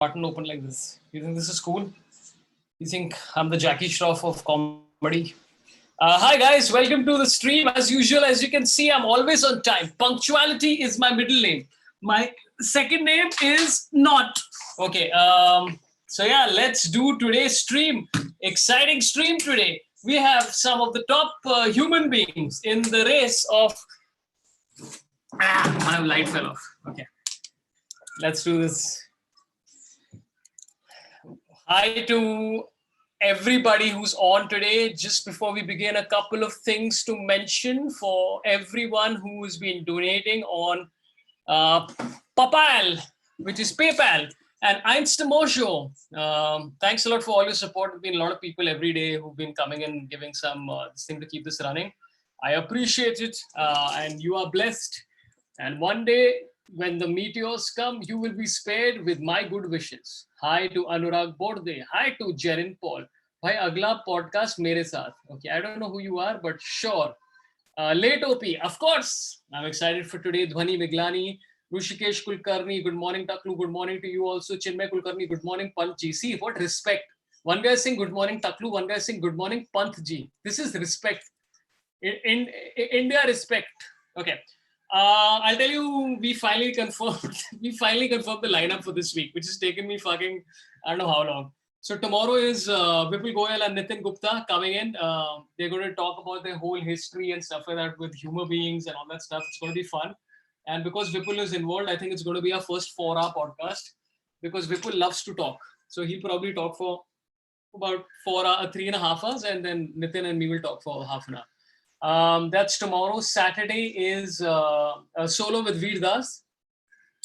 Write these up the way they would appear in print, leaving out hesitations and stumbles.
button open like this. You think this is cool? You think I'm the Jackie Shroff of comedy? Hi guys, welcome to the stream. As usual, as you can see, I'm always on time. Punctuality is my middle name. My second name is not. Okay. So yeah, let's do today's stream. Exciting stream today. We have some of the top human beings in the race of. My light fell off. Okay. Let's do this. Hi to everybody who's on today. Just before we begin, a couple of things to mention for everyone who's been donating on PayPal, which is PayPal, and Einstemojo. Thanks a lot for all your support. There's been a lot of people every day who've been coming and giving some this thing to keep this running. I appreciate it, and you are blessed. And one day, when the meteors come, you will be spared with my good wishes. Hi to Anurag Borde. Hi to Jerin Paul. Bhai, agla podcast mere saath. Okay, I don't know who you are, but sure. Late OP, of course. I'm excited for today. Dhwani Miglani, Rushikesh Kulkarni. Good morning, Taklu. Good morning to you also. Chinmay Kulkarni. Good morning, Pant Ji. See, what respect. One guy is saying good morning, Taklu. One guy is saying good morning, Pant Ji. This is respect. In India, respect. Okay. I'll tell you, we finally confirmed the lineup for this week, which has taken me fucking, I don't know how long. So tomorrow is Vipul Goyal and Nitin Gupta coming in. They're going to talk about their whole history and stuff like that with human beings and all that stuff. It's going to be fun. And because Vipul is involved, I think it's going to be our first 4-hour podcast because Vipul loves to talk. So he'll probably talk for about 3.5 hours, and then Nitin and me will talk for half an hour. That's tomorrow. Saturday is a solo with Veer Das,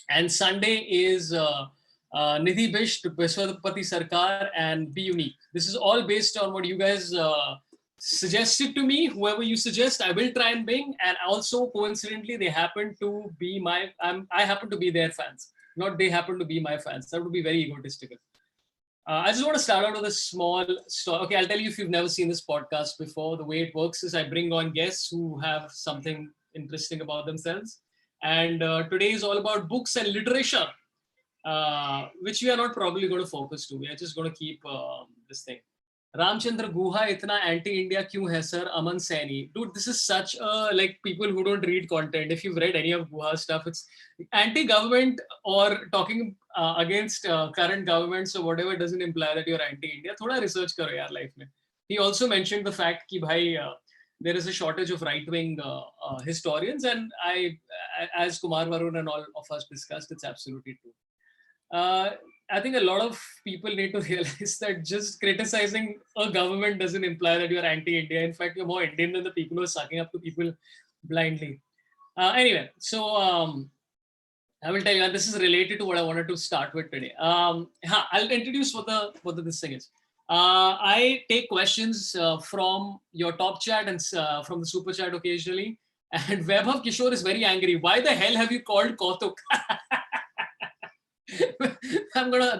and Sunday is Nidhi Bisht, Vishwapati Sarkar, and Be Unique. This is all based on what you guys suggested to me. Whoever you suggest, I will try and bring. And also, coincidentally, they happen to be I happen to be their fans, not they happen to be my fans. That would be very egotistical. I just want to start out with a small story. Okay, I'll tell you if you've never seen this podcast before. The way it works is I bring on guests who have something interesting about themselves. And today is all about books and literature, which we are not probably going to focus to. We are just going to keep this thing. Ramchandra Guha itna anti-India kyun hai, sir? Aman Saini. Dude, this is such a, like, people who don't read content. If you've read any of Guha's stuff, it's anti-government or talking against current governments or whatever doesn't imply that you're anti-India. Thoda research karo yaar life mein. He also mentioned the fact ki bhai, there is a shortage of right-wing historians, and as Kumar Varun and all of us discussed, it's absolutely true. I think a lot of people need to realize that just criticizing a government doesn't imply that you're anti-India. In fact, you're more Indian than the people who are sucking up to people blindly. Anyway, so I will tell you, and this is related to what I wanted to start with today. I'll introduce what this thing is. I take questions from your top chat and from the super chat occasionally. And Vaibhav Kishore is very angry. Why the hell have you called Kautuk?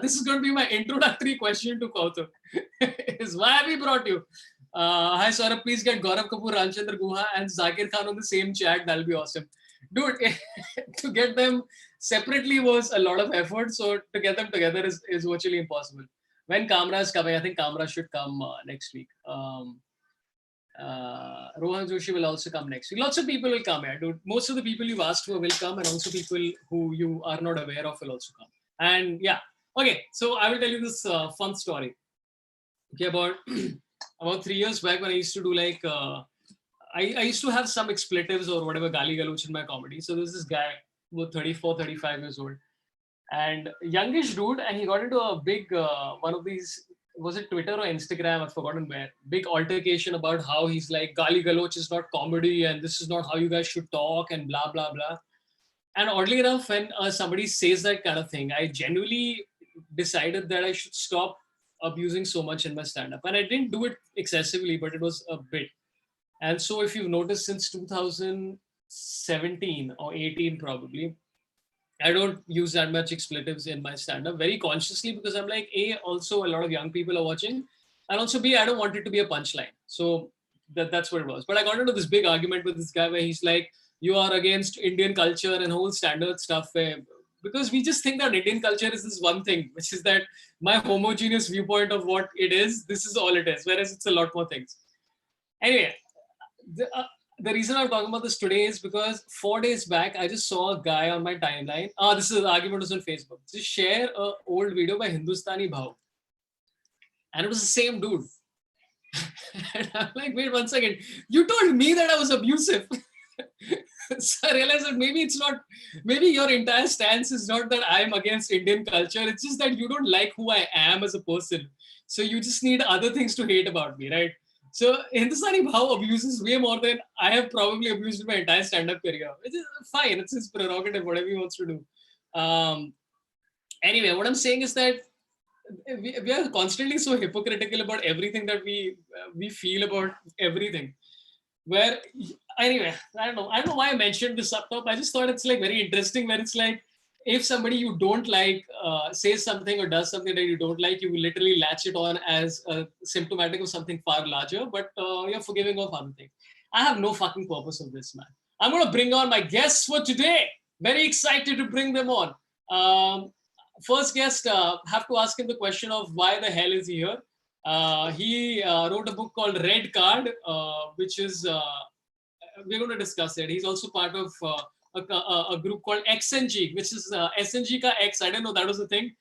This is going to be my introductory question to Kautuk. Is why have we brought you? Hi Sorabh, please get Gaurav Kapoor, Ramchandra Guha and Zakir Khan on the same chat. That'll be awesome. Dude, to get them separately was a lot of effort. So to get them together is virtually impossible. When Kamra is coming, I think Kamra should come next week. Rohan Joshi will also come next week. Lots of people will come here, dude. Most of the people you've asked for will come, and also people who you are not aware of will also come. And yeah, okay. So I will tell you this fun story. Okay, about 3 years back when I used to do like I used to have some expletives or whatever gali galoch in my comedy. So there's this guy who was 34, 35 years old, and youngish dude, and he got into a big one of these. Was it Twitter or Instagram? I've forgotten where. Big altercation about how he's like, gali galoch is not comedy and this is not how you guys should talk and blah, blah, blah. And oddly enough, when somebody says that kind of thing, I genuinely decided that I should stop abusing so much in my stand-up. And I didn't do it excessively, but it was a bit. And so if you've noticed since 2017 or 18 probably, I don't use that much expletives in my stand-up very consciously because I'm like, A, also a lot of young people are watching, and also B, I don't want it to be a punchline. So that's what it was. But I got into this big argument with this guy where he's like, you are against Indian culture and whole standard stuff where because we just think that Indian culture is this one thing, which is that my homogeneous viewpoint of what it is, this is all it is, whereas it's a lot more things. Anyway, the reason I'm talking about this today is because 4 days back, I just saw a guy on my timeline. This is the argument was on Facebook. Just share an old video by Hindustani Bhav. And it was the same dude. And I'm like, wait 1 second. You told me that I was abusive. So I realized that maybe your entire stance is not that I'm against Indian culture. It's just that you don't like who I am as a person. So you just need other things to hate about me, right? So Hindustani Bhav abuses way more than I have probably abused in my entire stand-up career. Which is fine. It's his prerogative, whatever he wants to do. Anyway, what I'm saying is that we are constantly so hypocritical about everything that we feel about everything. Where anyway, I don't know why I mentioned this up top. I just thought it's like very interesting. Where it's like if somebody you don't like says something or does something that you don't like, you will literally latch it on as symptomatic of something far larger. But you're forgiving of other things. I have no fucking purpose of this, man. I'm gonna bring on my guests for today. Very excited to bring them on. First guest, have to ask him the question of why the hell is he here? He wrote a book called Red Card, which is, we're going to discuss it. He's also part of a group called XNG, which is SNG ka X. I didn't know that was a thing.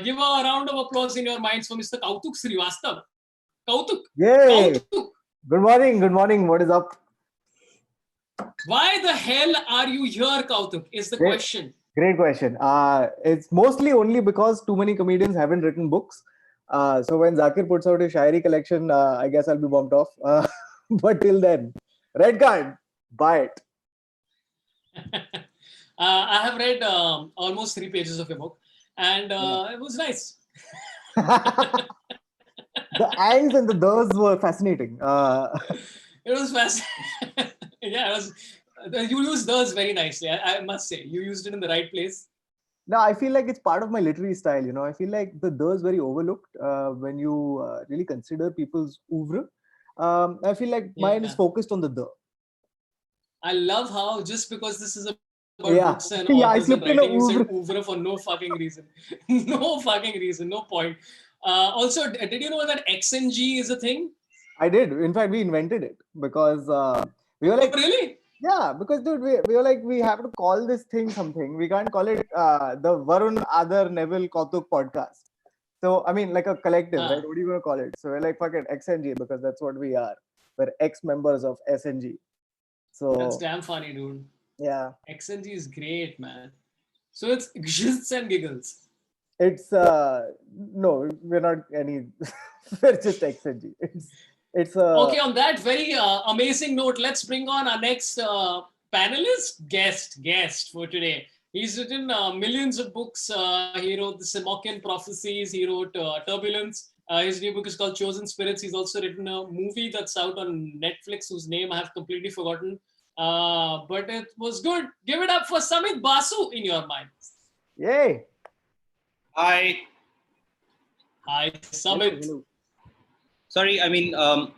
Give a round of applause in your minds for Mr. Kautuk Srivastava. Kautuk. Yay! Kautuk. Good morning. What is up? Why the hell are you here, Kautuk, is the question. Great question. It's mostly only because too many comedians haven't written books. So when Zakir puts out his Shairi collection, I guess I'll be bumped off. But till then, Red Card, buy it. I have read almost 3 pages of your book, and it was nice. The ands and the those were fascinating. It was fascinating. Yeah, it was. You used those very nicely. I must say, you used it in the right place. No, I feel like it's part of my literary style. I feel like the is very overlooked when you really consider people's oeuvre. I feel like mine is focused on the. I love how just because this is about books and I authors and slipped in writing, you oeuvre. said oeuvre for no fucking reason. No fucking reason, no point. Also, did you know that XNG is a thing? I did. In fact, we invented it because we were like, oh, really? Yeah, because dude, we were like, we have to call this thing something. We can't call it the Varun Adar Neville Kautuk podcast. So, I mean, like a collective, right? What are you going to call it? So we're like, fuck it, XNG, because that's what we are. We're ex-members of SNG. So that's damn funny, dude. Yeah. XNG is great, man. So it's gishts and giggles. It's, no, we're not any, we're just XNG. It's okay, on that very amazing note, let's bring on our next panelist, guest for today. He's written millions of books. He wrote The Simokian Prophecies. He wrote Turbulence. His new book is called Chosen Spirits. He's also written a movie that's out on Netflix, whose name I have completely forgotten. But it was good. Give it up for Samit Basu in your minds. Yay. Hi, Samit. Hello. Sorry, I mean, I'll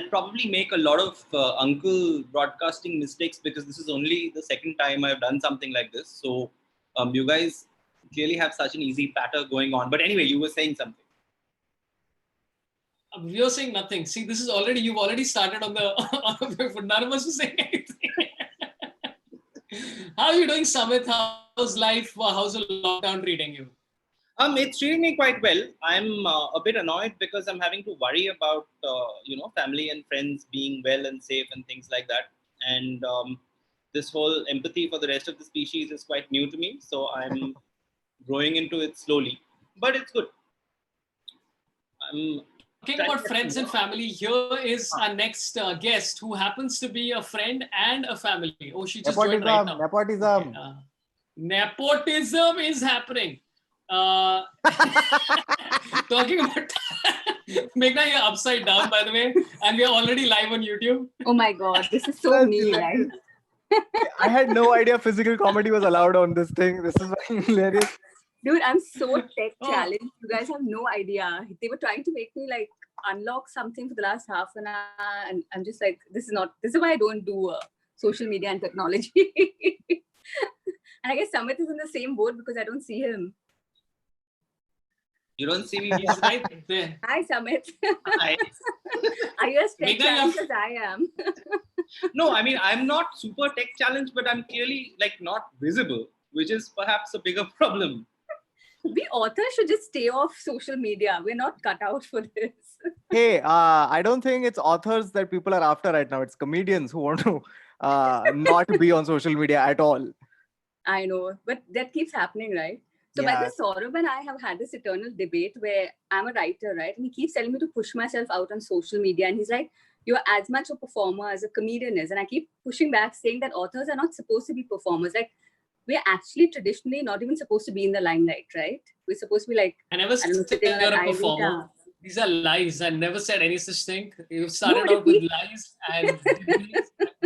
probably make a lot of uncle broadcasting mistakes because this is only the second time I've done something like this. So you guys clearly have such an easy patter going on. But anyway, you were saying something. We are saying nothing. See, this is already, you've already started on the, none of us are saying anything. How are you doing, Samit? How's life? How's the lockdown treating you? It's treating me quite well. I'm a bit annoyed because I'm having to worry about, family and friends being well and safe and things like that. And this whole empathy for the rest of the species is quite new to me. So I'm growing into it slowly, but it's good. Talking about friends and family, here is our next guest who happens to be a friend and a family. Oh, she just joined right now. Nepotism. Okay. Nepotism is happening. Talking about Meghna, you're upside down, by the way, and we're already live on YouTube. Oh my god, this is so me, right? I had no idea physical comedy was allowed on this thing. This is hilarious. Dude, I'm so tech challenged. You guys have no idea. They were trying to make me like unlock something for the last half an hour, and I'm just like, this is why I don't do social media and technology. And I guess Samit is in the same boat because I don't see him. You don't see me. He's right there. Hi, Samit. Hi. Are you as tech Meghna, challenged as I am? No, I mean, I'm not super tech challenged, but I'm clearly like not visible, which is perhaps a bigger problem. We authors should just stay off social media. We're not cut out for this. Hey, I don't think it's authors that people are after right now. It's comedians who want to not be on social media at all. I know, but that keeps happening, right? So by the way, Sorabh and I have had this eternal debate where I'm a writer, right? And he keeps telling me to push myself out on social media. And he's like, you're as much a performer as a comedian is. And I keep pushing back, saying that authors are not supposed to be performers. Like, we're actually traditionally not even supposed to be in the limelight, right? We're supposed to be like, I never said sitting you're at a performer. Ivy. These are lies. I never said any such thing. You started No, out with lies and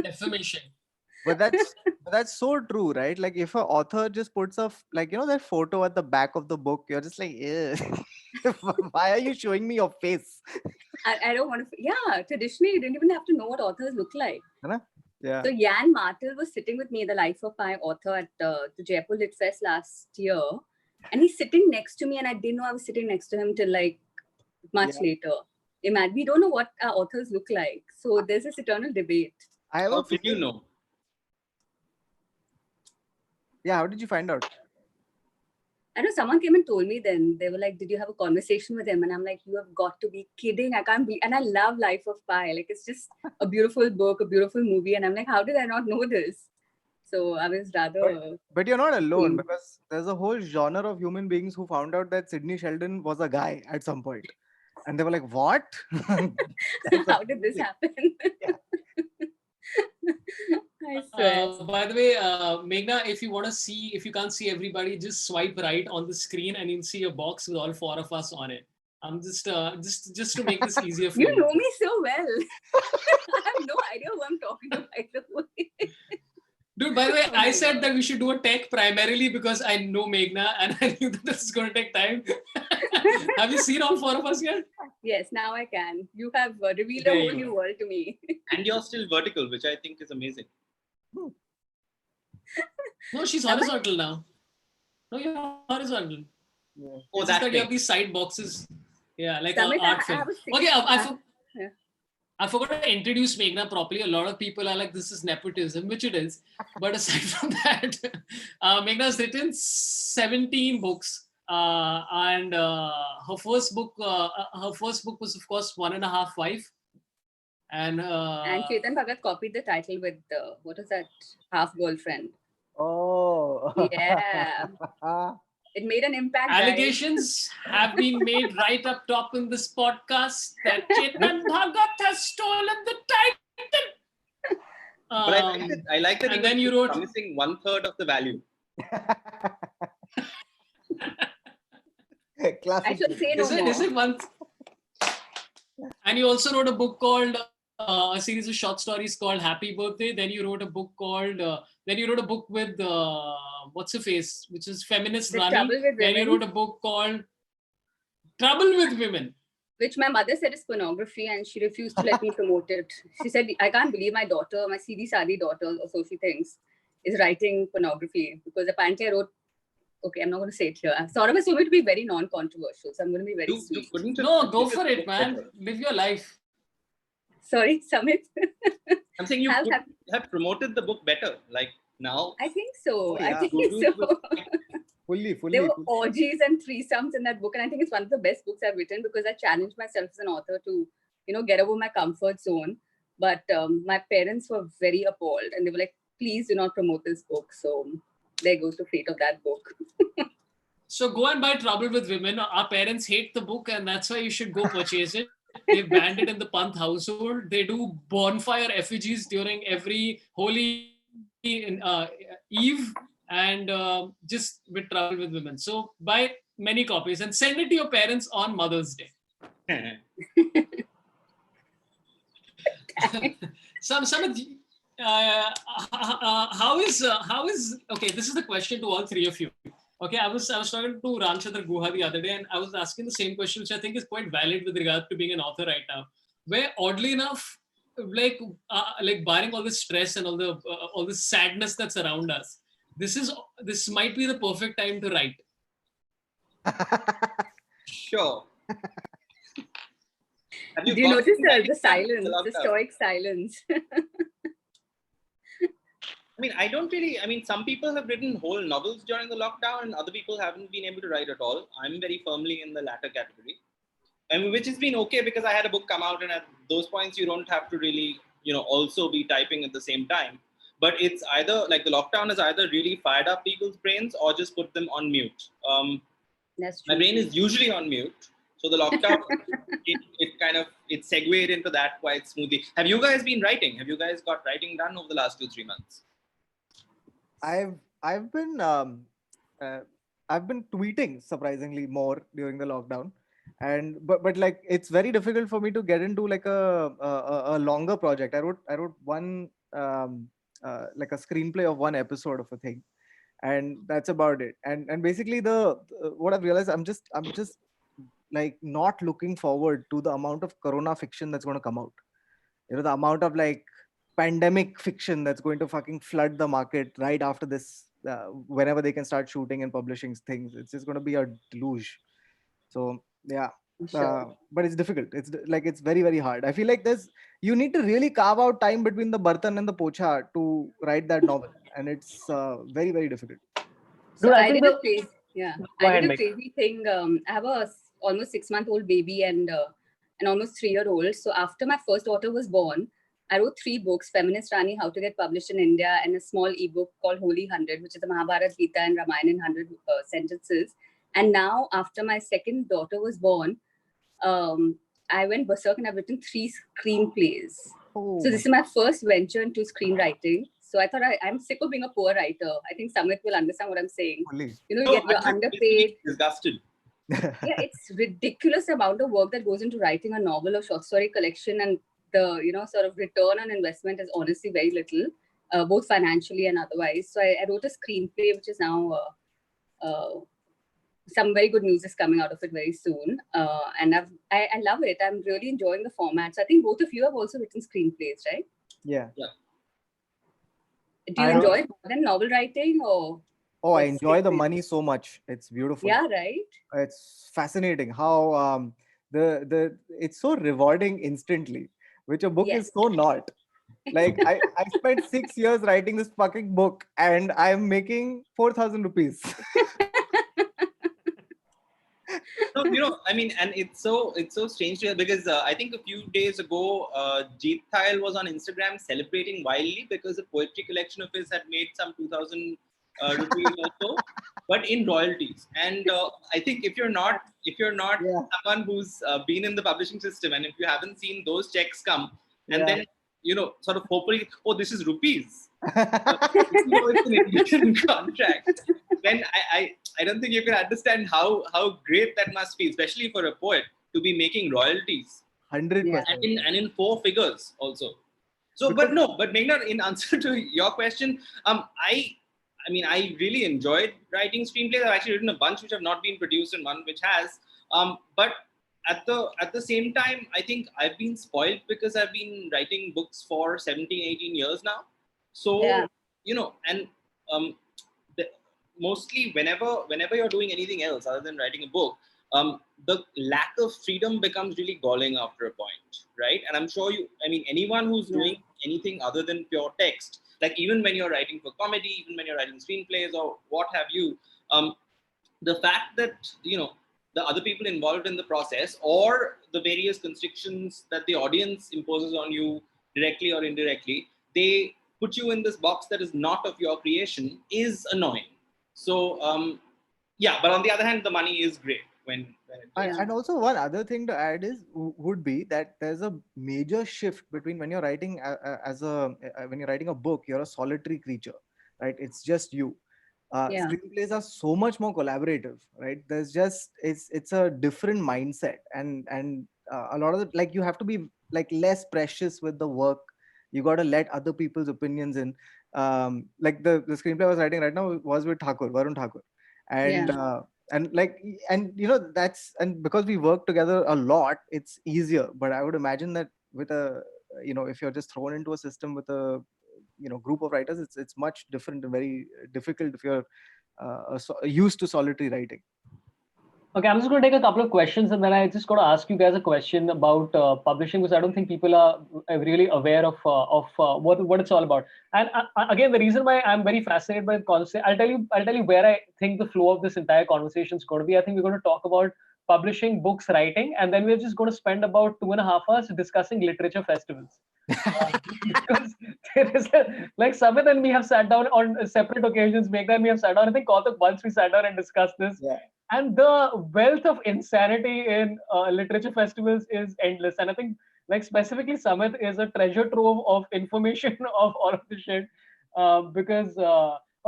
defamation. But that's so true, right? Like if an author just puts up like that photo at the back of the book, you're just like, ew. Why are you showing me your face? I don't want to. Yeah, traditionally you didn't even have to know what authors look like. Yeah. So Jan Martel was sitting with me, the Life of Pi author, at the Jaipur Lit Fest last year, and he's sitting next to me, and I didn't know I was sitting next to him till like much later. Imagine, we don't know what our authors look like, so there's this eternal debate. How did you know? Yeah, how did you find out? I know someone came and told me then. They were like, did you have a conversation with him? And I'm like, you have got to be kidding. I can't believe. And I love Life of Pi. Like, it's just a beautiful book, a beautiful movie. And I'm like, how did I not know this? So I was rather... But you're not alone because there's a whole genre of human beings who found out that Sidney Sheldon was a guy at some point. And they were like, what? How did this happen? Yeah. I swear. By the way, Meghna, if you can't see everybody, just swipe right on the screen and you'll see a box with all four of us on it. I'm just to make this easier for you. You know me so well. I have no idea who I'm talking to, by the way. Dude, by the way, I said that we should do a tech primarily because I know Meghna and I knew that this is going to take time. Have you seen all four of us yet? Yes, now I can. You have revealed a whole new world to me. And you're still vertical, which I think is amazing. No, she's horizontal now. No, you're horizontal. Yeah. Oh, that that you have these side boxes. Yeah, like Samit, an art film. Okay, Yeah. I forgot to introduce Meghna properly. A lot of people are like, this is nepotism, which it is. But aside from that, Meghna has written 17 books. And her first book was, of course, 1.5 Wife. And Chetan Bhagat copied the title with, what was that? Half Girlfriend. Oh. Yeah. It made an impact. Allegations have been made right up top in this podcast that Chetan Bhagat has stolen the title. But I like that. And then you wrote promising 1/3 of the value. I should say no more. Is it one? And you also wrote a book called a series of short stories called Happy Birthday. Then you wrote a book called. Then you wrote a book with what's her face, which is feminist Rani. Then you wrote a book called Trouble with Women, which my mother said is pornography, and she refused to let me promote it. She said, I can't believe my daughter, my CD Sadi daughter, or so she thinks, is writing pornography, because apparently I wrote. Okay, I'm not going to say it here. Sorabh has told me to be very non-controversial, so I'm going to be very sweet. No, go for it, man. Live your life. Sorry, Samit. I'm saying you have promoted the book better. Like now. I think so. Oh, yeah. I think so. Fully. There were orgies and threesomes in that book, and I think it's one of the best books I've written because I challenged myself as an author to, get over my comfort zone. But my parents were very appalled, and they were like, "Please do not promote this book." So there goes the fate of that book. So go and buy Trouble with Women. Our parents hate the book, and that's why you should go purchase it. They've banned it in the Pant household. They do bonfire effigies during every holy eve, and just with Trouble with Women. So buy many copies and send it to your parents on Mother's Day. Samit, how is okay? This is the question to all three of you. Okay, I was talking to Ramchandra Guha the other day, and I was asking the same question, which I think is quite valid with regard to being an author right now. Where oddly enough, like barring all the stress and all the sadness that's around us, this might be the perfect time to write. Sure. Do you notice the silence, the stoic silence? I mean, some people have written whole novels during the lockdown and other people haven't been able to write at all. I'm very firmly in the latter category. And which has been okay because I had a book come out and at those points you don't have to really, also be typing at the same time. But it's either like the lockdown has either really fired up people's brains or just put them on mute. That's true. My brain is usually on mute. So the lockdown, it segued into that quite smoothly. Have you guys been writing? Have you guys got writing done over the last 2-3 months? I've been tweeting surprisingly more during the lockdown, and but like it's very difficult for me to get into like a longer project. I wrote one like a screenplay of one episode of a thing, and that's about it. And basically what I've realized, I'm just like not looking forward to the amount of Corona fiction that's going to come out. The amount of like pandemic fiction that's going to fucking flood the market right after this, whenever they can start shooting and publishing things. It's just going to be a deluge. So yeah. Sure. But it's difficult. It's very, very hard. I feel like you need to really carve out time between the bartan and the pocha to write that novel, and it's very, very difficult. So I did a crazy thing. I have a almost 6-month-old baby and an almost 3-year-old. So after my first daughter was born, I wrote 3 books: Feminist Rani, How to Get Published in India, and a small ebook called Holy 100, which is the Mahabharata, Gita, and Ramayana in 100 sentences. And now, after my second daughter was born, I went berserk and I've written 3 screenplays. Oh. So this is my first venture into screenwriting. So I thought I'm sick of being a poor writer. I think Samit will understand what I'm saying. You're underpaid. Disgusted. Yeah, it's ridiculous amount of work that goes into writing a novel or short story collection, and the sort of return on investment is honestly very little, both financially and otherwise. So I wrote a screenplay, which is now some very good news is coming out of it very soon, and I love it. I'm really enjoying the format. So I think both of you have also written screenplays, right? Yeah. Do you enjoy it more than novel writing, or? Oh, I enjoy the money so much. It's beautiful. Yeah, right. It's fascinating how it's so rewarding instantly, which a book is so not. Like I spent 6 years writing this fucking book and I'm making 4,000 rupees. No, and it's so strange to hear because I think a few days ago, Jeet Thayil was on Instagram celebrating wildly because a poetry collection of his had made some 2,000 rupees or so, but in royalties. And I think if you're not someone who's been in the publishing system, and if you haven't seen those checks come, and then sort of hopefully, oh, this is rupees. It's an Indian contract. Then I don't think you can understand how great that must be, especially for a poet to be making royalties. 100%. And in 4 figures also. So, but Meghna, in answer to your question, I really enjoyed writing screenplays. I've actually written a bunch which have not been produced and one which has. But at the same time, I think I've been spoiled because I've been writing books for 17, 18 years now. So, mostly whenever you're doing anything else other than writing a book, the lack of freedom becomes really galling after a point, right? And I'm sure anyone who's doing anything other than pure text, like even when you're writing for comedy, even when you're writing screenplays or what have you, the fact that, the other people involved in the process or the various constrictions that the audience imposes on you directly or indirectly, they put you in this box that is not of your creation is annoying. So, but on the other hand, the money is great when and also one other thing to add would be that there's a major shift between when you're writing when you're writing a book, you're a solitary creature, right? It's just you. Screenplays are so much more collaborative, right? There's just it's a different mindset, and a lot of it, like, you have to be like less precious with the work. You got to let other people's opinions in. Like the screenplay I was writing right now was with Varun Thakur, and and because we work together a lot, it's easier. But I would imagine that with if you're just thrown into a system with a group of writers, it's much different and very difficult if you're used to solitary writing. Okay, I'm just going to take a couple of questions, and then I just got to ask you guys a question about publishing, because I don't think people are really aware of what it's all about. And again, the reason why I'm very fascinated by the concept, I'll tell you where I think the flow of this entire conversation is going to be. I think we're going to talk about publishing, books, writing, and then we're just going to spend about 2.5 hours discussing literature festivals. Because there is like Samit and me have sat down on separate occasions. Meghna and me have sat down. I think Kautuk, once we sat down and discussed this. Yeah. And the wealth of insanity in literature festivals is endless. And I think, like, specifically Samit is a treasure trove of information of all of this shit. Because,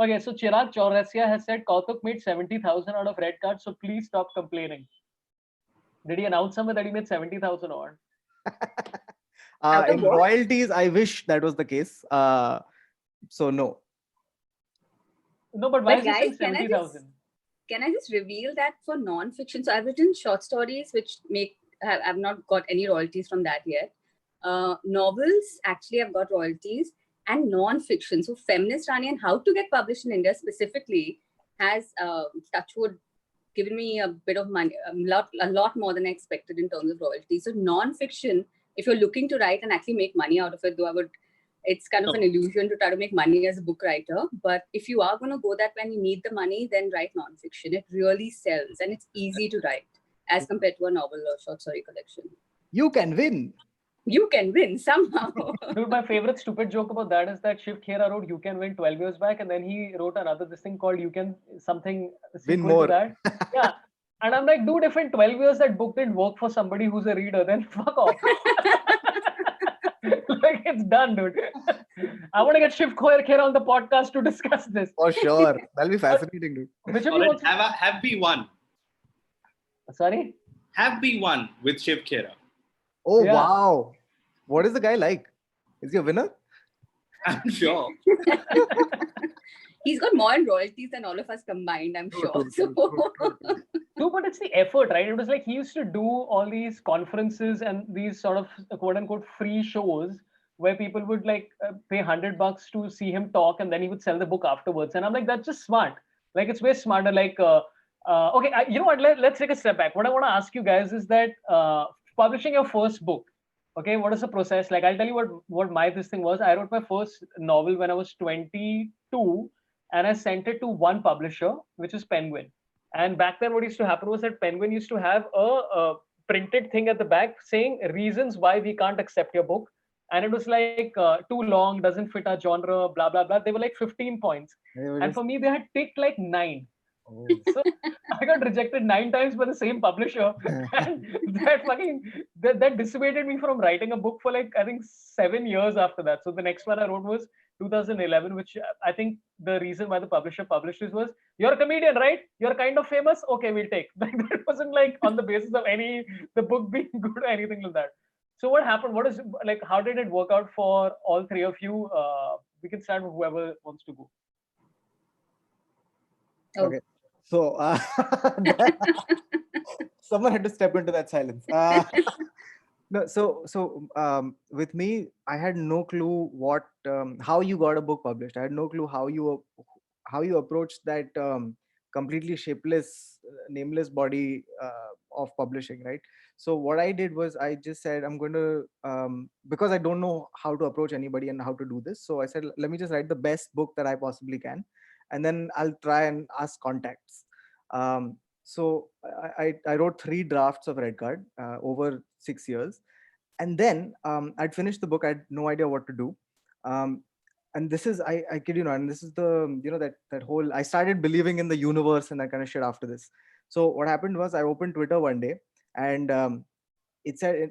okay, so Chirag Chaurasia has said Kautuk made 70,000 out of red cards, so please stop complaining. Did he announce somewhere that he made 70,000 or? In royalties, I wish that was the case. So no. No, but why is he saying 70,000? Can I just reveal that for non-fiction? So I've written short stories which I've not got any royalties from that yet. Novels, actually, I've got royalties, and non-fiction. So Feminist Rani and How to Get Published in India specifically has, touchwood, given me a bit of money, a lot more than I expected in terms of royalties. So non-fiction, if you're looking to write and actually make money out of it, though it's kind of an illusion to try to make money as a book writer. But if you are going to go that way and you need the money, then write nonfiction. It really sells and it's easy to write as compared to a novel or short story collection. You can win. You can win somehow. Dude, my favorite stupid joke about that is that Shiv Khera wrote You Can Win 12 years back, and then he wrote this thing called You Can something win more. To that. Yeah. And I'm like, dude, if in 12 years that book didn't work for somebody who's a reader, then fuck off. Like, it's done, dude. I want to get Shiv Khera on the podcast to discuss this. For sure. That'll be fascinating, dude. Which of you wants have we won? Sorry? Have we won with Shiv Khera? Oh, yeah. Wow. What is the guy like? Is he a winner? I'm sure. He's got more in royalties than all of us combined, I'm sure. No, but it's the effort, right? It was like he used to do all these conferences and these sort of quote unquote free shows where people would like pay $100 to see him talk, and then he would sell the book afterwards. And I'm like, that's just smart. Like, it's way smarter. Like, okay, you know what? Let's take a step back. What I want to ask you guys is that publishing your first book, okay, what is the process? Like, I'll tell you what this thing was. I wrote my first novel when I was 22, and I sent it to one publisher, which is Penguin. And back then, what used to happen was that Penguin used to have a printed thing at the back saying reasons why we can't accept your book. And it was like too long, doesn't fit our genre, blah, blah, blah. They were like 15 points. And for me, they had ticked like 9. Oh. So I got rejected 9 times by the same publisher. And that dissuaded me from writing a book for like, I think 7 years after that. So the next one I wrote was 2011, which I think the reason why the publisher published this was, you're a comedian, right? You're kind of famous. Okay, we'll take. Like, that wasn't like on the basis of the book being good or anything like that. So what happened? How did it work out for all three of you? We can start with whoever wants to go. Okay. So someone had to step into that silence. No, so with me, I had no clue how you got a book published. I had no clue how you approached that completely shapeless, nameless body of publishing, right? So what I did was I just said, I'm going to, because I don't know how to approach anybody and how to do this. So I said, let me just write the best book that I possibly can. And then I'll try and ask contacts. So I wrote 3 drafts of Red Card over 6 years. And then I'd finished the book. I had no idea what to do. And this is, I kid you not, and this is the, that whole, I started believing in the universe and that kind of shit after this. So what happened was I opened Twitter one day, and it said,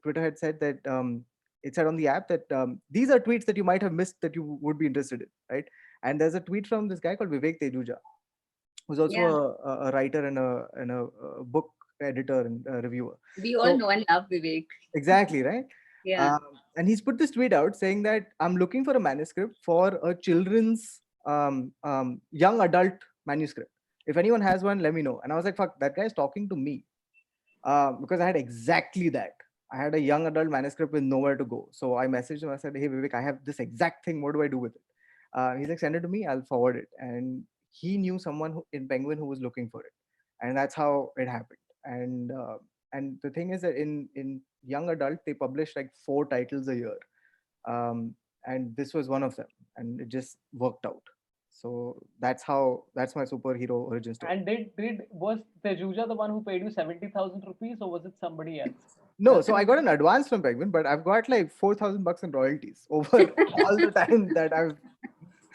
Twitter had said that, it said on the app that these are tweets that you might have missed that you would be interested in, right? And there's a tweet from this guy called Vivek Tejuja, who's also a writer and a book editor and reviewer. We all know and love Vivek. Exactly, right? Yeah. And he's put this tweet out saying that I'm looking for a manuscript for a children's young adult manuscript. If anyone has one, let me know. And I was like, fuck, that guy's talking to me. Because I had exactly that. I had a young adult manuscript with nowhere to go. So I messaged him. I said, "Hey Vivek, I have this exact thing. What do I do with it?" He's like, "Send it to me. I'll forward it." And he knew someone in Penguin who was looking for it, and that's how it happened. And the thing is that in young adult they publish like 4 titles a year, and this was one of them, and it just worked out. So that's my superhero origin story. And was Tejuja the one who paid you 70,000 rupees, or was it somebody else? No, so I got an advance from Penguin, but I've got like $4,000 in royalties over all the time that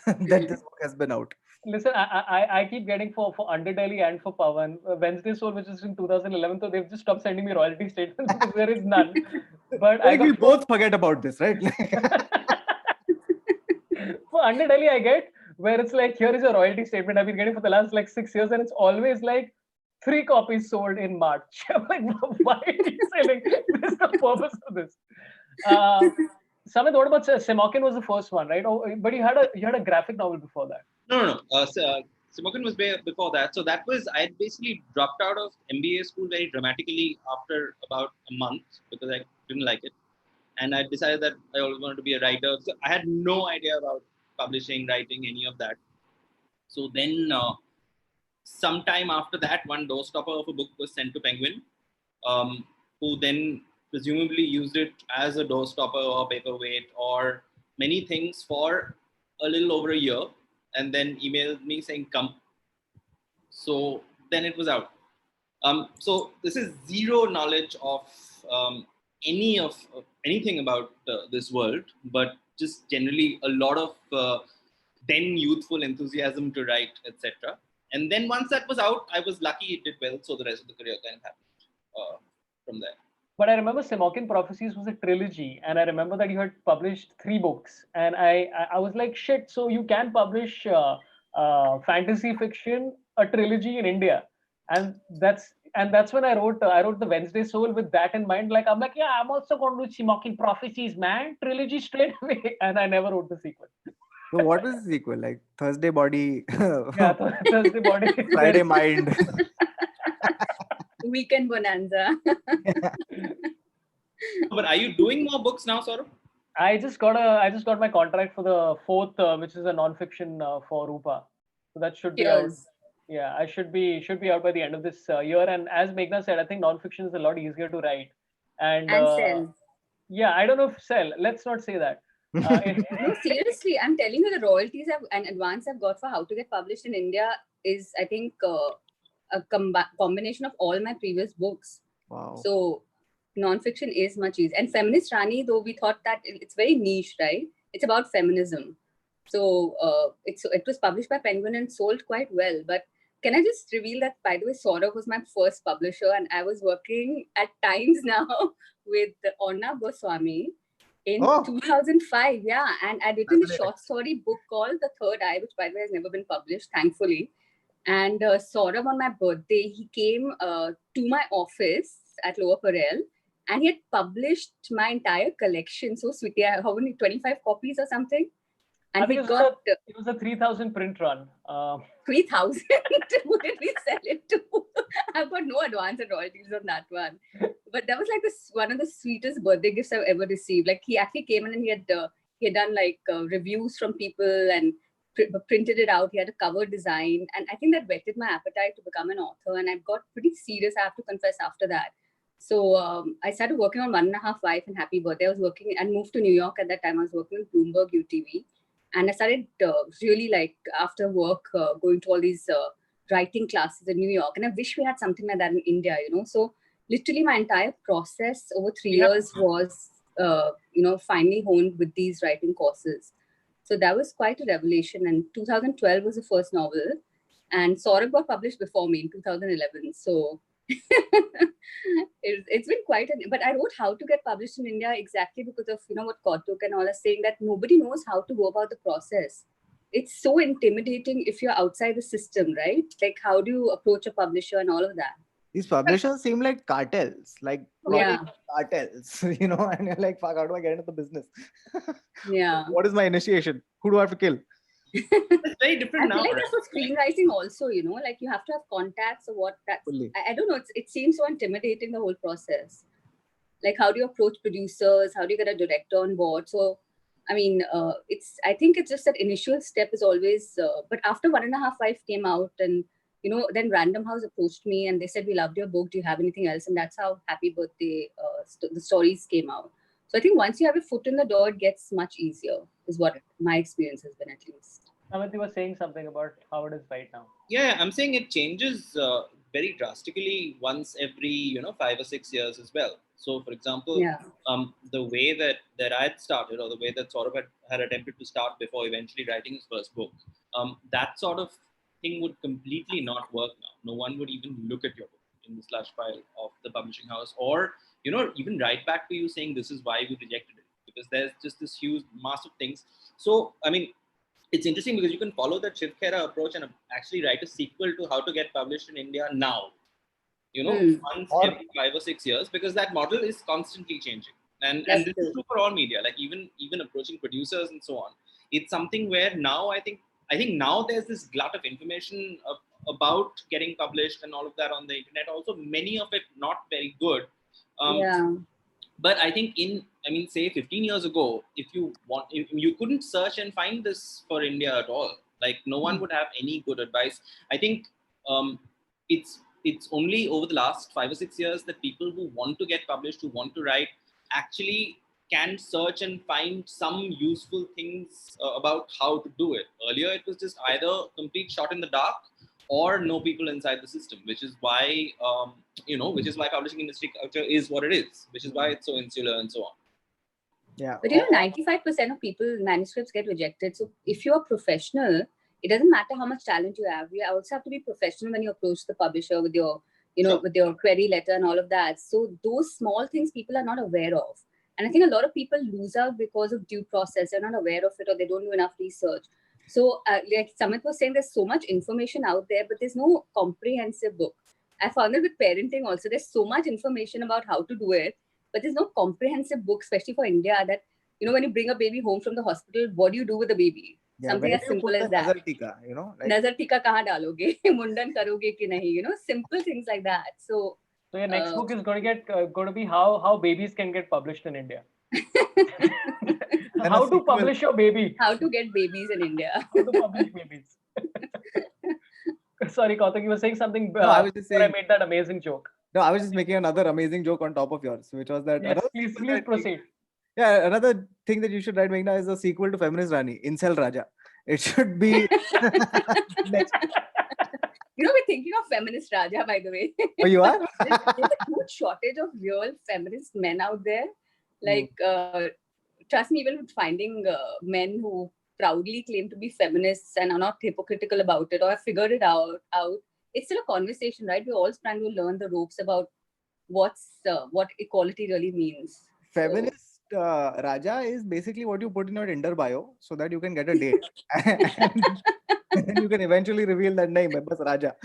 that this book has been out. Listen, I keep getting for Underdelhi and for Pawan. Wednesday Soul, which is in 2011, so they've just stopped sending me royalty statements because there is none. But I think we both forget about this, right? For Underdelhi, I get where it's like, here is a royalty statement I've been getting for the last like 6 years, and it's always like 3 copies sold in March. I'm like, why are you selling? What's the purpose of this? Samit, what about Simokin was the first one, right? Oh, but you had a graphic novel before that. No. Simokin was before that. So that was, I basically dropped out of MBA school very dramatically after about a month because I didn't like it. And I decided that I always wanted to be a writer. So I had no idea about publishing, writing, any of that. So then sometime after that, one doorstopper of a book was sent to Penguin, who then presumably used it as a doorstopper or paperweight or many things for a little over a year, and then emailed me saying, come. So then it was out. So this is zero knowledge of anything about this world, but just generally a lot of then youthful enthusiasm to write, etc. And then once that was out, I was lucky it did well. So the rest of the career kind of happened from there. But I remember Simokin Prophecies was a trilogy, and I remember that you had published 3 books, and I was like, shit. So you can publish fantasy fiction, a trilogy in India, and that's when I wrote the Wednesday Soul with that in mind. Like I'm like, yeah, I'm also going to do Simokin Prophecies, man, trilogy straight away, and I never wrote the sequel. So what was the sequel? Like Thursday Body, Yeah, Thursday Body, Friday Mind. Weekend Bonanza. But are you doing more books now, Sorabh? I just got my contract for the 4th, which is a non-fiction for Rupa. So that should be out. Yeah, I should be out by the end of this year. And as Meghna said, I think non-fiction is a lot easier to write. And sell. Yeah, I don't know if sell. Let's not say that. No, seriously, I'm telling you, the royalties and advance I've got for How to Get Published in India is, I think, a combination of all my previous books. Wow. So non-fiction is much easier. And Feminist Rani, though we thought that it's very niche, right? It's about feminism. So it was published by Penguin and sold quite well. But can I just reveal that, by the way, Sorabh was my first publisher, and I was working at Times Now with Orna Goswami in 2005. Yeah, and I'd written a short story book called The Third Eye, which, by the way, has never been published, thankfully. And Sorabh, on my birthday, he came to my office at Lower Parel, and he had published my entire collection. So sweet. Yeah, how many? 25 copies or something? And it was a 3,000 print run. 3,000? Who did we sell it to? I've got no advance and royalties on that one. But that was like one of the sweetest birthday gifts I've ever received. Like, he actually came in and he had done like reviews from people and printed it out. He had a cover design, and I think that whetted my appetite to become an author. And I got pretty serious, I have to confess, after that. So I started working on 1.5 Wife and Happy Birthday. I was working and moved to New York at that time. I was working with Bloomberg UTV. And I started really, like, after work, going to all these writing classes in New York. And I wish we had something like that in India, you know. So literally my entire process over 3 years was, finally honed with these writing courses. So that was quite a revelation. And 2012 was the first novel. And Sorabh got published before me in 2011. So it's been quite but I wrote How to Get Published in India exactly because of, what Kautuk and all are saying, that nobody knows how to go about the process. It's so intimidating if you're outside the system, right? Like, how do you approach a publisher and all of that? These publishers seem like cartels, cartels, and you're like, fuck, how do I get into the business? Yeah. What is my initiation? Who do I have to kill? It's very different now. I feel like that's for screenwriting also, like you have to have contacts or what. I don't know. It seems so intimidating, the whole process. Like, how do you approach producers? How do you get a director on board? So, I mean, I think it's just that initial step is always, but after 1.5 came out, and, then Random House approached me and they said, we loved your book. Do you have anything else? And that's how Happy Birthday, the stories came out. So I think once you have your foot in the door, it gets much easier, is what my experience has been, at least. Samit, you were saying something about how it is right now. Yeah, I'm saying it changes very drastically once every 5 or 6 years as well. So, for example, the way that I had started, or the way that Sorabh had attempted to start before eventually writing his first book, that sort of thing would completely not work now. No one would even look at your book in the slush pile of the publishing house, or even write back to you saying this is why we rejected it, because there's just this huge mass of things. So, I mean, it's interesting because you can follow that Shiv Khera approach and actually write a sequel to How to Get Published in India now, once every 5 or 6 years, because that model is constantly changing. And this is true for all media, like even approaching producers and so on. It's something where now I think now there's this glut of information about getting published and all of that on the internet. Also, many of it not very good. But I think say 15 years ago, if you couldn't search and find this for India at all. Like no one would have any good advice. I think it's only over the last 5 or 6 years that people who want to get published, who want to write, actually can search and find some useful things about how to do it. Earlier, it was just either complete shot in the dark or no people inside the system, which is why publishing industry culture is what it is, which is why it's so insular and so on. Yeah. But 95% of people, manuscripts get rejected. So if you're a professional, it doesn't matter how much talent you have. You also have to be professional when you approach the publisher with your, with your query letter and all of that. So those small things people are not aware of. And I think a lot of people lose out because of due process. They're not aware of it, or they don't do enough research. So like Samit was saying, there's so much information out there, but there's no comprehensive book. I found it with parenting also. There's so much information about how to do it, but there's no comprehensive book, especially for India, that, when you bring a baby home from the hospital, what do you do with the baby? Something as simple as that. Nazar tika, Nazar tika kahan daloge? Mundan karoge ki nahi? Simple things like that. So your next book is going to be how babies can get published in India. How to publish your baby. How to get babies in India. How to publish babies. Sorry, Kautuk, you were saying something. No, I was just saying, I made that amazing joke. No, I was just making another amazing joke on top of yours, which was that. Yes, please proceed. Yeah, another thing that you should write, Meghna, is a sequel to Feminist Rani, Incel Raja. It should be next. We're thinking of Feminist Raja, by the way. Oh, you are? There's a huge shortage of real feminist men out there. Like, trust me, even with finding men who proudly claim to be feminists and are not hypocritical about it or have figured it out, it's still a conversation, right? We're all trying to learn the ropes about what equality really means. Feminist Raja is basically what you put in your Tinder bio so that you can get a date. And then you can eventually reveal that name, Bas Raja.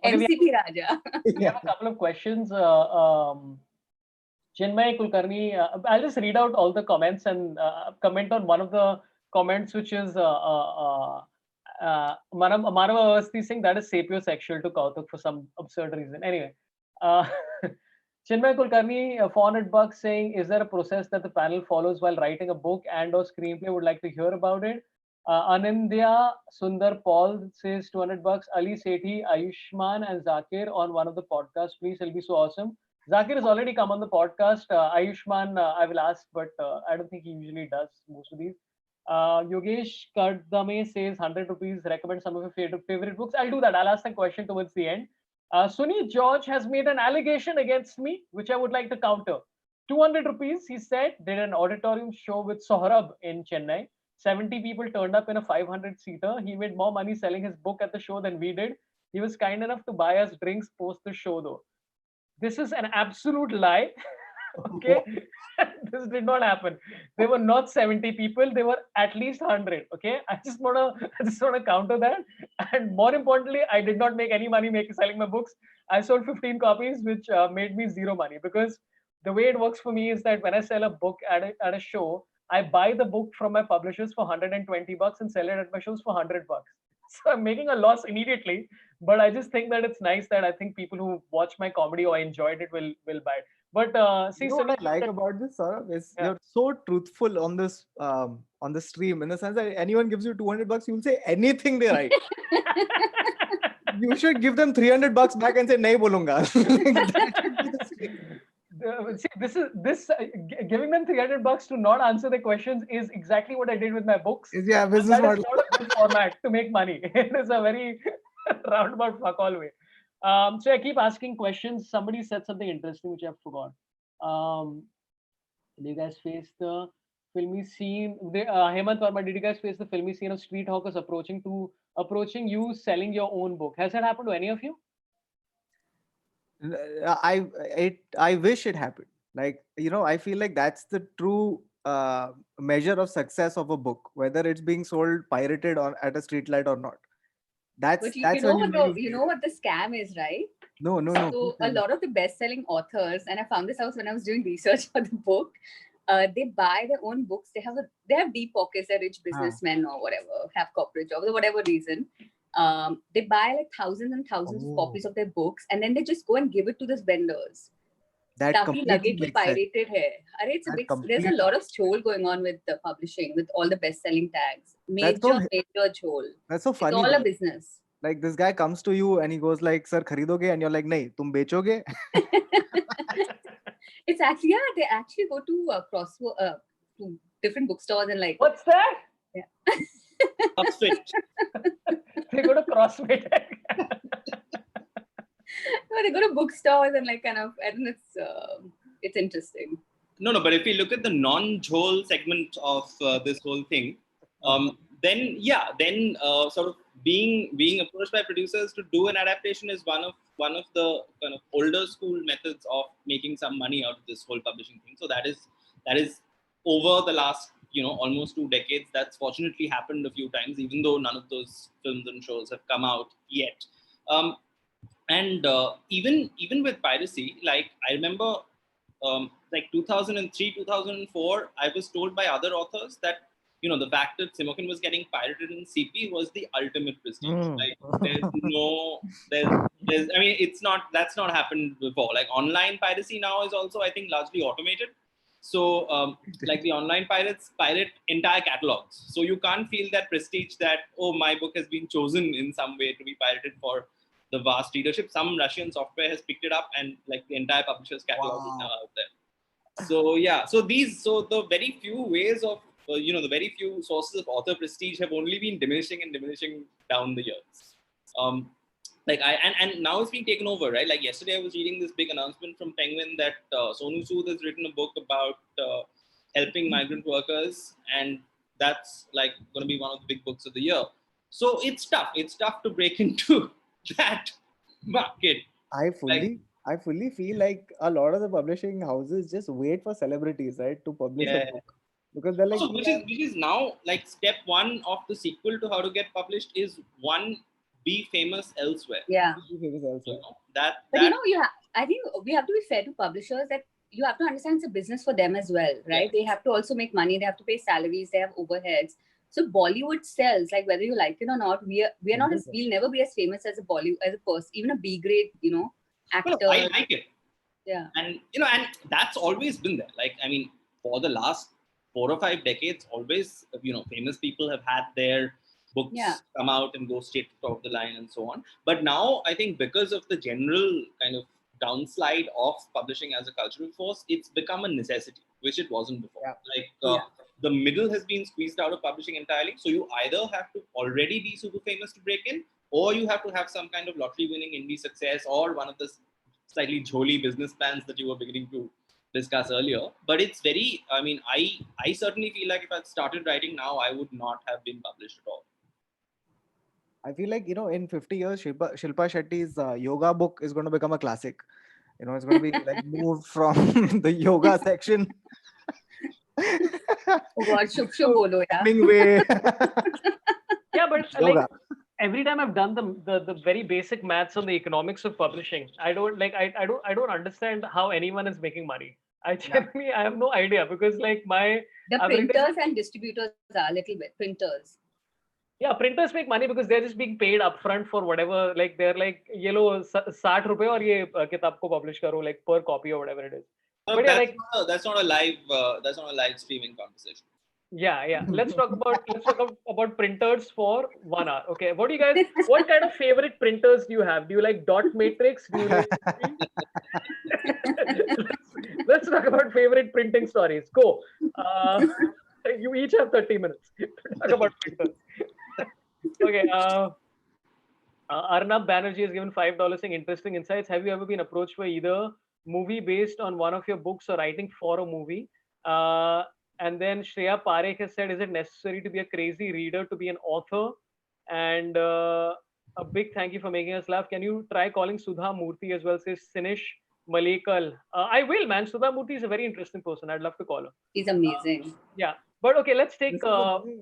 MCP Raja. We have a couple of questions. Chinmay Kulkarni, I'll just read out all the comments and comment on one of the comments, which is Manava Avasthi Singh, that is sapiosexual to Kautuk for some absurd reason. Anyway, Chinmay Kulkarni, $400 saying, is there a process that the panel follows while writing a book and or screenplay? Would like to hear about it. Anindya Sundar Paul says $200. Ali Sethi, Ayushman and Zakir on one of the podcasts, please. It'll be so awesome. Zakir has already come on the podcast. Ayushman, I will ask, but I don't think he usually does most of these. Yogesh Kardame says 100 rupees. Recommend some of your favorite books. I'll do that. I'll ask that question towards the end. Sunny George has made an allegation against me, which I would like to counter. 200 rupees, he said, did an auditorium show with Sorabh in Chennai. 70 people turned up in a 500-seater. He made more money selling his book at the show than we did. He was kind enough to buy us drinks post the show, though. This is an absolute lie. Okay, this did not happen. There were not 70 people. There were at least 100. Okay, I just wanna counter that. And more importantly, I did not make any money selling my books. I sold 15 copies, which made me zero money, because the way it works for me is that when I sell a book at a show, I buy the book from my publishers for $120 and sell it at my shows for $100. So I'm making a loss immediately, but I just think that it's nice that I think people who watch my comedy or enjoyed it will buy it. But see, You know what I Samit, like about this, Sorabh, is Yeah. you're so truthful on this on the stream, in the sense that anyone gives you $200, you'll say anything they write. You should give them $300 back and say nahi bolunga. Like, that should be the stream. See, giving them $300 to not answer their questions is exactly what I did with my books. Yeah, And business that is model. not a good format to make money. It is a very roundabout fuck all way. So I keep asking questions. Somebody said something interesting which I forgot. Did you guys face the filmy scene? Hemant Verma, did you guys face the filmy scene of street hawkers approaching you selling your own book? Has that happened to any of you? I wish it happened. Like, I feel like that's the true measure of success of a book, whether it's being sold pirated on at a street light or not. But That's you when know you what know you know what the scam is, right? No. So a lot of the best-selling authors, and I found this out when I was doing research for the book, they buy their own books. They have deep pockets. They're rich businessmen or whatever, have corporate jobs for whatever reason. They buy like thousands and thousands of copies of their books, and then they just go and give it to these vendors. That Stuffy completely luggage makes pirated hai. There's a lot of chole going on with the publishing, with all the best-selling tags. Major chole. That's so funny. It's all a business. Like, this guy comes to you and he goes like, "Sir, kharidoge?" And you're like, "Nahi, tum bechoge?" It's actually, they actually go to to different bookstores and like. What's that? Yeah. CrossFit. They go to CrossFit. No, they go to bookstores and like kind of, I don't know, it's interesting. No, but if you look at the non-jhol segment of this whole thing, then sort of being approached by producers to do an adaptation is one of the kind of older school methods of making some money out of this whole publishing thing. So that is over the last almost 2 decades. That's fortunately happened a few times, even though none of those films and shows have come out yet. And even with piracy, like I remember, like 2003, 2004, I was told by other authors that the fact that Simokin was getting pirated in CP was the ultimate prestige. Like there's I mean, that's not happened before. Like online piracy now is also, I think, largely automated. So like the online pirates pirate entire catalogs. So you can't feel that prestige that, oh, my book has been chosen in some way to be pirated for the vast readership. Some Russian software has picked it up, and like the entire publisher's catalog is now out there. So yeah, so the very few ways of the very few sources of author prestige have only been diminishing down the years. And now it's being taken over, right? Like yesterday, I was reading this big announcement from Penguin that Sonu Sood has written a book about helping migrant workers, and that's like going to be one of the big books of the year. So it's tough. It's tough to break into that market. I fully feel like a lot of the publishing houses just wait for celebrities, right, to publish a book, because they're like, which is now like step one of the sequel to how to get published is be famous elsewhere. Yeah. Be famous elsewhere. I think we have to be fair to publishers that you have to understand it's a business for them as well, right? Yeah. They have to also make money. They have to pay salaries. They have overheads. So Bollywood sells, like whether you like it or not. We'll never be as famous as a Bollywood, as a person, even a B grade, actor. Well, I like it. Yeah. And and that's always been there. Like, I mean, for the last 4 or 5 decades, always, famous people have had their books come out and go straight to the top of the line and so on. But now I think because of the general kind of downslide of publishing as a cultural force, it's become a necessity, which it wasn't before. Yeah. The middle has been squeezed out of publishing entirely. So you either have to already be super famous to break in, or you have to have some kind of lottery winning indie success, or one of the slightly jolly business plans that you were beginning to discuss earlier. But it's very, I mean, I certainly feel like if I started writing now, I would not have been published at all. I feel like, in 50 years, Shilpa Shetty's yoga book is going to become a classic. It's going to be like moved from the yoga section. Oh God, shub bolo, yeah. Yeah, but like every time I've done the very basic maths on the economics of publishing, I don't understand how anyone is making money. I have no idea, because like the printers and distributors are a little bit printers. Yeah, printers make money because they're just being paid upfront for whatever. Like they're like, ये लो 60 रुपए और ये किताब को publish करो like per copy or whatever it is. But yeah, like that's not a live streaming conversation. Yeah. Let's talk about printers for 1 hour. Okay, what kind of favorite printers do you have? Do you like dot matrix? Do you like let's talk about favorite printing stories. Go. You each have 30 minutes to talk about printers. Okay. Arnab Banerjee has given $5 saying interesting insights. Have you ever been approached for either movie based on one of your books or writing for a movie? And then Shreya Parekh has said, is it necessary to be a crazy reader to be an author? And a big thank you for making us laugh. Can you try calling Sudha Murthy as well? Says Sinish Malekal. I will, man. Sudha Murthy is a very interesting person. I'd love to call her. He's amazing. Yeah. But okay, let's take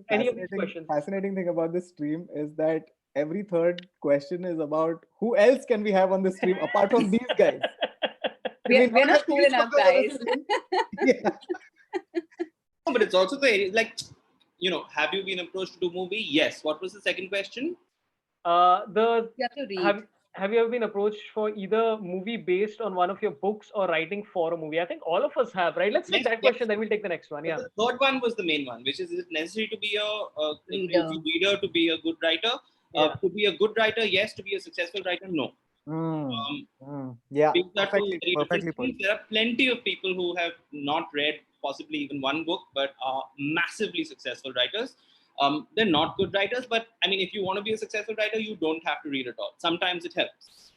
any of these questions. Fascinating thing about this stream is that every third question is about who else can we have on the stream apart from these guys. We're not cool enough, guys. Yeah. No, but it's also have you been approached to do movie? Yes. What was the second question? You have to read. Have you ever been approached for either movie based on one of your books or writing for a movie? I think all of us have, right? Let's take that question, then we'll take the next one. Yeah. The third one was the main one, which is it necessary to be a Reader. reader to be a good writer? Yeah. To be a good writer, yes. To be a successful writer, no. Yeah, These are two very perfectly different put. things. There are plenty of people who have not read possibly even one book, but are massively successful writers. They're not good writers, but I mean, if you want to be a successful writer, you don't have to read at all. Sometimes it helps.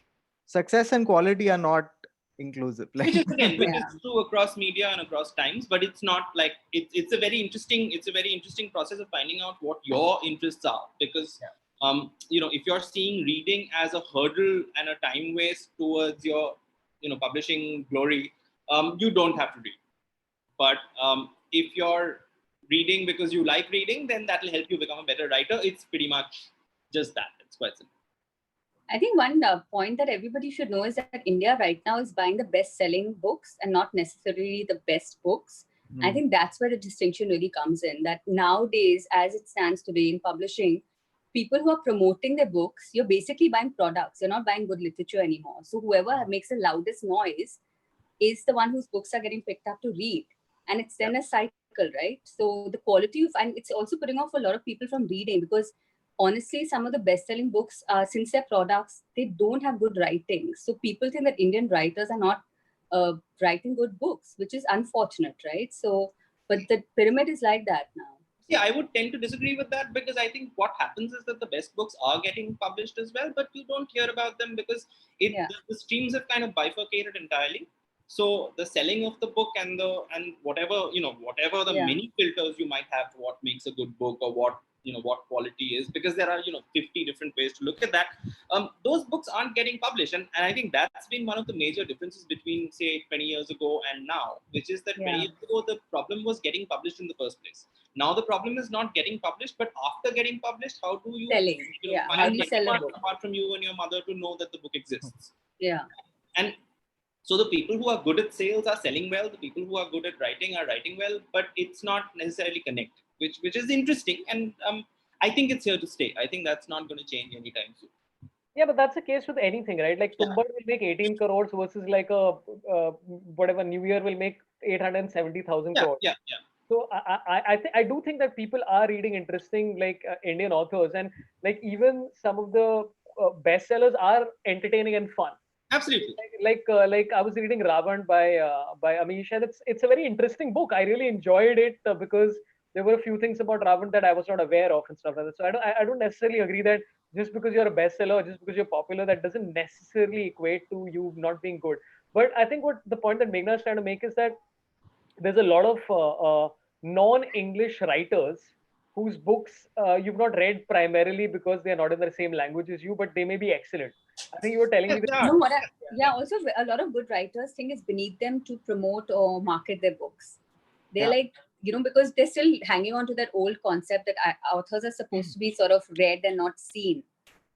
Success and quality are not inclusive. Which is true across media and across times, but it's not like it's a very interesting process of finding out what your interests are, because if you're seeing reading as a hurdle and a time waste towards your publishing glory, you don't have to read. But if you're reading because you like reading, then that will help you become a better writer. It's pretty much just that. It's quite simple. I think one point that everybody should know is that India right now is buying the best-selling books and not necessarily the best books. I think that's where the distinction really comes in, that nowadays, as it stands today in publishing, people who are promoting their books, you're basically buying products. You're not buying good literature anymore. So whoever makes the loudest noise is the one whose books are getting picked up to read. And it's then a cycle, right? So the quality and it's also putting off a lot of people from reading, because honestly, some of the best-selling books, since they're products, they don't have good writing. So people think that Indian writers are not writing good books, which is unfortunate, right? So, but the pyramid is like that now. Yeah, I would tend to disagree with that, because I think what happens is that the best books are getting published as well, but you don't hear about them because the streams have kind of bifurcated entirely. So the selling of the book and whatever the many filters you might have for what makes a good book or what quality is, because there are 50 different ways to look at that. Those books aren't getting published, and I think that's been one of the major differences between, say, 20 years ago and now, which is that 20 years ago the problem was getting published in the first place. Now the problem is not getting published, but after getting published, how do you selling? How do you sell a book? Apart from you and your mother to know that the book exists. And so the people who are good at sales are selling well. The people who are good at writing are writing well, but it's not necessarily connected, which is interesting. And I think it's here to stay. I think that's not going to change anytime soon. Yeah, but that's the case with anything, right? Like Tumbar will make 18 crores versus like a whatever New Year will make 870,000 crores. Yeah. So I do think that people are reading interesting Indian authors, and like even some of the bestsellers are entertaining and fun. Absolutely. Like I was reading Ravan by Amish, and it's a very interesting book. I really enjoyed it because there were a few things about Ravan that I was not aware of and stuff like that. So I don't necessarily agree that just because you're a bestseller or just because you're popular, that doesn't necessarily equate to you not being good. But I think what the point that Meghna is trying to make is that there's a lot of non-English writers whose books you've not read primarily because they're not in the same language as you, but they may be excellent. I think you were telling me that. Also a lot of good writers think it's beneath them to promote or market their books. They're because they're still hanging on to that old concept that authors are supposed to be sort of read and not seen,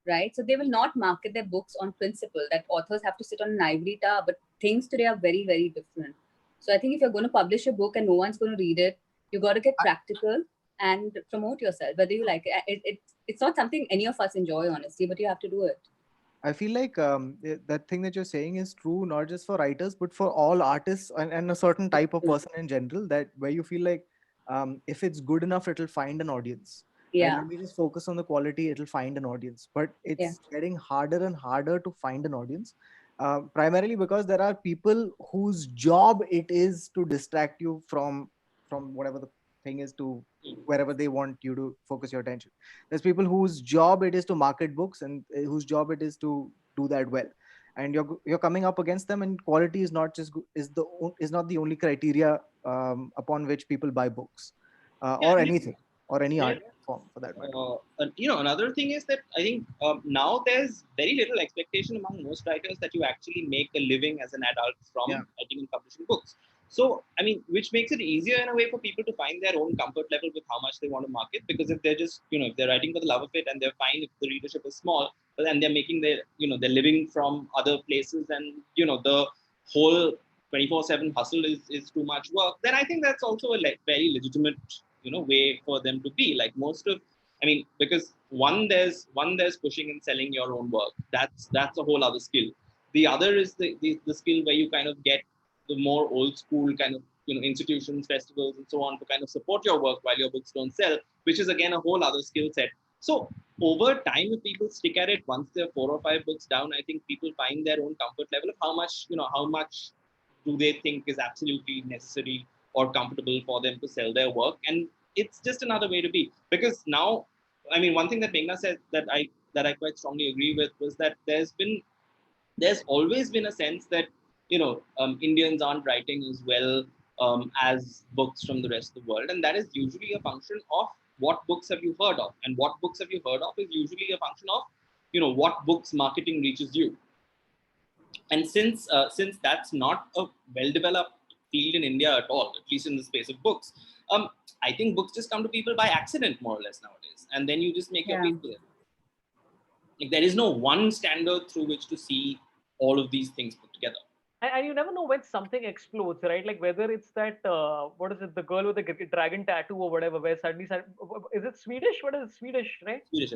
right? So they will not market their books on principle that authors have to sit on an ivory tower, but things today are very, very different. So I think if you're going to publish a book and no one's going to read it, you got to get practical. and promote yourself, whether you like it. It's not something any of us enjoy, honestly, but you have to do it. I feel like that thing that you're saying is true, not just for writers, but for all artists and a certain type of person in general, that where you feel like if it's good enough, it'll find an audience. Right? Yeah. Let me just focus on the quality, it'll find an audience. But Yeah. it's getting harder and harder to find an audience, primarily because there are people whose job it is to distract you from whatever the thing is to wherever they want you to focus your attention. There's people whose job it is to market books and whose job it is to do that well, and you're coming up against them, and quality is not just is not the only criteria upon which people buy books, or anything, or any art form for that matter. Another thing is that I think now there's very little expectation among most writers that you actually make a living as an adult from writing and publishing books. So, I mean, which makes it easier in a way for people to find their own comfort level with how much they want to market. Because if they're just, if they're writing for the love of it and they're fine if the readership is small, but then they're making their, they're living from other places and, the whole 24/7 hustle is too much work, then I think that's also a very legitimate, way for them to be. Like most of, because there's pushing and selling your own work. That's a whole other skill. The other is the skill where you kind of get the more old school kind of institutions, festivals, and so on to kind of support your work while your books don't sell, which is again a whole other skill set. So over time, if people stick at it, once they're 4 or 5 books down, I think people find their own comfort level of how much do they think is absolutely necessary or comfortable for them to sell their work. And it's just another way to be. Because now, one thing that Meghna said that I quite strongly agree with was that there's always been a sense that Indians aren't writing as well as books from the rest of the world, and that is usually a function of what books have you heard of, and what books have you heard of is usually a function of what books marketing reaches you. And since that's not a well-developed field in India at all, at least in the space of books, I think books just come to people by accident more or less nowadays, and then you just make your way there. Like there is no one standard through which to see all of these things put together. And you never know when something explodes, right? Like whether it's that, what is it, the girl with the dragon tattoo or whatever, where suddenly, is it Swedish? What is it, Swedish, right? Swedish.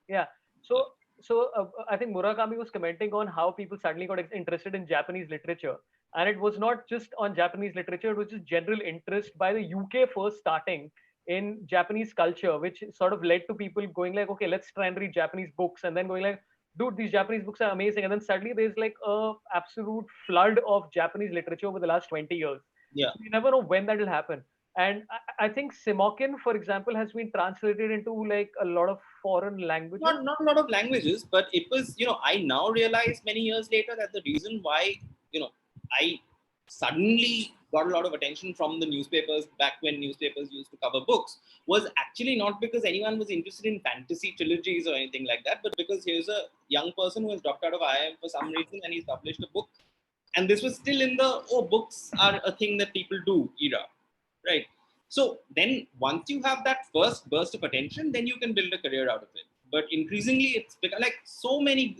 Yeah. So I think Murakami was commenting on how people suddenly got interested in Japanese literature. And it was not just on Japanese literature, it was just general interest by the UK first starting in Japanese culture, which sort of led to people going like, okay, let's try and read Japanese books, and then going like, dude, these Japanese books are amazing. And then suddenly there's like a absolute flood of Japanese literature over the last 20 years. Yeah. So you never know when that will happen. And I think Simokin, for example, has been translated into like a lot of foreign languages. Not a lot of languages, but it was, I now realize many years later that the reason why, I suddenly got a lot of attention from the newspapers back when newspapers used to cover books was actually not because anyone was interested in fantasy trilogies or anything like that, but because here's a young person who has dropped out of IIM for some reason and he's published a book. And this was still in the, books are a thing that people do era, right? So then once you have that first burst of attention, then you can build a career out of it. But increasingly, it's become like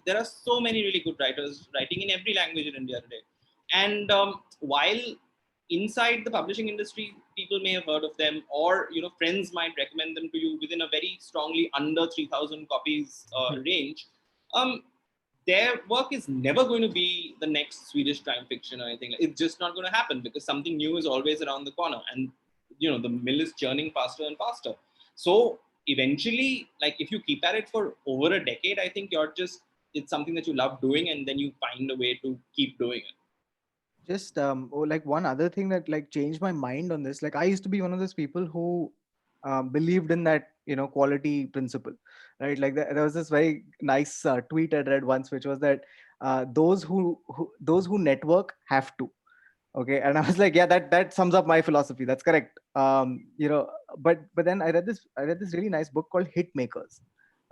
there are so many really good writers writing in every language in India today. And while inside the publishing industry, people may have heard of them, or friends might recommend them to you within a very strongly under 3,000 copies range. Their work is never going to be the next Swedish crime fiction or anything. It's just not going to happen because something new is always around the corner, and the mill is churning faster and faster. So eventually, like if you keep at it for over a decade, I think it's something that you love doing, and then you find a way to keep doing it. Just like one other thing that like changed my mind on this, like I used to be one of those people who believed in that quality principle, right? Like there was this very nice tweet I read once, which was that those who network have to. Okay, and I was like, yeah, that sums up my philosophy. That's correct. But then I read this really nice book called Hit Makers.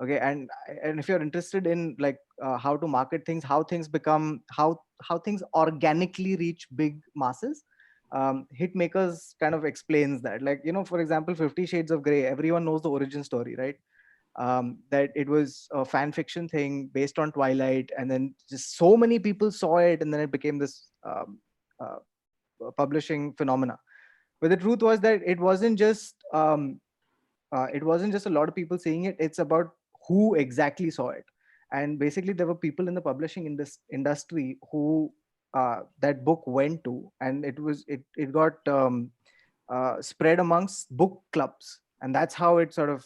Okay, and if you're interested in like how to market things, how things become, how things organically reach big masses, Hit Makers kind of explains that. Like for example, 50 Shades of Grey, everyone knows the origin story, right? That it was a fan fiction thing based on Twilight, and then just so many people saw it, and then it became this publishing phenomena. But the truth was that it wasn't just it wasn't just a lot of people saying it, it's about who exactly saw it. And basically there were people in the publishing in this industry who that book went to, and it got spread amongst book clubs, and that's how it sort of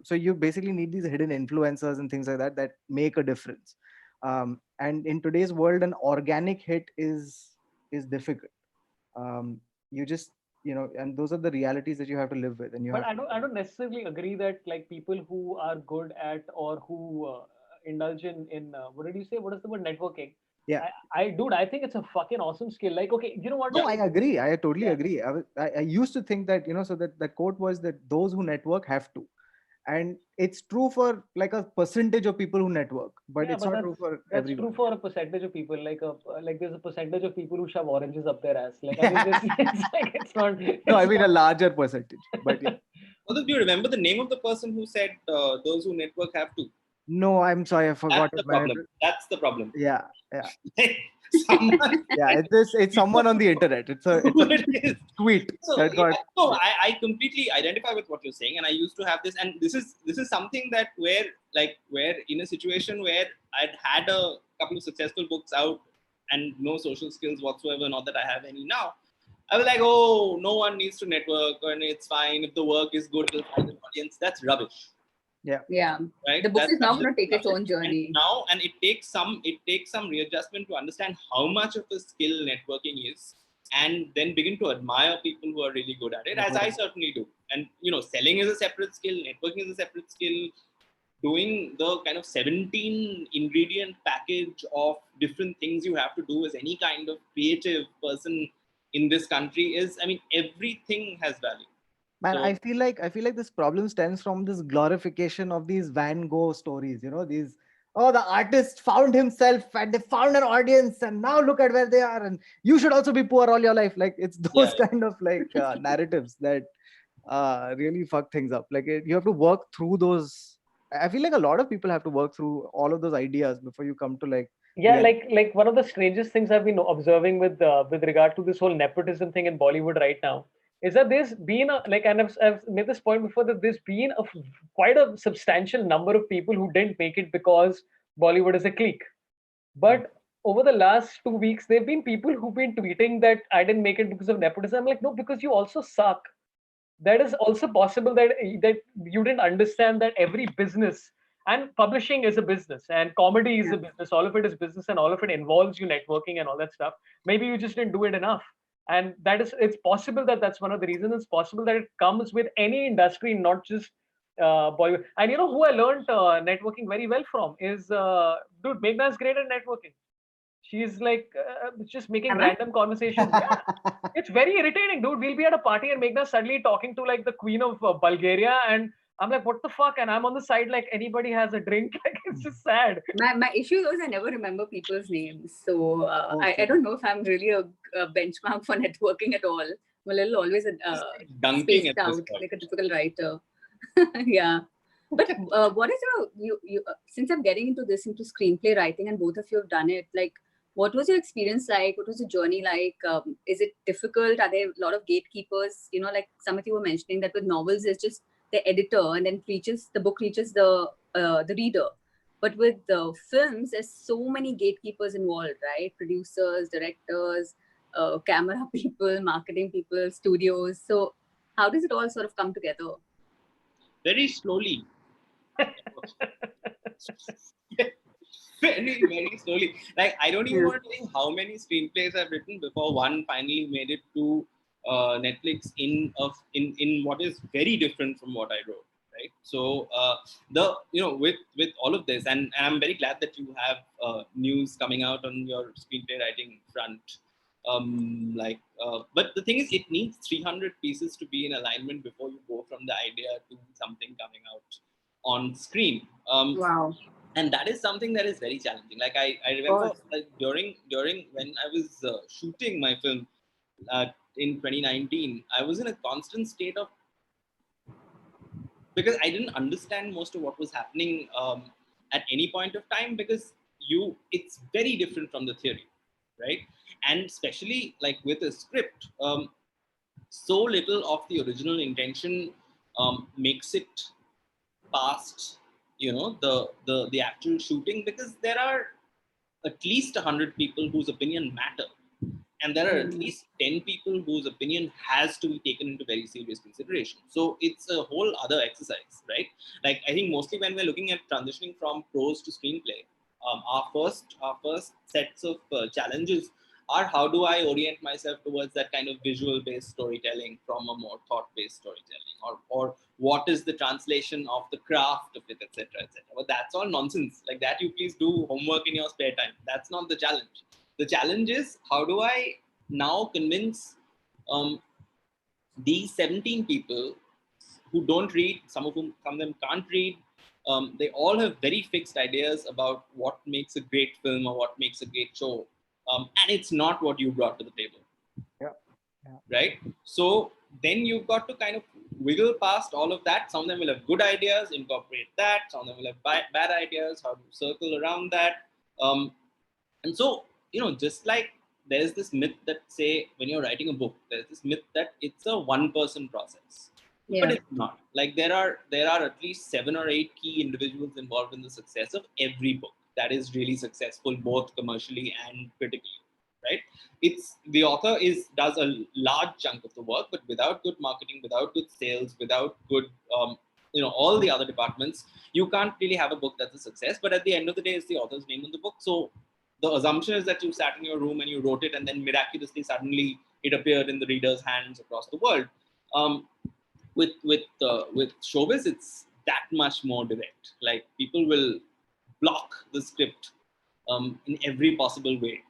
so you basically need these hidden influencers and things like that that make a difference. And in today's world, an organic hit is difficult. You just, and those are the realities that you have to live with. And you But have I don't necessarily agree that like people who are good at or who indulge in what did you say? What is the word? Networking. yeah. Dude, I think it's a fucking awesome skill. Like, okay, you know what? No, I agree. I totally Yeah. agree. I used to think that, so that the quote was that those who network have to. And it's true for like a percentage of people who network, but Yeah, it's but not true for that's everyone. true for a percentage of people. Like there's a percentage of people who shove oranges up their ass. Like I mean, it's like it's not. No, I it's mean a not- larger percentage, but yeah. Although, do you remember the name of the person who said those who network have to? No, I'm sorry, I forgot. That's the problem. That's the problem. Yeah, yeah, Someone, yeah. It's someone on the internet. It's a who it is. tweet So that got. I completely identify with what you're saying, and I used to have this, and this is something that where in a situation where I'd had a couple of successful books out and no social skills whatsoever, not that I have any now. I was like, oh, no one needs to network, and it's fine if the work is good, it'll find an audience. That's rubbish. Yeah. Right? The book That's is now going to absolutely take its own rubbish. journey. And it takes some readjustment to understand how much of a skill networking is, and then begin to admire people who are really good at it, as I certainly do. And selling is a separate skill, networking is a separate skill. Doing the kind of 17 ingredient package of different things you have to do as any kind of creative person in this country is, I mean, everything has value. Man, So- I feel like this problem stems from this glorification of these Van Gogh stories. These, oh, the artist found himself and they found an audience, and now look at where they are, and you should also be poor all your life. Like it's those kind of like narratives that really fuck things up. Like you have to work through those. I feel like a lot of people have to work through all of those ideas before you come to like. Yeah, like one of the strangest things I've been observing with regard to this whole nepotism thing in Bollywood right now is that there's been and I've made this point before, that there's been quite a substantial number of people who didn't make it because Bollywood is a clique. But over the last 2 weeks, there've been people who've been tweeting that I didn't make it because of nepotism. I'm like, no, because you also suck. That is also possible that you didn't understand that every business, and publishing is a business and comedy is a business, all of it is business, and all of it involves you networking and all that stuff. Maybe you just didn't do it enough, and it's possible that that's one of the reasons. It's possible that it comes with any industry, not just Bollywood. And you know who I learned networking very well from is dude, Meghna is great at networking. She's like just making random conversations. Yeah. It's very irritating, dude. We'll be at a party and Meghna suddenly talking to like the queen of Bulgaria, and I'm like, what the fuck? And I'm on the side like anybody has a drink. Like it's just sad. My issue is I never remember people's names, so I don't know if I'm really a benchmark for networking at all. I'm a little always spaced out, like a typical writer. Yeah. But what is you since I'm getting into screenplay writing, and both of you have done it, like what was your experience like? What was the journey like? Is it difficult? Are there a lot of gatekeepers? Like some of you were mentioning that with novels, it's just the editor, and then the book reaches the reader. But with the films, there's so many gatekeepers involved, right? Producers, directors, camera people, marketing people, studios. So how does it all sort of come together? Very slowly. Very, very slowly. Like, I don't even want to tell you how many screenplays I've written before one finally made it to Netflix in what is very different from what I wrote. Right. So with all of this, and I'm very glad that you have news coming out on your screenplay writing front. But the thing is, it needs 300 pieces to be in alignment before you go from the idea to something coming out on screen. Wow. And that is something that is very challenging. Like I remember like, during when I was shooting my film in 2019, I was in a constant state of, because I didn't understand most of what was happening at any point of time, because it's very different from the theory, right? And especially like with a script, so little of the original intention makes it past, the actual shooting, because there are at least 100 people whose opinion matter. And there are at least 10 people whose opinion has to be taken into very serious consideration. So it's a whole other exercise, right? Like, I think mostly when we're looking at transitioning from prose to screenplay, our first sets of challenges are, how do I orient myself towards that kind of visual-based storytelling from a more thought-based storytelling, or what is the translation of the craft of it, etc., etc. But that's all nonsense. Like that, you please do homework in your spare time. That's not the challenge. The challenge is, how do I now convince these 17 people who don't read, some of them can't read. They all have very fixed ideas about what makes a great film or what makes a great show. And it's not what you brought to the table. Yeah. Right? So then you've got to kind of wiggle past all of that. Some of them will have good ideas, incorporate that. Some of them will have bad ideas, how to circle around that. And so, just like there's this myth that, say, when you're writing a book, there's this myth that it's a one-person process. Yeah. But it's not. Like, there are at least 7 or 8 key individuals involved in the success of every book that is really successful, both commercially and critically, right? It's the author does a large chunk of the work, but without good marketing, without good sales, without good all the other departments, you can't really have a book that's a success. But at the end of the day, it's the author's name on the book. So the assumption is that you sat in your room and you wrote it, and then miraculously, suddenly, it appeared in the reader's hands across the world. With showbiz, it's that much more direct. Like, people will block the script in every possible way.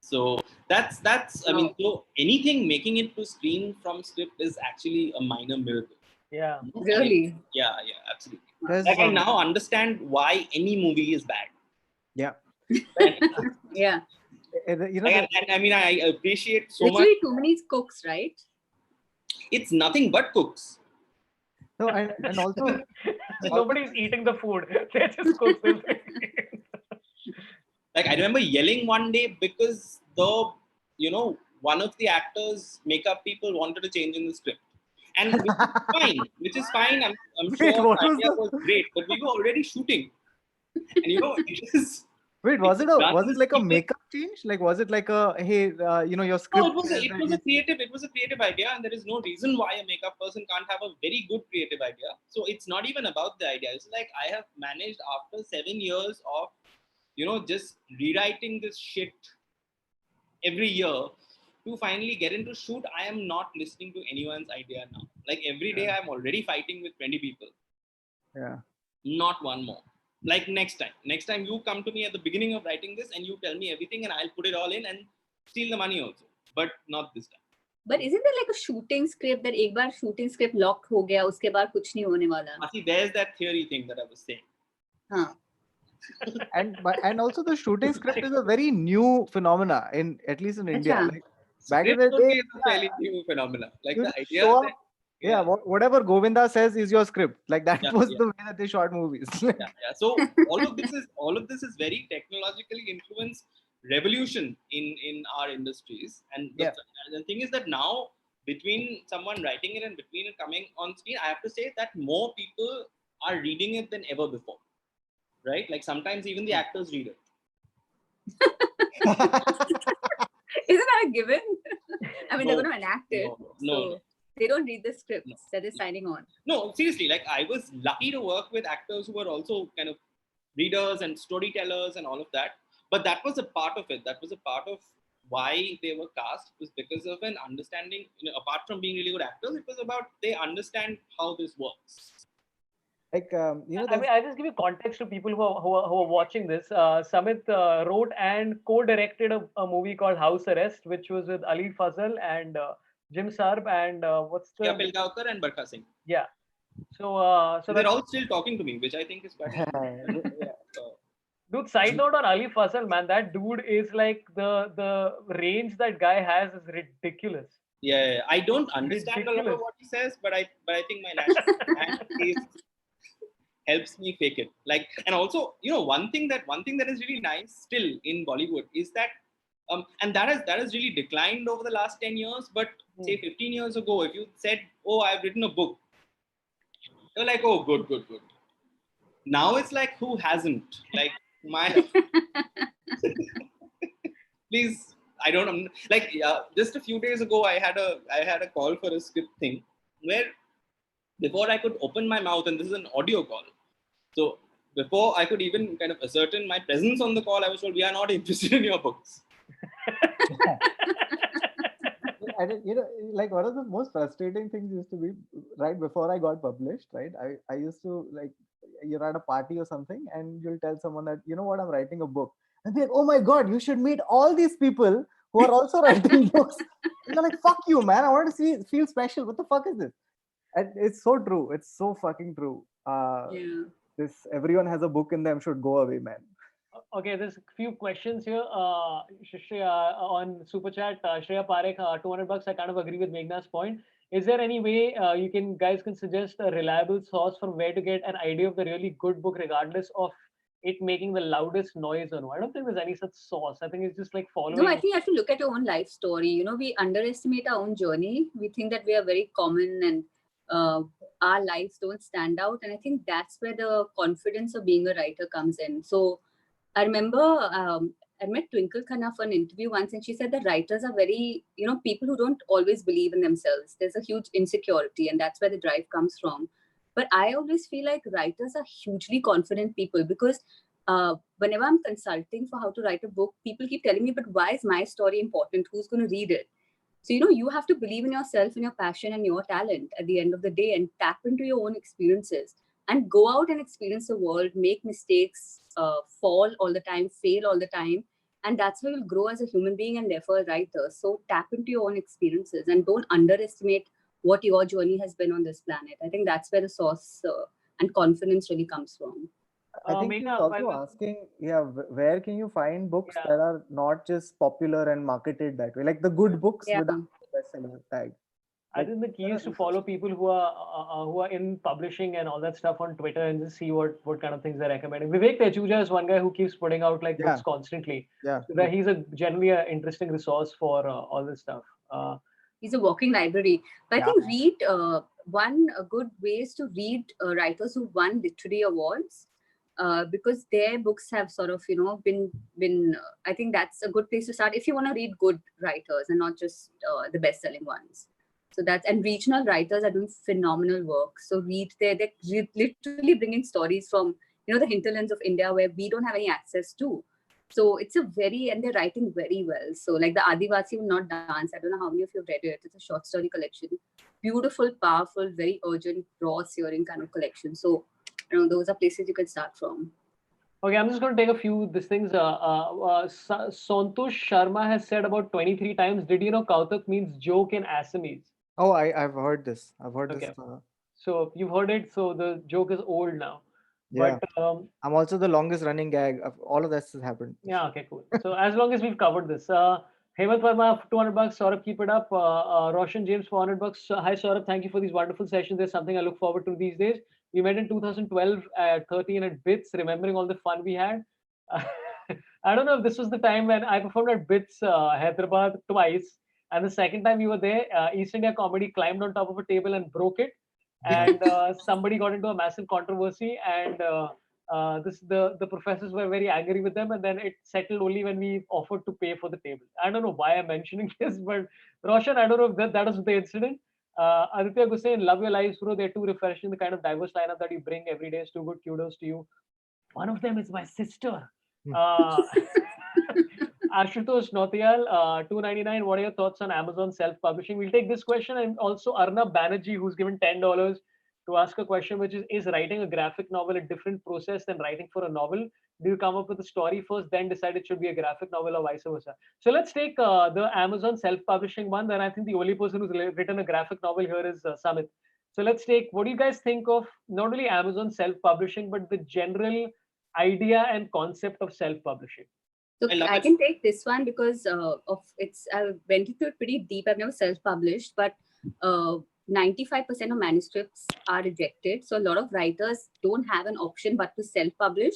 So that's I mean, so anything making it to screen from script is actually a minor miracle. Yeah. Really? Yeah, absolutely. There's Like, I now understand why any movie is bad. Yeah. Yeah. And I mean, I appreciate so Literally much. too many cooks, right? It's nothing but cooks. No, and also nobody's eating the food. They just cook this. Like, I remember yelling one day because one of the actors' makeup people wanted to change in the script. And which is fine. I'm Wait, sure what the was idea the- was great, but we were already shooting. And it is. Wait, was it like a people- makeup change? Like, was it like a, hey, your script? No, it was a creative idea, and there is no reason why a makeup person can't have a very good creative idea. So it's not even about the idea. It's like, I have managed, after 7 years of just rewriting this shit every year, to finally get into shoot. I am not listening to anyone's idea now. Like, every day I'm already fighting with 20 people. Yeah. Not one more. Like, next time you come to me at the beginning of writing this and you tell me everything, and I'll put it all in and steal the money also. But not this time. But isn't there like a shooting script that एक बार shooting script lock हो गया, उसके बाद कुछ नहीं होने वाला? See, there's that theory thing that I was saying. हाँ. And also, the shooting script is a very new phenomena, at least in India. Achha. Like, back in the day, It's a fairly new phenomena. Like, you the just idea show that, up, yeah, whatever Govinda says is your script. Like, that was the way that they shot movies. So all of this is very technologically influenced revolution in our industries. And the thing is that now, between someone writing it and between it coming on screen, I have to say that more people are reading it than ever before. Right? Like, sometimes even the actors read it. Isn't that a given? I mean, they're going to enact it. No. They don't read the scripts that they're signing on. No, seriously. Like, I was lucky to work with actors who were also kind of readers and storytellers and all of that. But that was a part of it. That was a part of why they were cast, was because of an understanding. Apart from being really good actors, it was about, they understand how this works. Like, I mean, I'll just give you context to people who are watching this. Samit wrote and co-directed a movie called House Arrest, which was with Ali Fazal and Jim Sarb and what's the... Kapil Gaukar and Barkha Singh. Yeah. So they're all still talking to me, which I think is quite... Dude, side note on Ali Fazal, man, that dude is like, the range that guy has is ridiculous. Yeah. I don't understand a lot of what he says, but I think my national taste helps me fake it. Like, and also, one thing that is really nice still in Bollywood is that, and that has really declined over the last 10 years. But say 15 years ago, if you said, "Oh, I've written a book," They were like, oh, good. Now it's like, who hasn't? Like, please, I don't know. Like, just a few days ago, I had a call for a script thing where before I could open my mouth, and this is an audio call. So before I could even kind of ascertain my presence on the call, I was told, we are not interested in your books. Like one of the most frustrating things used to be right before I got published, right? I used to, like, you're at a party or something and you'll tell someone that, you know what, I'm writing a book. And they're like, oh my God, you should meet all these people who are also writing books. And you're like, fuck you, man. I want to feel special. What the fuck is this? And it's so true. It's so fucking true. This everyone has a book in them should go away, man. Okay, there's a few questions here. On Super Chat, Shreya Parekh, $200. I kind of agree with Meghna's point. Is there any way guys can suggest a reliable source from where to get an idea of the really good book, regardless of it making the loudest noise or no? I don't think there's any such source. I think it's just like following. No, I think you have to look at your own life story. We underestimate our own journey. We think that we are very common and our lives don't stand out. And I think that's where the confidence of being a writer comes in. So I remember I met Twinkle Khanna for an interview once, and she said that writers are very, people who don't always believe in themselves. There's a huge insecurity, and that's where the drive comes from. But I always feel like writers are hugely confident people, because whenever I'm consulting for how to write a book, people keep telling me, but why is my story important? Who's going to read it? So, you have to believe in yourself and your passion and your talent at the end of the day, and tap into your own experiences and go out and experience the world, make mistakes, fall all the time, fail all the time. And that's how you'll grow as a human being and therefore a writer. So tap into your own experiences and don't underestimate what your journey has been on this planet. I think that's where the source and confidence really comes from. I think he's also asking, where can you find books that are not just popular and marketed that way? Like the good books with a bestseller tag. I think the key is to follow people who are in publishing and all that stuff on Twitter and just see what kind of things they're recommending. Vivek Tejuja is one guy who keeps putting out books constantly. Yeah. So that he's generally an interesting resource for all this stuff. He's a walking library. But I think read one good way is to read writers who won literary awards. Because their books have sort of, been. I think that's a good place to start if you want to read good writers and not just the best-selling ones. So and regional writers are doing phenomenal work. So read there. They're literally bringing stories from, the hinterlands of India where we don't have any access to. So and they're writing very well. So like the Adivasi Will Not Dance. I don't know how many of you have read it. It's a short story collection. Beautiful, powerful, very urgent, raw, searing kind of collection. So, those are places you can start from. Okay, I'm just going to take a few these things. Santosh Sharma has said about 23 times, did you know Kautuk means joke in Assamese? Oh, I've heard this. I've heard this. So you've heard it. So the joke is old now. Yeah. But I'm also the longest running gag of all of this has happened. Yeah, okay, cool. So as long as we've covered this. Hemant Verma, $200. Sorabh, keep it up. Roshan James, $400. Hi, Sorabh. Thank you for these wonderful sessions. There's something I look forward to these days. We met in 2012 at 13 at BITS, remembering all the fun we had. I don't know if this was the time when I performed at BITS, Hyderabad twice. And the second time we were there, East India Comedy climbed on top of a table and broke it. And somebody got into a massive controversy. And the professors were very angry with them, and then it settled only when we offered to pay for the table. I don't know why I'm mentioning this, but Roshan, I don't know if that was the incident. Aditya Gusain, love your lives, bro. They're too refreshing. The kind of diverse lineup that you bring every day is too good. Kudos to you. One of them is my sister. Ashutosh Nautiyal, $2.99. What are your thoughts on Amazon self-publishing? We'll take this question, and also Arnab Banerjee, who's given $10 to ask a question, which is writing a graphic novel a different process than writing for a novel? Do you come up with a story first, then decide it should be a graphic novel, or vice versa? So let's take the Amazon self-publishing one. Then I think the only person who's written a graphic novel here is Samit. So let's take, what do you guys think of not only Amazon self-publishing, but the general idea and concept of self-publishing? So I can take this one because I went into it pretty deep. I've never self-published, but 95% of manuscripts are rejected. So a lot of writers don't have an option but to self-publish.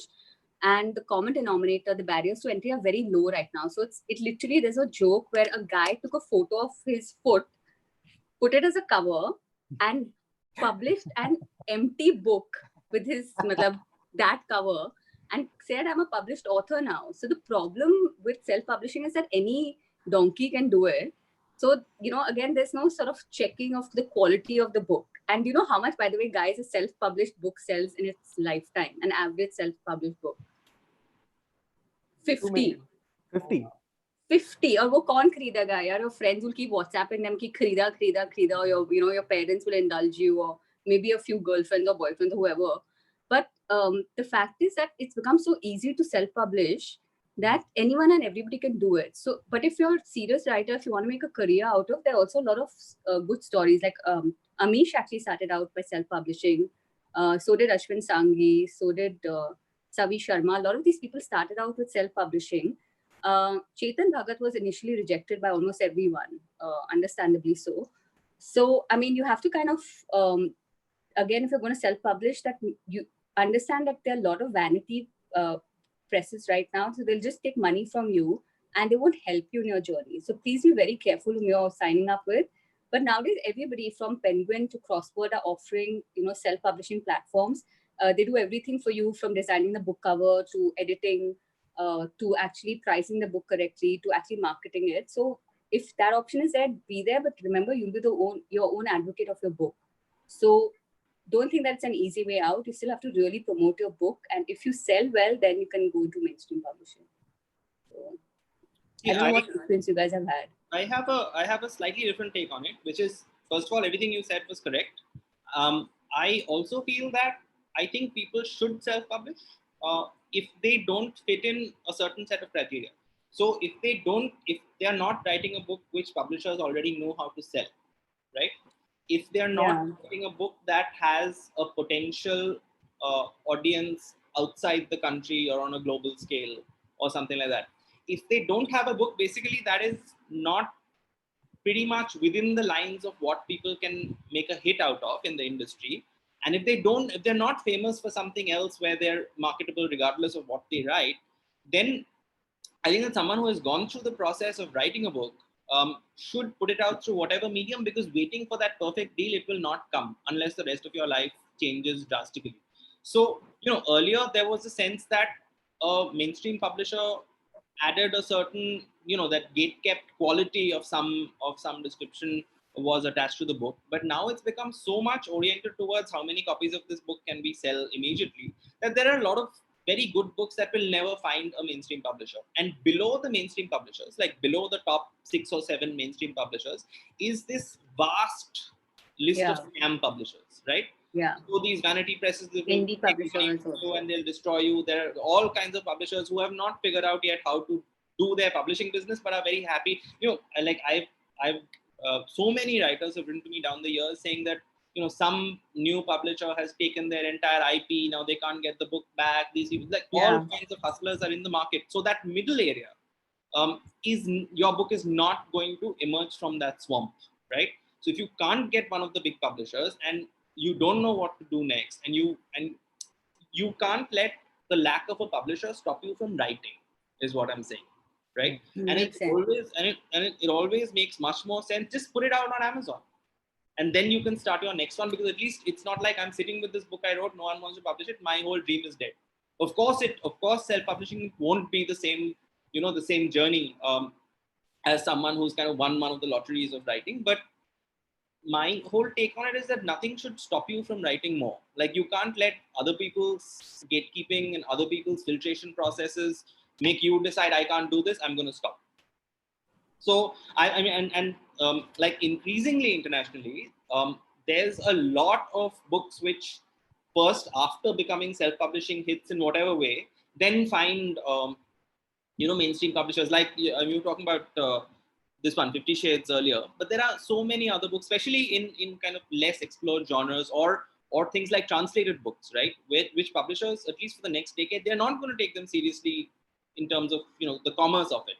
And the common denominator, the barriers to entry are very low right now. So it literally, there's a joke where a guy took a photo of his foot, put it as a cover, and published an empty book with his that cover and said, I'm a published author now. So the problem with self-publishing is that any donkey can do it. So, again, there's no sort of checking of the quality of the book. And you know how much, by the way, guys, a self-published book sells in its lifetime, an average self-published book? 50. 50. और वो कौन खरीदेगा यार? Your friends will keep WhatsApping them कि खरीदा, or your parents will indulge you, or maybe a few girlfriends or boyfriends or whoever. But the fact is that it's become so easy to self-publish that anyone and everybody can do it. So, but if you're a serious writer, if you want to make a career out of, there are also a lot of good stories. Like Amish actually started out by self-publishing. So did Ashwin Sanghi. So did Savi Sharma. A lot of these people started out with self-publishing. Chetan Bhagat was initially rejected by almost everyone, understandably so. So, I mean, you have to kind of, again, if you're going to self-publish, that you understand that there are a lot of vanity presses right now. So they'll just take money from you and they won't help you in your journey. So please be very careful whom you're signing up with. But nowadays, everybody from Penguin to Crossword are offering, self-publishing platforms. They do everything for you, from designing the book cover to editing, to actually pricing the book correctly, to actually marketing it. So if that option is there, be there. But remember, you'll be your own advocate of your book. So don't think that's an easy way out. You still have to really promote your book. And if you sell well, then you can go to mainstream publishing. So, I don't know what experience you guys have had. I have a slightly different take on it, which is, first of all, everything you said was correct. I also feel that I think people should self-publish if they don't fit in a certain set of criteria. So if they are not writing a book which publishers already know how to sell, right? If they are not writing a book that has a potential audience outside the country or on a global scale or something like that. If they don't have a book, basically that is not pretty much within the lines of what people can make a hit out of in the industry. And if they're not famous for something else where they're marketable regardless of what they write, then I think that someone who has gone through the process of writing a book should put it out through whatever medium, because waiting for that perfect deal, it will not come unless the rest of your life changes drastically. So, earlier there was a sense that a mainstream publisher added a certain, that gate-kept quality of some description was attached to the book. But now it's become so much oriented towards how many copies of this book can we sell immediately, that there are a lot of very good books that will never find a mainstream publisher. And below the mainstream publishers, like below the top 6 or 7 mainstream publishers, is this vast list of scam publishers, right? Yeah. So these vanity presses, indie publishers and they'll destroy you. There are all kinds of publishers who have not figured out yet how to do their publishing business, but are very happy. Like I've so many writers have written to me down the years saying that some new publisher has taken their entire IP. Now they can't get the book back. These people, like all kinds of hustlers are in the market. So that middle area your book is not going to emerge from that swamp, right? So if you can't get one of the big publishers and you don't know what to do next, and you can't let the lack of a publisher stop you from writing, is what I'm saying, right? And it always makes much more sense. Just put it out on Amazon, and then you can start your next one, because at least it's not like I'm sitting with this book I wrote, no one wants to publish it, my whole dream is dead. Of course, self-publishing won't be the same, the same journey as someone who's kind of won one of the lotteries of writing. But my whole take on it is that nothing should stop you from writing more. Like, you can't let other people's gatekeeping and other people's filtration processes make you decide, I can't do this, I'm going to stop. So I mean, like increasingly internationally, there's a lot of books which first, after becoming self-publishing hits in whatever way, then find mainstream publishers. Like you were talking about this one, 50 Shades earlier, but there are so many other books, especially in kind of less explored genres, or things like translated books, right? Which publishers, at least for the next decade, they're not going to take them seriously in terms of the commerce of it.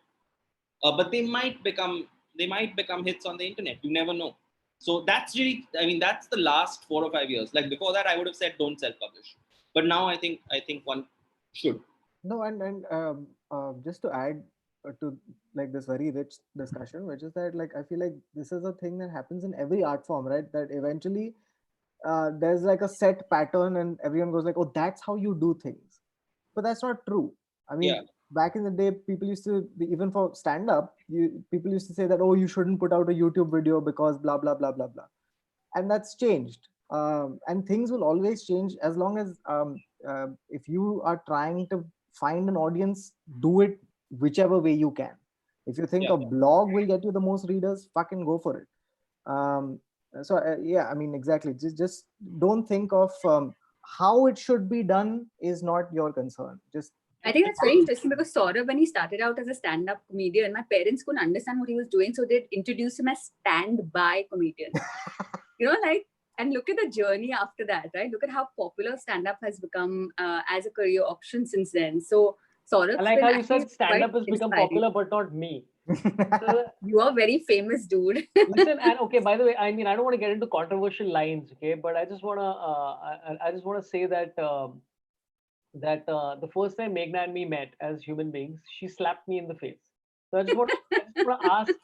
But they might become hits on the internet. You never know. So that's really, that's the last 4 or 5 years. Like before that, I would have said don't self-publish. But now I think one should. No, and just to add to like this very rich discussion, which is that, like, I feel like this is a thing that happens in every art form, right? That eventually there's like a set pattern and everyone goes like, oh, that's how you do things. But that's not true. I mean, back in the day, people used to, even for stand-up, people used to say that, oh, you shouldn't put out a YouTube video because blah, blah, blah, blah, blah. And that's changed. And things will always change as long as if you are trying to find an audience, do it whichever way you can. If you think a blog will get you the most readers, fucking go for it. Yeah, I mean, exactly. Just don't think of how it should be done is not your concern. I think that's very interesting because Sorabh, when he started out as a stand-up comedian, my parents couldn't understand what he was doing, so they'd introduce him as stand-by comedian. And look at the journey after that, right? Look at how popular stand-up has become as a career option since then. So Sorabh, I like how you said stand-up has become popular, but not me. So, you are very famous, dude. Listen, and okay, by the way, I mean, I don't want to get into controversial lines, okay, but I just want to say that the first time Meghna and me met as human beings, she slapped me in the face. So I just want to ask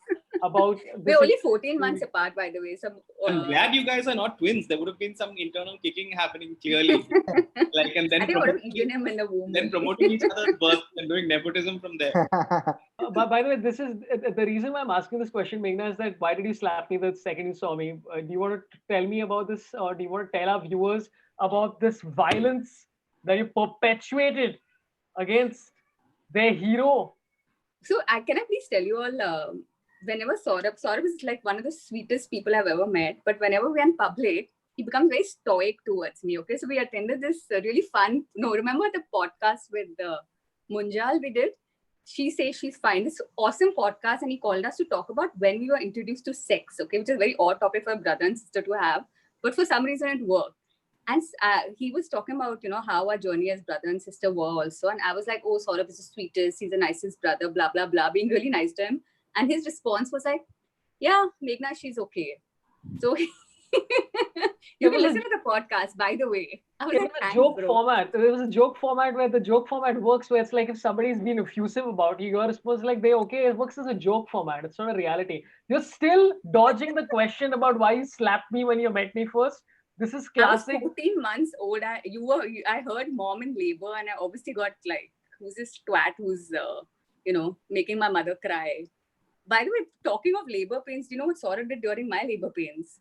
about. We're only 14 months apart, by the way. So I'm glad you guys are not twins. There would have been some internal kicking happening clearly. And then promoting each other's birth and doing nepotism from there. But by the way, this is the reason why I'm asking this question, Meghna, is that why did you slap me the second you saw me? Do you want to tell me about this, or do you want to tell our viewers about this violence that you perpetuated against their hero? So can I please tell you all, whenever Sorabh is like one of the sweetest people I've ever met, but whenever we're in public, he becomes very stoic towards me. Okay, so we attended this really fun, remember the podcast with Munjal we did? She says she's fine. This awesome podcast, and he called us to talk about when we were introduced to sex, okay, which is a very odd topic for a brother and sister to have, but for some reason it worked. And he was talking about, how our journey as brother and sister were also. And I was like, oh, Sorabh is the sweetest. He's the nicest brother, blah, blah, blah, being really nice to him. And his response was like, yeah, Meghna, she's okay. So you can listen to the podcast, by the way. It was a joke format. There was a joke format where the joke format works where it's like if somebody's been effusive about you, you're supposed to like, it works as a joke format. It's not a reality. You're still dodging the question about why you slapped me when you met me first. This is classic. I was 14 months old. I heard mom in labor, and I obviously got like, who's this twat who's, making my mother cry. By the way, talking of labor pains, do you know what Sorabh did during my labor pains?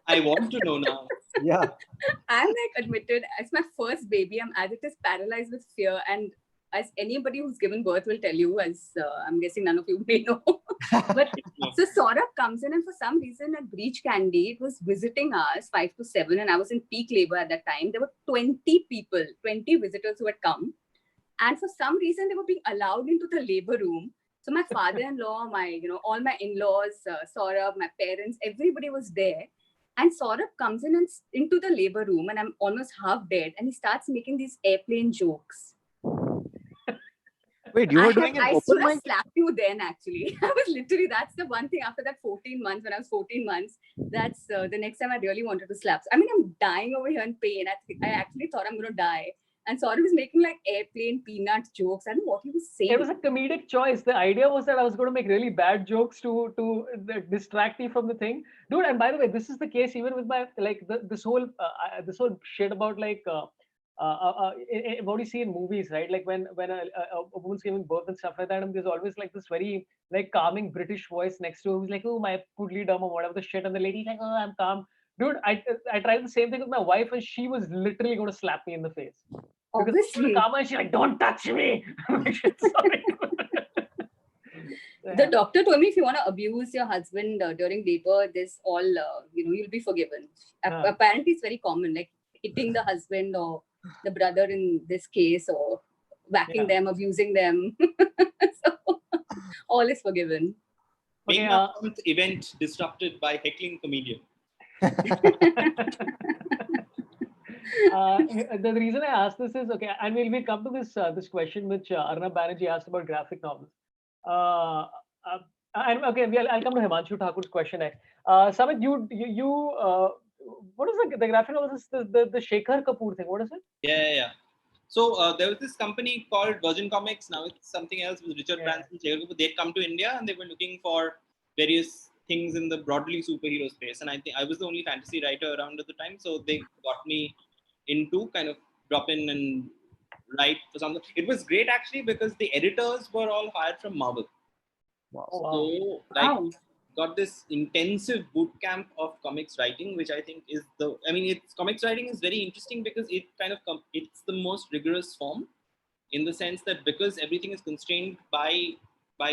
I want to know now. Yeah. I'm like admitted, as my first baby, I'm as it is paralyzed with fear. And as anybody who's given birth will tell you, as I'm guessing none of you may know. But so Sorabh comes in, and for some reason at Breach Candy, it was visiting hours 5 to 7, and I was in peak labor at that time. There were 20 visitors who had come. And for some reason, they were being allowed into the labor room. So my father-in-law, all my in-laws, Sorabh, my parents, everybody was there. And Sorabh comes in and into the labor room, and I'm almost half dead. And he starts making these airplane jokes. Wait, you were doing an open mic? I slapped you then, actually. I was literally, that's the one thing after that 14 months, when I was 14 months, that's the next time I really wanted to slap. I mean, I'm dying over here in pain. I actually thought I'm going to die. And Sorabh was making like airplane peanut jokes. I don't know what he was saying. It was a comedic choice. The idea was that I was going to make really bad jokes to distract me from the thing, dude. And by the way, this is the case even with my this whole shit about what you see in movies, right? Like when a woman's giving birth and stuff like that, and there's always like this very like calming British voice next to her who's like, oh, my poodly dumb or whatever the shit, and the lady's like, oh, I'm calm. Dude, I tried the same thing with my wife, and she was literally going to slap me in the face. Obviously. And she's like, don't touch me. I'm like, sorry. The doctor told me if you want to abuse your husband during labor, this all, you'll be forgiven. Apparently, it's very common, like hitting the husband or the brother in this case, or whacking them, abusing them. So, all is forgiven. Meghna Pant event disrupted by heckling comedian. The reason I asked this is, okay, and we'll come to this question which Arnab Banerjee asked about graphic novels. I'll come to Himanshu Thakur's question next. Samit, you what is the graphic novel? The Shekhar Kapoor thing. What is it? Yeah. So there was this company called Virgin Comics. Now it's something else with Richard Branson. They'd come to India and they were looking for various things in the broadly superhero space, and I think I was the only fantasy writer around at the time, so they got me into kind of drop in and write for something. It was great actually because the editors were all hired from Marvel. Wow. Oh, wow. So like got this intensive boot camp of comics writing, which I think is it's comics writing is very interesting because it kind of it's the most rigorous form, in the sense that because everything is constrained by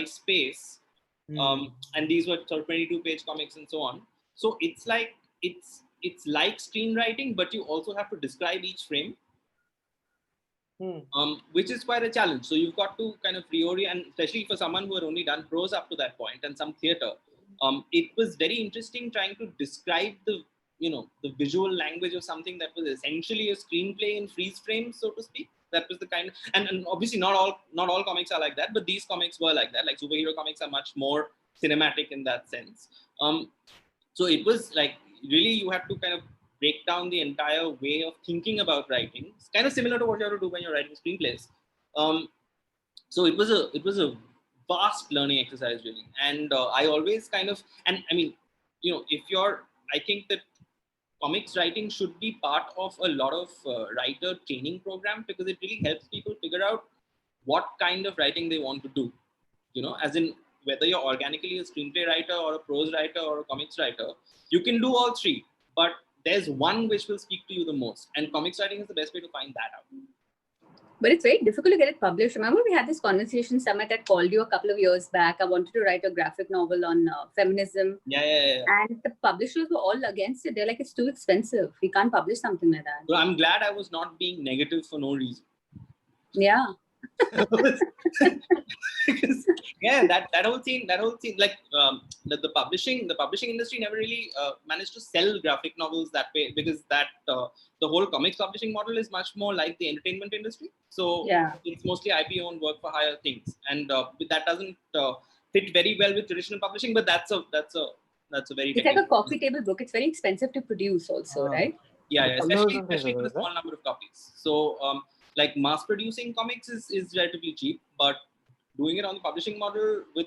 space, and these were sort of 22-page comics and so on. So it's like screenwriting, but you also have to describe each frame. Which is quite a challenge. So you've got to kind of reorient, and especially for someone who had only done prose up to that point and some theater, it was very interesting trying to describe the visual language of something that was essentially a screenplay in freeze frame, so to speak. That was the kind of, and obviously not all comics are like that, but these comics were like that. Like superhero comics are much more cinematic in that sense. So it was like really you have to kind of break down the entire way of thinking about writing. It's kind of similar to what you have to do when you're writing screenplays. So it was a vast learning exercise really, and I always kind of, and I mean, I think that comics writing should be part of a lot of writer training program, because it really helps people figure out what kind of writing they want to do. As in whether you're organically a screenplay writer or a prose writer or a comics writer, you can do all three, but there's one which will speak to you the most, and comics writing is the best way to find that out. But it's very difficult to get it published. Remember, we had this conversation, Samit, I called you a couple of years back. I wanted to write a graphic novel on feminism. Yeah. And the publishers were all against it. They're like, it's too expensive. We can't publish something like that. So I'm glad I was not being negative for no reason. Yeah. Because that whole scene, like the publishing industry never really managed to sell graphic novels that way, because that the whole comics publishing model is much more like the entertainment industry. So it's mostly IP owned work for hire things, and that doesn't fit very well with traditional publishing. But that's a very, it's like a coffee table book. It's very expensive to produce also, right? Yeah, especially for the small number of copies. So like mass producing comics is relatively cheap, but doing it on the publishing model with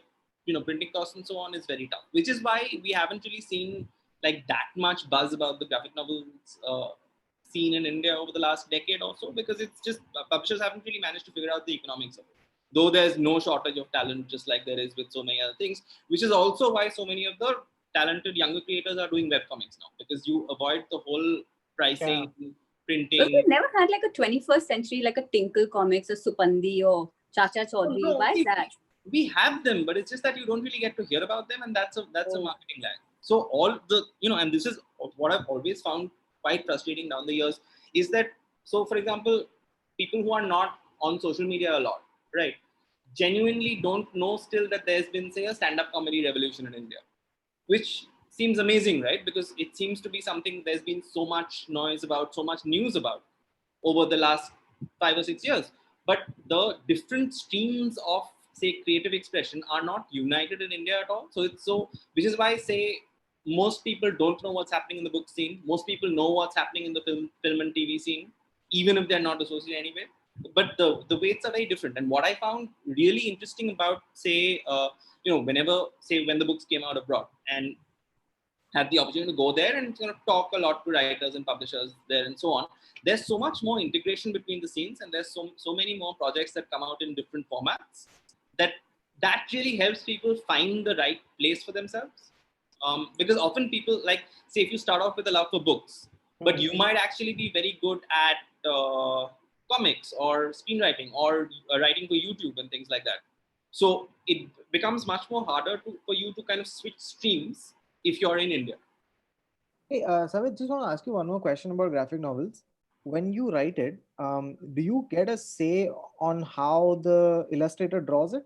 printing costs and so on is very tough, which is why we haven't really seen like that much buzz about the graphic novels scene in India over the last decade or so, because it's just publishers haven't really managed to figure out the economics of it. Though there's no shortage of talent, just like there is with so many other things, which is also why so many of the talented younger creators are doing webcomics now, because you avoid the whole pricing, printing. But we never had like a 21st century, like a Tinkle Comics or Supandi or Chacha Chaudhary. Why is that? We have them, but it's just that you don't really get to hear about them, and that's a marketing lag. So all the and this is what I've always found quite frustrating down the years, is that, so for example, people who are not on social media a lot, right, genuinely don't know still that there's been, say, a stand-up comedy revolution in India, which seems amazing, right? Because it seems to be something there's been so much noise about, so much news about over the last 5 or 6 years. But the different streams of, say, creative expression are not united in India at all. Which is why, say, most people don't know what's happening in the book scene. Most people know what's happening in the film and TV scene, even if they're not associated anyway. But the weights are very different. And what I found really interesting about, say, when the books came out abroad and had the opportunity to go there and talk a lot to writers and publishers there and so on, there's so much more integration between the scenes, and there's so many more projects that come out in different formats that really helps people find the right place for themselves. Because often people, like, say, if you start off with a love for books, but you might actually be very good at comics or screenwriting or writing for YouTube and things like that. So it becomes much more harder for you to kind of switch streams if you're in India. Hey, Samit, just want to ask you one more question about graphic novels. When you write it, do you get a say on how the illustrator draws it?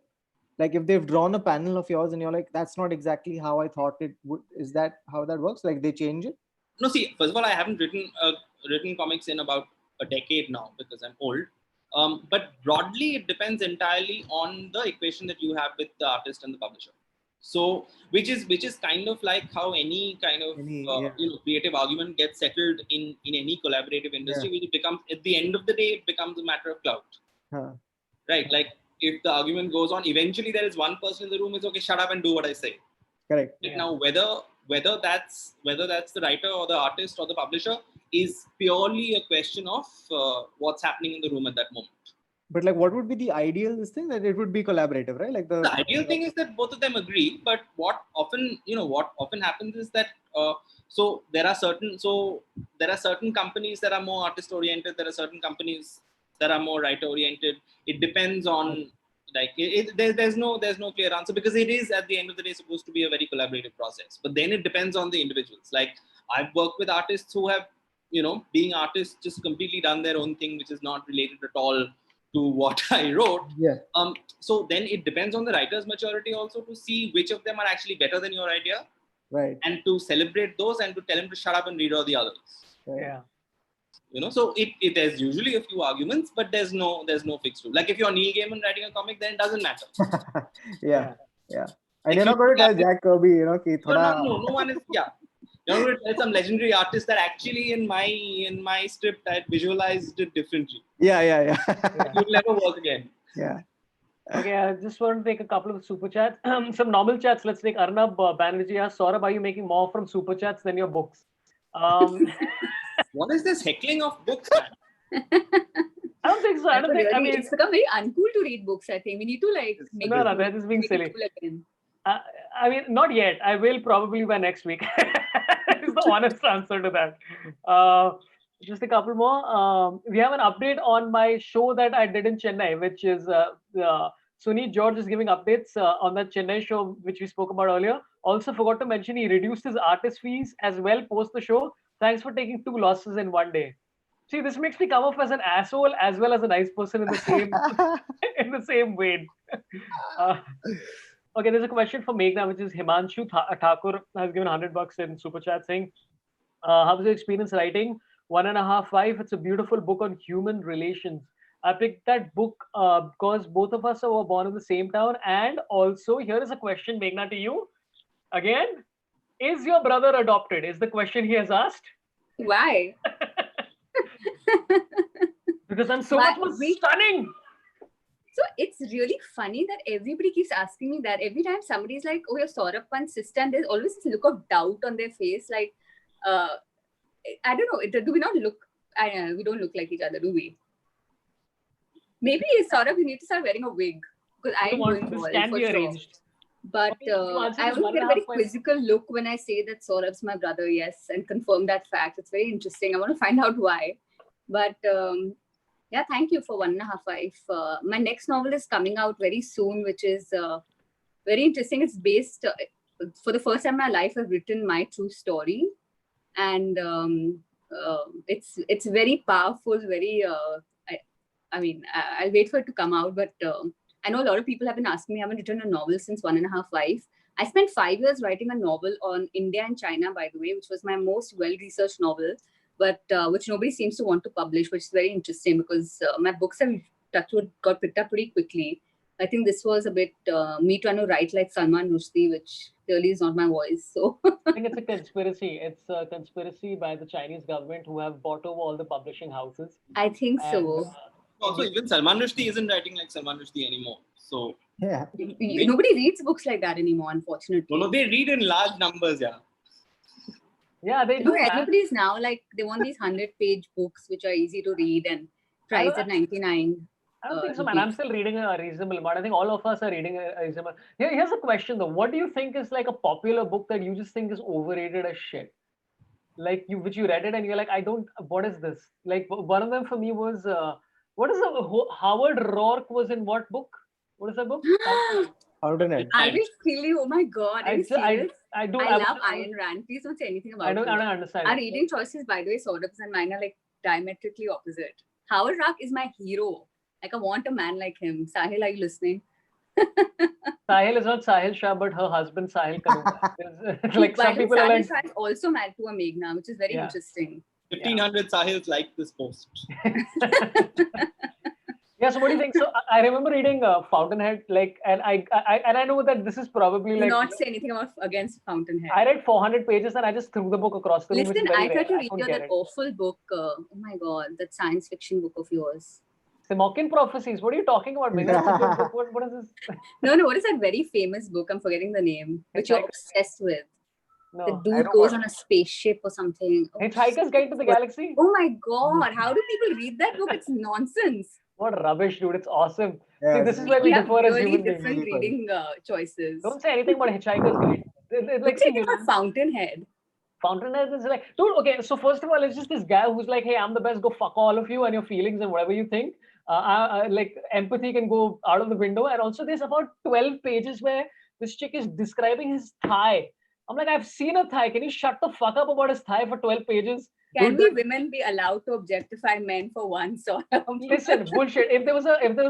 Like if they've drawn a panel of yours and you're like, that's not exactly how I thought it would. Is that how that works? Like they change it? No, see, first of all, I haven't written comics in about a decade now because I'm old. But broadly, it depends entirely on the equation that you have with the artist and the publisher. So, which is kind of like how any kind of creative argument gets settled in any collaborative industry. Which becomes, at the end of the day, it becomes a matter of clout, right? Like if the argument goes on, eventually there is one person in the room who's okay, shut up and do what I say. Correct. Right? Now, whether that's the writer or the artist or the publisher is purely a question of what's happening in the room at that moment. But like, what would be the ideal thing? That it would be collaborative, right? Like the ideal thing is that both of them agree. But what often happens is that so there are certain companies that are more artist oriented. There are certain companies that are more writer oriented. It depends on there's no clear answer, because it is at the end of the day supposed to be a very collaborative process. But then it depends on the individuals. Like I've worked with artists who have, being artists, just completely done their own thing, which is not related at all to what I wrote. Yeah. So then it depends on the writer's maturity also to see which of them are actually better than your idea. Right. And to celebrate those and to tell him to shut up and read all the others. Right. Yeah. So it there's usually a few arguments, but there's no fixed rule. Like if you're Neil Gaiman writing a comic, then it doesn't matter. Yeah. And you're not going to tell Jack Kirby, no one is. Yeah. You're going to tell some legendary artist that actually in my script I visualized it differently. Yeah. It will never work again. Yeah. Okay, I just want to take a couple of super chats. Some normal chats. Let's take Arnab Banerjee. Sorabh, are you making more from super chats than your books? What is this heckling of books, man? I don't think so. I mean, it's become very uncool to read books. I think we need to make no, they're just being silly. I mean, not yet. I will probably by next week. Is the honest answer to that. Just a couple more. We have an update on my show that I did in Chennai, which is Sunny George is giving updates on that Chennai show, which we spoke about earlier. Also forgot to mention he reduced his artist fees as well post the show. Thanks for taking 2 losses in one day. See, this makes me come off as an asshole as well as a nice person in the same vein. Okay, there's a question for Meghna, which is Himanshu Thakur has given $100 in super chat saying, how was your experience writing 1.5/5? It's a beautiful book on human relations. I picked that book because both of us were born in the same town. And also, here is a question, Meghna, to you. Again, is your brother adopted? Is the question he has asked. Why? Because I'm so much more stunning. So it's really funny that everybody keeps asking me that. Every time somebody's like, oh, you're Sorabh Pant's sister, and there's always this look of doubt on their face. Like, I don't know. Do we not look? We don't look like each other, do we? Maybe Sorabh, you need to start wearing a wig, because I am going bald, can be arranged. Sure. But I always get a very quizzical look when I say that Sorabh's my brother, yes, and confirm that fact. It's very interesting. I want to find out why. But yeah, thank you for 1.5/5. My next novel is coming out very soon, which is very interesting. It's based, for the first time in my life, I've written my true story. And it's very powerful, very, I mean, I'll wait for it to come out, but I know a lot of people have been asking me, I haven't written a novel since 1.5/5. I spent 5 years writing a novel on India and China, by the way, which was my most well-researched novel, but which nobody seems to want to publish, which is very interesting because my books have got picked up pretty quickly. I think this was a bit me trying to write like Salman Rushdie, which clearly is not my voice. So I think it's a conspiracy. It's a conspiracy by the Chinese government who have bought over all the publishing houses. I think so. Also, even Salman Rushdie isn't writing like Salman Rushdie anymore. So yeah, nobody reads books like that anymore, unfortunately. No, they read in large numbers, yeah. Yeah, they do. Everybody's now like they want these 100-page books which are easy to read and priced at 99. I don't think so, man. I'm still reading a reasonable amount. I think all of us are reading a reasonable. Here's a question though. What do you think is like a popular book that you just think is overrated as shit? Like which you read it and you're like, what is this? Like one of them for me was, what is Howard Rourke was in what book? What is that book? Fountainhead. I will kill you. Oh my God. Are you serious? I love Ayn Rand. Please don't say anything about it. I don't understand. Our reading choices, by the way, Sorabh's and mine are like diametrically opposite. Howard Rourke is my hero. Like I want a man like him. Sahil, are you listening? Sahil is not Sahil Shah, but her husband Sahil Karuga. Like but some people are like. Sahil Shah is also married to a Meghna, which is very interesting. 1,500 Sahils like this post. Yeah, so what do you think? So I remember reading Fountainhead, like, and I know that this is probably like. Do not say anything against Fountainhead. I read 400 pages and I just threw the book across the room. Listen, I tried to read that awful book. Oh my God, that science fiction book of yours. Simokin prophecies. What are you talking about? Meghna? That's a good book. What is this? No, what is that very famous book? I'm forgetting the name, which you're obsessed with. No, the dude goes on a spaceship or something. Hitchhiker's Guide to the Galaxy? Oh my God. How do people read that book? It's nonsense. What rubbish, dude. It's awesome. Yeah, See, this is where we differ as really human different beings. reading choices. Don't say anything about Hitchhiker's Guide. Don't say anything about Fountainhead. Fountainhead is like, dude, okay, so first of all, it's just this guy who's like, hey, I'm the best, go fuck all of you and your feelings and whatever you think. Like, empathy can go out of the window. And also, there's about 12 pages where this chick is describing his thigh. I'm like, I've seen a thigh. Can you shut the fuck up about his thigh for 12 pages? Can we women be allowed to objectify men for one sort of? Listen, bullshit. If there was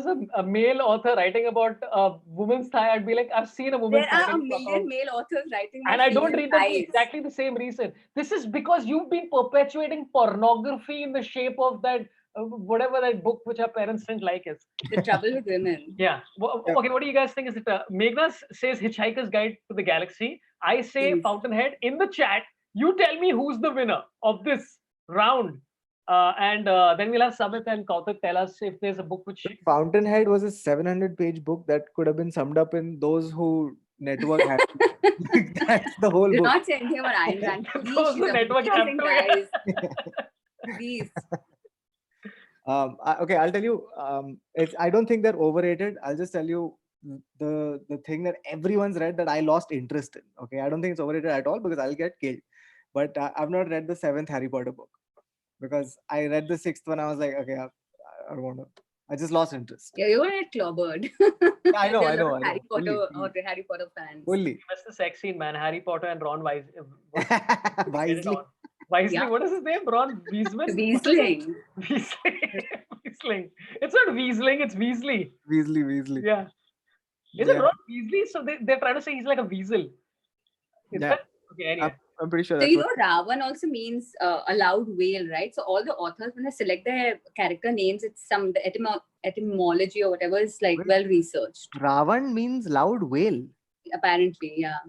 a male author writing about a woman's thigh, I'd be like, I've seen a woman's thigh. There are a million male authors writing and I don't read them for thighs. exactly the same reason. This is because you've been perpetuating pornography in the shape of that whatever that book which our parents didn't like is. The Trouble with Women. Yeah. Okay, what do you guys think? Is it Meghna says Hitchhiker's Guide to the Galaxy. I say Fountainhead. In the chat, you tell me who's the winner of this round. And then we'll have Samit and Kautuk tell us if there's a book which... Fountainhead was a 700-page book that could have been summed up in those who network have. That's the whole book. Do not say anything about Ayn Rand. Those who network have to, guys. Please. Okay, I'll tell you. I don't think they're overrated. I'll just tell you the thing that everyone's read that I lost interest in. Okay, I don't think it's overrated at all because I'll get killed. But I've not read the 7th Harry Potter book because I read the 6th one. I was like, okay, I don't want to. I just lost interest. Yeah, you were at clobbered. I know. Harry Potter or the Harry Potter fans. Fully. That's the sex scene, man. Harry Potter and Ron Wisely. Wisely. What is his name? Ron Wiseman? Weasling. Weasling. It's not Weasling, it's Weasley. Weasley. Yeah. Is it Ron Weasley? So they're trying to say he's like a weasel. Is that? Okay, anyway. I'm pretty sure so you know Ravan also means a loud whale, right? So all the authors, when they select their character names, it's the etymology or whatever is like well researched. Ravan means loud whale. Apparently, yeah.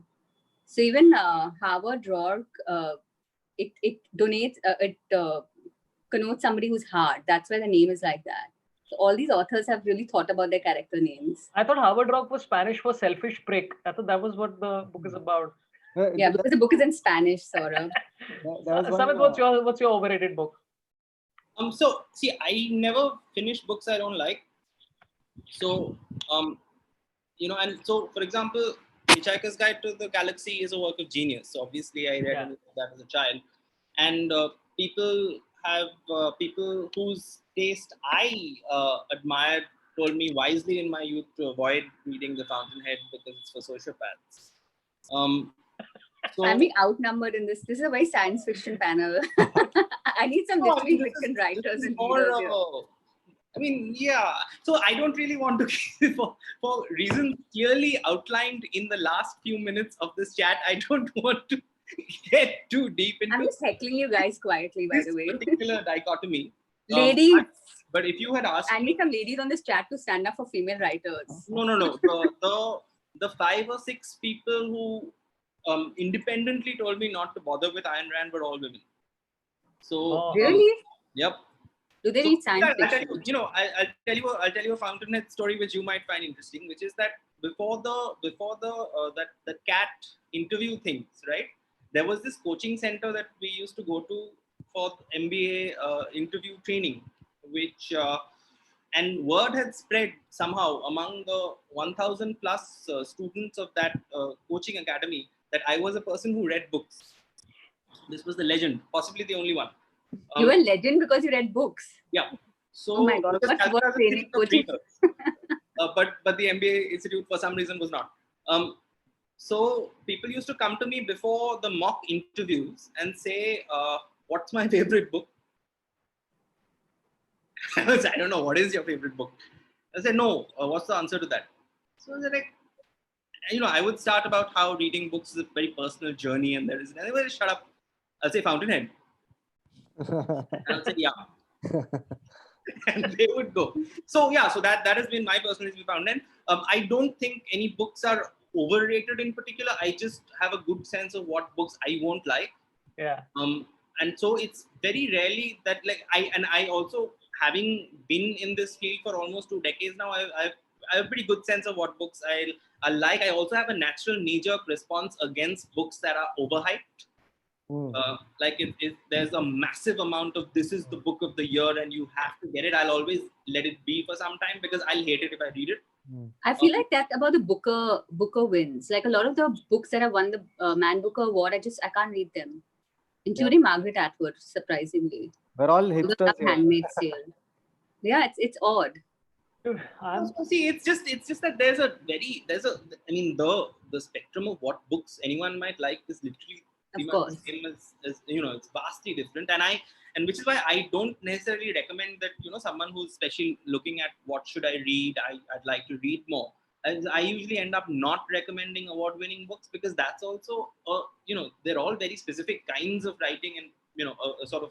So even Harvard Rourke, it connotes somebody who's hard. That's why the name is like that. So all these authors have really thought about their character names. I thought Harvard Rock was Spanish for selfish prick. I thought that was what the book is about. Yeah, because the book is in Spanish, Sorabh. Samit, what's your overrated book? So see, I never finish books I don't like. So and so for example, Hitchhiker's Guide to the Galaxy is a work of genius. So obviously, I read that as a child, and people whose taste I admired told me wisely in my youth to avoid reading The Fountainhead because it's for sociopaths. So I'm being outnumbered in this. This is a very science fiction panel. I need some literary fiction writers and readers here. I mean, yeah. So I don't really want to, for reasons clearly outlined in the last few minutes of this chat, I don't want to get too deep into. I'm just heckling you guys quietly, by the way. Particular dichotomy. Ladies. But if you had asked, I need some ladies on this chat to stand up for female writers. No. The 5 or 6 people who independently told me not to bother with Ayn Rand were all women. So really? Yep. Do they read science fiction? I'll tell you a Fountainhead story which you might find interesting, which is that before the cat interview things, right? There was this coaching center that we used to go to for MBA interview training, which and word had spread somehow among the 1,000 plus students of that coaching academy that I was a person who read books. This was the legend, possibly the only one. You were a legend because you read books. Yeah. So, oh my God, what training coaching? But the MBA institute for some reason was not. So people used to come to me before the mock interviews and say, "What's my favorite book?" I don't know. What is your favorite book? I said, "No. What's the answer to that?" So they're like, I would start about how reading books is a very personal journey, and there is anyway. Shut up. I'll say Fountainhead. And I'll say, yeah. And they would go. So that has been my personal history with Fountainhead. I don't think any books are overrated in particular. I just have a good sense of what books I won't like. Yeah. And so it's very rarely that I also having been in this field for almost 2 decades now, I have a pretty good sense of what books I like. I also have a natural knee-jerk response against books that are overhyped. Like if there's a massive amount of this is the book of the year and you have to get it, I'll always let it be for some time because I'll hate it if I read it. I feel like that about the Booker wins. Like a lot of the books that have won the Man Booker Award, I can't read them, including Margaret Atwood. Surprisingly, we're all hipsters here. Handmaid's Tale. Yeah, it's odd. Dude, So see, it's just that I mean the spectrum of what books anyone might like is literally Of the same as it's vastly different, and which is why I don't necessarily recommend that someone who's especially looking at what should I read, I'd like to read more. And I usually end up not recommending award-winning books because that's also they're all very specific kinds of writing and a sort of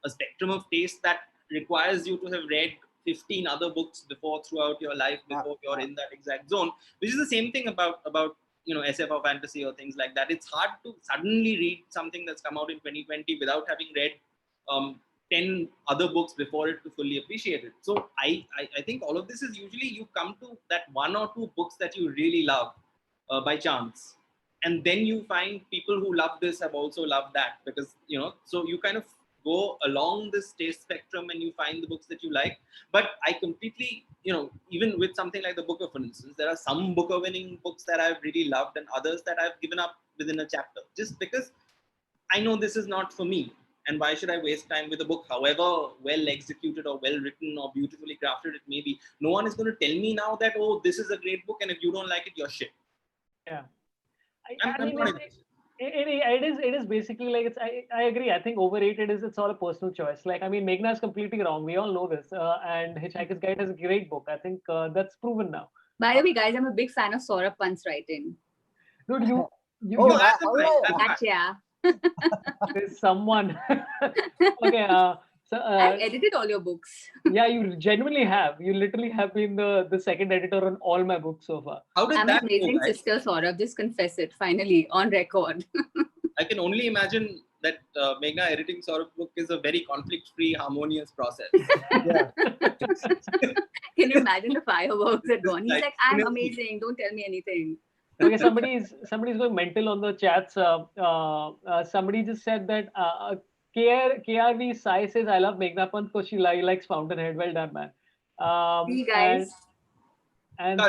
a spectrum of taste that requires you to have read 15 other books throughout your life before you're in that exact zone, which is the same thing about SF or fantasy or things like that. It's hard to suddenly read something that's come out in 2020 without having read 10 other books before it to fully appreciate it. So I think all of this is usually you come to that 1 or 2 books that you really love by chance, and then you find people who love this have also loved that because so you kind of go along this taste spectrum and you find the books that you like. But I completely, even with something like the Booker, for instance, there are some Booker-winning books that I've really loved and others that I've given up within a chapter just because I know this is not for me. And why should I waste time with a book, however well executed or well written or beautifully crafted it may be? No one is going to tell me now that, oh, this is a great book, and if you don't like it, you're shit. Yeah. It is basically like I agree. I think overrated it's all a personal choice. Like, I mean, Meghna is completely wrong. We all know this. And Hitchhiker's Guide is a great book. I think that's proven now. By the way, guys, I'm a big fan of Sorabh Pant's writing. Dude, Yeah. There's someone. Okay. I've edited all your books. Yeah, you genuinely have. You literally have been the second editor on all my books so far. I'm an amazing sister, Sorabh. Just confess it, finally, on record. I can only imagine that Meghna editing Sorabh's book is a very conflict-free, harmonious process. Yeah. Can you imagine the fireworks that gone? He's like, I'm amazing. Don't tell me anything. Okay, somebody's going mental on the chats. Somebody just said that KRV Sai says, I love Meghna Pant because she likes Fountainhead. Well done, man. See, guys. And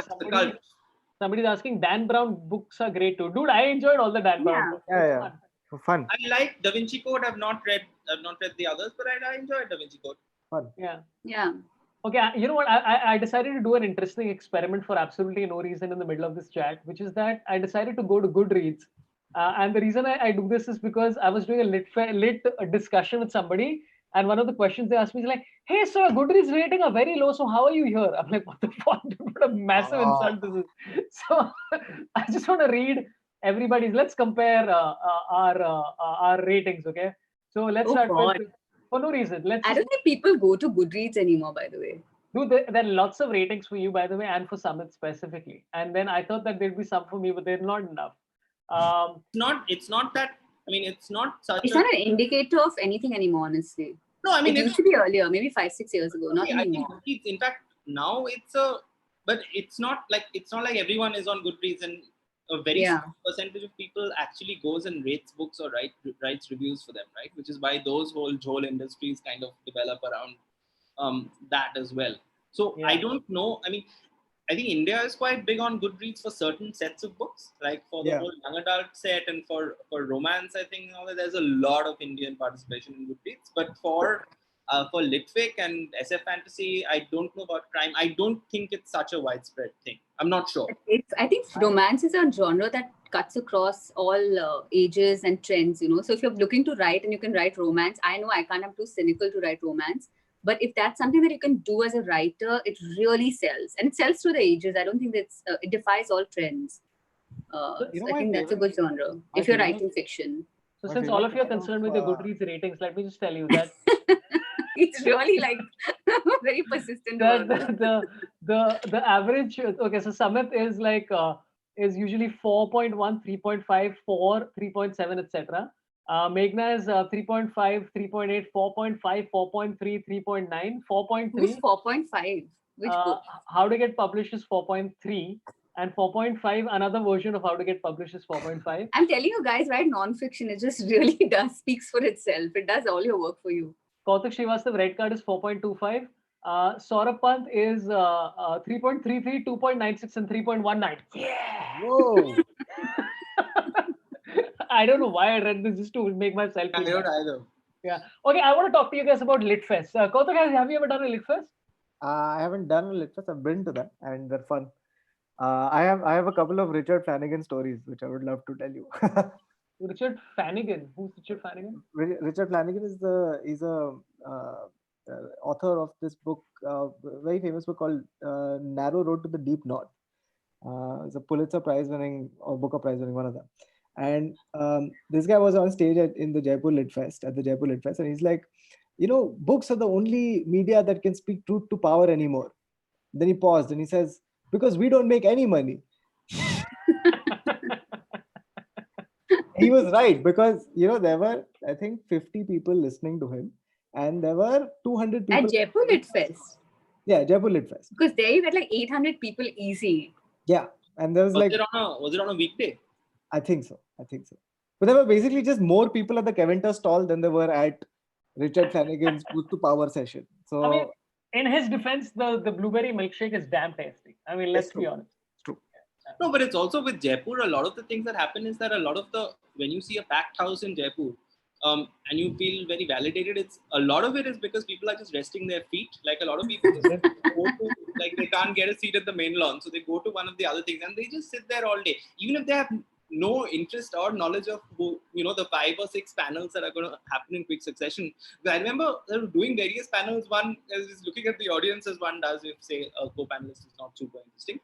somebody's asking, Dan Brown books are great too. Dude, I enjoyed all the Dan Brown books. Yeah. For fun. I like Da Vinci Code. I've not read the others, but I enjoyed Da Vinci Code. Fun. Yeah. Okay, you know what? I decided to do an interesting experiment for absolutely no reason in the middle of this chat, which is that I decided to go to Goodreads. And the reason I do this is because I was doing a lit discussion with somebody, and one of the questions they asked me is like, "Hey, sir, Goodreads rating are very low, so how are you here?" I'm like, "What the fuck? What a massive insult this is!" So I just want to read everybody's. Let's compare our ratings, okay? So let's start with, for no reason. I don't think people go to Goodreads anymore, by the way. Dude, there are lots of ratings for you, by the way, and for Samit specifically. And then I thought that there'd be some for me, but they're not enough. It's not that. I mean, it's not such. It's not an indicator of anything anymore, honestly. No, I mean, it used to be earlier, maybe 5-6 years ago. Not anymore. In fact, now but it's not like everyone is on Goodreads, and a very small percentage of people actually goes and rates books or writes reviews for them, right? Which is why those whole industries kind of develop around that as well. So I don't know. I mean, I think India is quite big on Goodreads for certain sets of books, like for the whole young adult set and for romance. I think there's a lot of Indian participation in Goodreads, but for Litfic and SF fantasy, I don't know about crime. I don't think it's such a widespread thing. I'm not sure. I think romance is a genre that cuts across all ages and trends. So if you're looking to write and you can write romance, I know I can't. I'm too cynical to write romance. But if that's something that you can do as a writer, it really sells. And it sells through the ages. I don't think it defies all trends. So I think that's a good genre if you're writing fiction. So since all of you are concerned with the Goodreads ratings, let me just tell you that it's really like very persistent. The average, okay, so Samit is like is usually 4.1, 3.5, 4, 3.7, etc. Meghna is 3.5, 3.8, 4.5, 4.3, 3.9, 4.3. Who's 4.5? Which book? How to Get Published is 4.3. And 4.5, another version of How to Get Published is 4.5. I'm telling you guys, write non-fiction. It just really does speaks for itself. It does all your work for you. Kautuk Srivastava, Red Card is 4.25. Sorabh Pant is 3.33, 2.96, and 3.19. Yeah! Whoa! I don't know why I read this, just to make myself feel I don't bad. either. Yeah. Okay, I want to talk to you guys about LitFest. Kautuk, have you ever done a LitFest? I haven't done a LitFest. I've been to that, and they're fun. I have a couple of Richard Flanagan stories which I would love to tell you. Richard Flanagan. Who's Richard Flanagan? Richard Flanagan is a author of this book, very famous book called Narrow Road to the Deep North. It's a Pulitzer Prize winning or Booker Prize winning, one of them. And this guy was on stage in the Jaipur Lit Fest, and he's like, books are the only media that can speak truth to power anymore. Then he paused and he says, because we don't make any money. He was right, because there were, I think, 50 people listening to him, and there were 200 people at Jaipur Lit Fest. Yeah, Jaipur Lit Fest. Because there you get like 800 people easy. Yeah, and there was Was it on a weekday? I think so. But there were basically just more people at the Keventer stall than there were at Richard Flanagan's Truth to Power session. So I mean, in his defense, the blueberry milkshake is damn tasty. I mean, let's be honest. It's true. No, but it's also with Jaipur, a lot of the things that happen is that a lot of when you see a packed house in Jaipur, and you feel very validated, a lot of it is because people are just resting their feet. Like a lot of people just go to, like they can't get a seat at the main lawn, so they go to one of the other things and they just sit there all day, even if they have no interest or knowledge of the 5 or 6 panels that are going to happen in quick succession. But I remember doing various panels. One is looking at the audience as one does if, say, a co-panelist is not super interesting.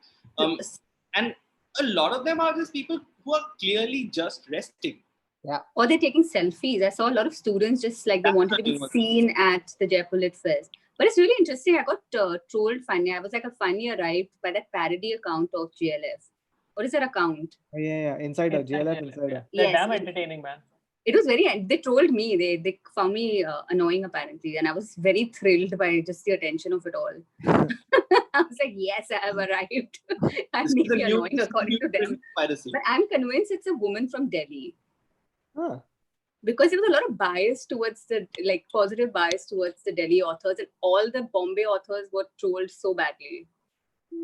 And a lot of them are just people who are clearly just resting. Yeah. Or they're taking selfies. I saw a lot of students just like they wanted to be seen at the Jaipur Lit Fest. But it's really interesting. I got trolled funny. I was like, a funny arrived by that parody account of GLF. What is that account? Yeah. Insider, GLF Insider. They're damn entertaining, man. It was they trolled me. They found me annoying apparently. And I was very thrilled by just the attention of it all. I was like, yes, I have arrived. I may be annoying according to them. But I'm convinced it's a woman from Delhi. Huh. Because there was a lot of bias towards positive bias towards the Delhi authors, and all the Bombay authors were trolled so badly.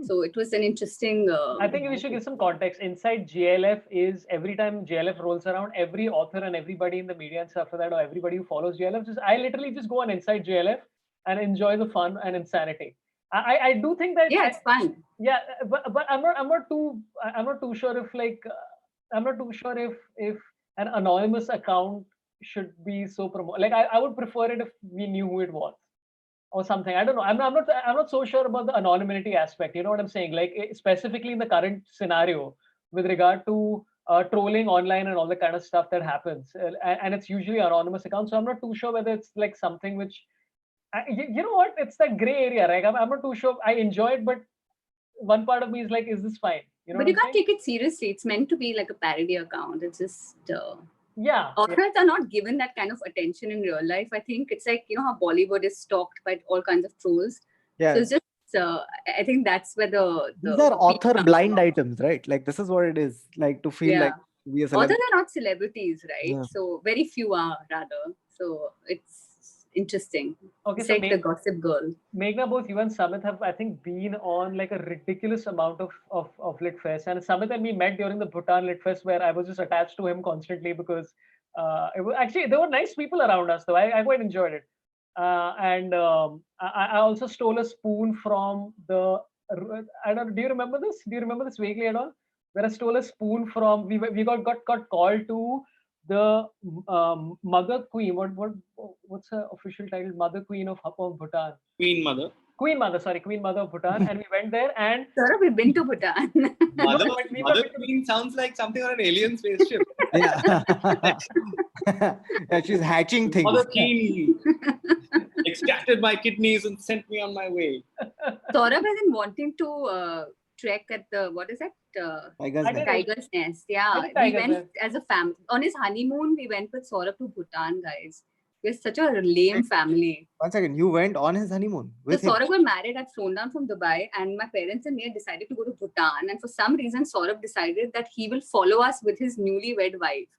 So it was an interesting. I think we should give some context. Inside GLF is every time GLF rolls around, every author and everybody in the media and stuff like that, or everybody who follows GLF, I literally just go on Inside GLF and enjoy the fun and insanity. I do think that it's fun. Yeah, but I'm not too sure if an anonymous account should be so promoted. Like I would prefer it if we knew who it was or something. I don't know. I'm not so sure about the anonymity aspect. You know what I'm saying? Like specifically in the current scenario with regard to trolling online and all the kind of stuff that happens, and it's usually anonymous accounts. So I'm not too sure whether it's like something which, you know what? It's that gray area, right? I'm not too sure. I enjoy it, but one part of me is like, is this fine? You know but you can't take it seriously. It's meant to be like a parody account. It's just authors are not given that kind of attention in real life. I think it's like how Bollywood is stalked by all kinds of trolls. Yeah. So it's just I think that's where these are author blind items, right? Like this is what it is like to feel like we are authors are not celebrities, right? Yeah. So very few are rather. So it's interesting. Okay, it's so like the Gossip Girl. Meghna, both you and Samit have, I think, been on like a ridiculous amount of Lit Fest. And Samit and me met during the Bhutan Lit Fest, where I was just attached to him constantly because it was actually, there were nice people around us, though. I quite enjoyed it. I also stole a spoon from the, I don't know, do you remember this? Do you remember this vaguely at all? Where I stole a spoon from, we got called to the Mother Queen. What's her official title? Mother Queen of Bhutan. Queen Mother of Bhutan. And we went there and... Sorry, we've been to Bhutan. Mother Queen sounds like something on an alien spaceship. Yeah, she's hatching things. Mother Queen extracted my kidneys and sent me on my way. Sorabh has been wanting to trek at the, what is that? Tiger's I Nest. did it. Tiger's Nest. Yeah, did we Tiger's went Nest. as a family. On his honeymoon, we went with Sorabh to Bhutan, guys. We're such a lame family. 1 second, you went on his honeymoon with So him? Sorabh got married. I'd flown down from Dubai, and my parents and me had decided to go to Bhutan. And for some reason, Sorabh decided that he will follow us with his newlywed wife.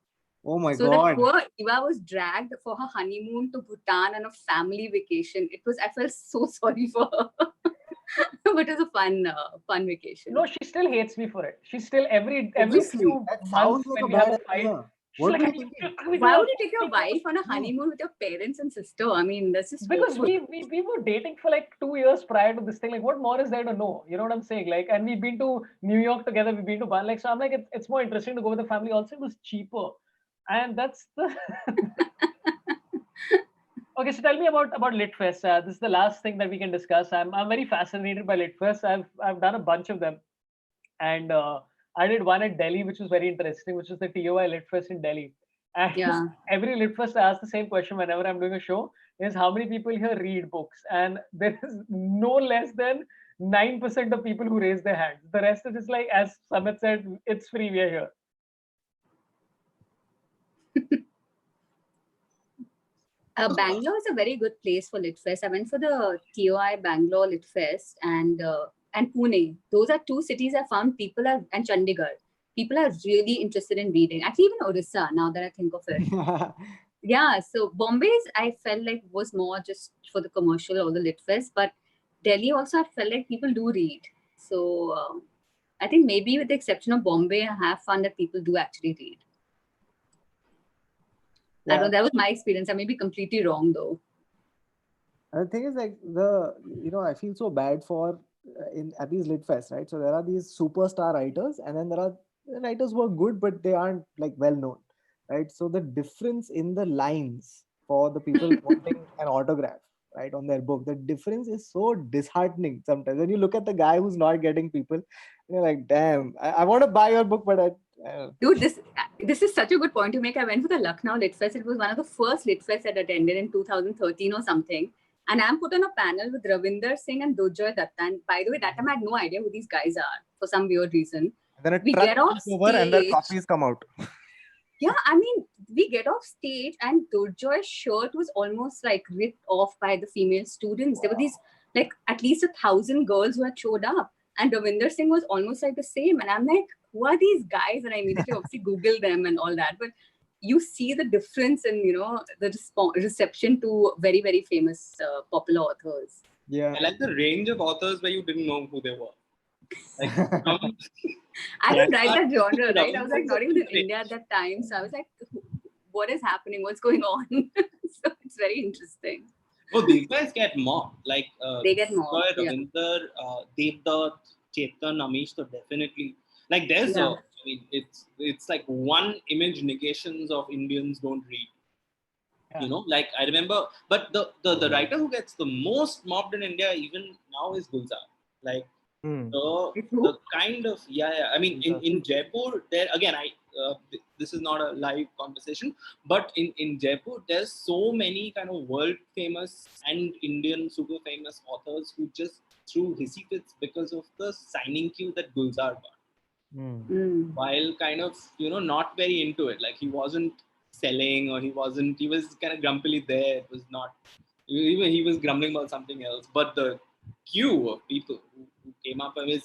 Oh my So that God. poor Eva was dragged for her honeymoon to Bhutan on a family vacation. I felt so sorry for her. But it was a fun vacation. No, she still hates me for it. She still every Obviously, few that months sounds like when a we have bad a fight, idea. she's What like, were you thinking? Why would you take your wife on a honeymoon with your parents and sister? I mean, that's just Because awful. we were dating for like 2 years prior to this thing. Like, what more is there to know? You know what I'm saying? Like, and we've been to New York together. We've been to Bali. Like, so I'm like, it's more interesting to go with the family. Also, it was cheaper, and that's the. Okay, so tell me about LitFest. This is the last thing that we can discuss. I'm very fascinated by LitFest. I've done a bunch of them, and I did one at Delhi, which was very interesting, which was the TOI LitFest in Delhi. And Yeah. every LitFest, I ask the same question whenever I'm doing a show: is how many people here read books? And there is no less than 9% of people who raise their hands. The rest is just like, as Samit said, it's free. We're here. Bangalore is a very good place for LitFest. I went for the TOI Bangalore LitFest and Pune. Those are two cities I found and Chandigarh. People are really interested in reading. Actually, even Orissa, now that I think of it. Yeah, so Bombay's, I felt like was more just for the commercial or the LitFest, but Delhi also, I felt like people do read. So I think maybe with the exception of Bombay, I have found that people do actually read. Yeah. I don't know, that was my experience. I may be completely wrong though. And the thing is, like, I feel so bad for at these lit fests, right? So there are these superstar writers, and then there are writers who are good, but they aren't like well known, right? So the difference in the lines for the people wanting an autograph, right, on their book, the difference is so disheartening sometimes. When you look at the guy who's not getting people, you're like, damn, I want to buy your book, but Dude, this is such a good point to make. I went for the Lucknow Lit Fest. It was one of the first Lit Fests I'd attended in 2013 or something. And I'm put on a panel with Ravinder Singh and Durjoy Datta. And by the way, that time I had no idea who these guys are for some weird reason. then We get off over and their stage. copies come out. Yeah, I mean, we get off stage and Durjoy's shirt was almost like ripped off by the female students. There were these, like, at least 1,000 girls who had showed up. And Ravinder Singh was almost like the same. And I'm like, who are these guys? And I immediately obviously Googled them and all that. But you see the difference in, the reception to very, very famous popular authors. Yeah. I like the range of authors where you didn't know who they were. Like, I didn't write that genre, right? Ravinder I was like not even in India at that time. So I was like, what is happening? What's going on? So it's very interesting. Oh, these guys get mocked. Like They get mocked. Yeah. Ravinder, Devdutt, Chetan, Amish, so definitely. Like there's Yeah. I mean, it's like one image negations of Indians don't read. Yeah. Like I remember, but the writer who gets the most mobbed in India even now is Gulzar. Like the kind of I mean in Jaipur there again this is not a live conversation, but in Jaipur there's so many kind of world famous and Indian super famous authors who just threw hissy fits because of the signing queue that Gulzar got. While kind of not very into it, like he wasn't selling or he was kind of grumpily there. It was not even he was grumbling about something else, but the queue of people who came up, I'm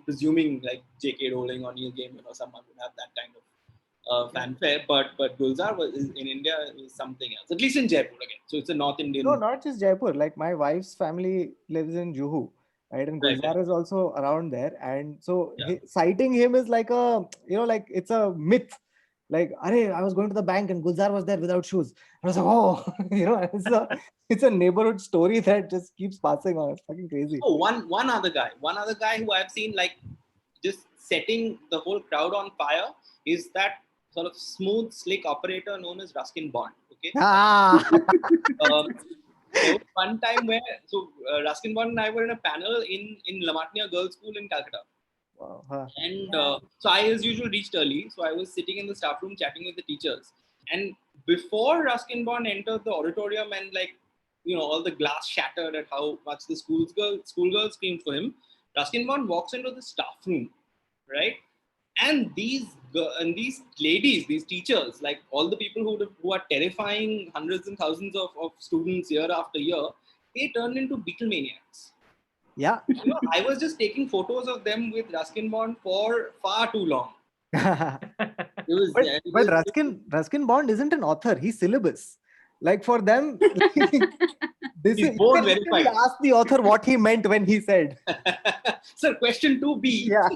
presuming like J.K. Rowling or Neil Gaiman or someone would have that kind of fanfare, but Gulzar was in India is something else, at least in Jaipur again. So it's a North Indian. No, not just Jaipur. Like my wife's family lives in Juhu, right? And Gulzar is also around there, and so citing him is like like it's a myth. Like, I was going to the bank and Gulzar was there without shoes. I was like, oh, it's a neighborhood story that just keeps passing on. It's fucking crazy. Oh, one other guy who I've seen like just setting the whole crowd on fire is that sort of smooth, slick operator known as Ruskin Bond. Okay. There was one time where Ruskin Bond and I were in a panel in Lamatnia Girls' School in Calcutta. Wow. And so I, as usual, reached early. So I was sitting in the staff room chatting with the teachers. And before Ruskin Bond entered the auditorium and all the glass shattered at how much the schoolgirls screamed for him, Ruskin Bond walks into the staff room, right? And these ladies, these teachers, like all the people who are terrifying hundreds and thousands of students year after year, they turn into Beatlemaniacs. Yeah. I was just taking photos of them with Ruskin Bond for far too long. But Ruskin Bond isn't an author. He's syllabus. Like for them, he's board verified. Ask the author what he meant when he said. Sir, question 2B. Yeah.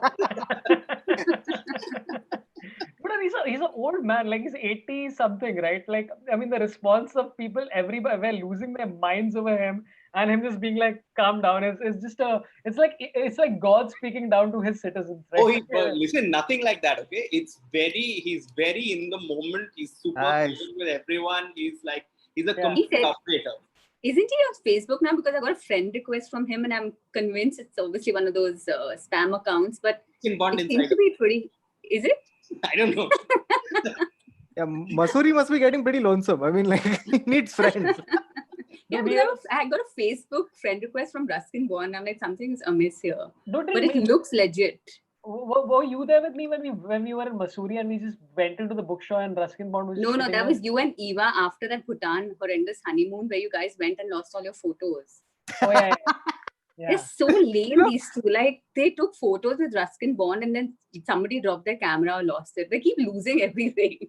But he's an old man, like he's 80 something, right? Like, I mean, the response of people everywhere were losing their minds over him, and him just being like, calm down. It's like God speaking down to his citizens, right? Listen, nothing like that, okay? He's very in the moment. He's super close with everyone. He's a complete operator. Isn't he on Facebook now? Because I got a friend request from him, and I'm convinced it's obviously one of those spam accounts. But it seems to be pretty. Is it? I don't know. Yeah, Masuri must be getting pretty lonesome. I mean, like, he needs friends. Yeah, I got a Facebook friend request from Ruskin Bond. I'm like, something's amiss here. But it looks legit. Were you there with me when we were in Mussoorie and we just went into the bookstore and Ruskin Bond was No, that was you and Eva after that Bhutan horrendous honeymoon where you guys went and lost all your photos. Oh, yeah. They're so lame, these two. Like, they took photos with Ruskin Bond and then somebody dropped their camera or lost it. They keep losing everything.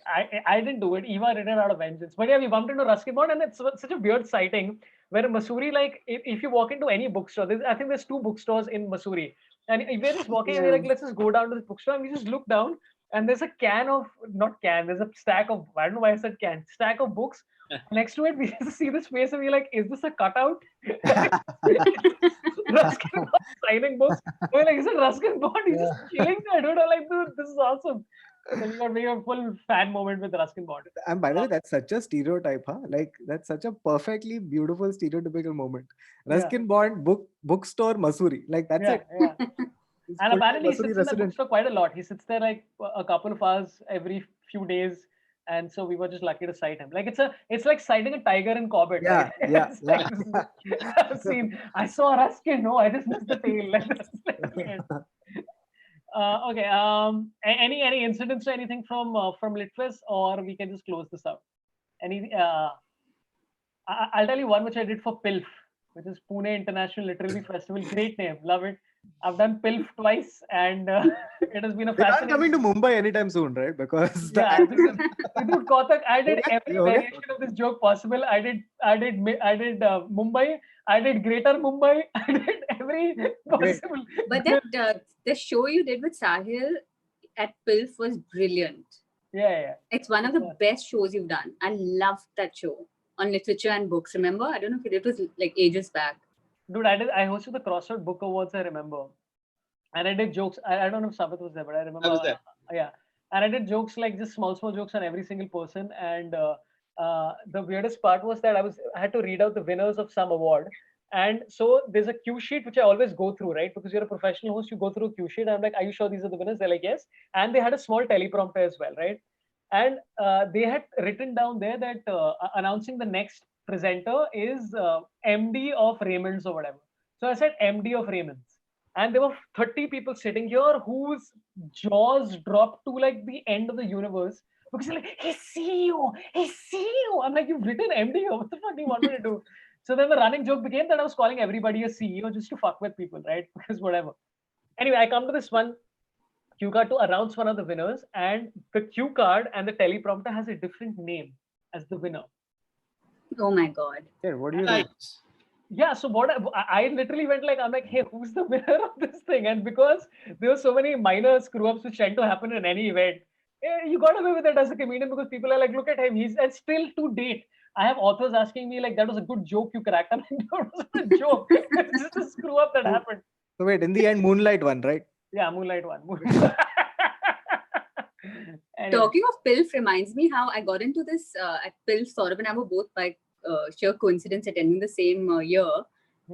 I didn't do it. Eva did it out of vengeance. But yeah, we bumped into Ruskin Bond and it's such a weird sighting where in Mussoorie, like, if you walk into any bookstore, I think there's 2 bookstores in Mussoorie. And we're just walking and we're like, let's just go down to the bookstore. And we just look down and there's a there's a stack of, I don't know why I said stack of books. Next to it, we just see this face and we're like, is this a cutout? Ruskin Bond signing books. We're like, is it Ruskin Bond? He's just chilling there, dude. I'm like, dude, this is awesome. So we got making a full fan moment with Ruskin Bond. And by the way, that's such a stereotype, huh? Like, that's such a perfectly beautiful stereotypical moment. Ruskin Bond, bookstore, Mussoorie. Like, that's it. Yeah. And apparently he sits in the bookstore quite a lot. He sits there like a couple of hours every few days. And so we were just lucky to sight him. Like it's like sighting a tiger in Corbett. Yeah, right? I saw Ruskin. No, I just missed the tail. Okay. Any incidents or anything from Litfest, or we can just close this out? I'll tell you one which I did for PILF, which is Pune International Literary Festival. Great name, love it. I've done PILF twice, and it has been a fascinating. They're not coming to Mumbai anytime soon, right? Because dude, Kautuk, I did every variation of this joke possible. I did Mumbai. I did Greater Mumbai. I did every possible. But that the show you did with Sahil at PILF was brilliant. Yeah. It's one of the best shows you've done. I loved that show on literature and books. Remember? I don't know if it was like ages back. Dude, I hosted the Crossroad Book Awards, I remember. And I did jokes. I don't know if Samit was there, but I remember. I was there. Yeah. And I did jokes, like just small jokes on every single person. And the weirdest part was that I had to read out the winners of some award. And so there's a cue sheet, which I always go through, right? Because you're a professional host, you go through a cue sheet. I'm like, are you sure these are the winners? They're like, yes. And they had a small teleprompter as well, right? And they had written down there that announcing the next presenter is MD of Raymond's or whatever. So I said MD of Raymond's. And there were 30 people sitting here whose jaws dropped to like the end of the universe. Because they're like, he's CEO. I'm like, you've written MD. What the fuck do you want me to do? So then the running joke became that I was calling everybody a CEO just to fuck with people, right? Because whatever. Anyway, I come to this one cue card to announce one of the winners, and the cue card and the teleprompter has a different name as the winner. Oh my God. Yeah, what do you like? Yeah, so what I literally went like, I'm like, hey, who's the winner of this thing? And because there were so many minor screw-ups which tend to happen in any event, you got away with it as a comedian because people are like, look at him, and still to date, I have authors asking me like, that was a good joke you cracked. I'm like, that wasn't a joke. It's just a screw-up that happened. So wait, in the end, Moonlight won, right? Yeah, Moonlight won. Anyway. Talking of PILF reminds me how I got into this at PILF. Sorabh and I were both by sheer coincidence attending the same year.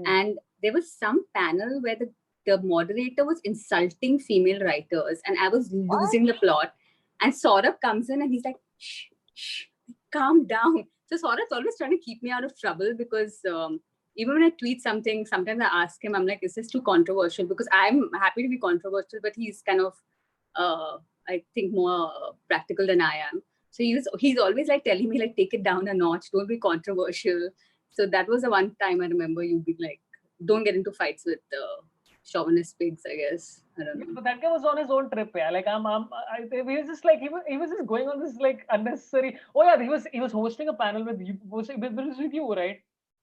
And there was some panel where the moderator was insulting female writers and I was losing the plot. And Sorabh comes in and he's like, shh, calm down. So Sorabh's always trying to keep me out of trouble because even when I tweet something, sometimes I ask him, I'm like, is this too controversial? Because I'm happy to be controversial, but he's kind of, I think, more practical than I am. So he's always like telling me, like, take it down a notch, don't be controversial. So that was the one time I remember you being like, don't get into fights with chauvinist pigs, I guess. I don't know. But that guy was on his own trip, yeah. Like he was just like he was just going on this like unnecessary. Oh yeah, he was hosting a panel with you. Was with you, right?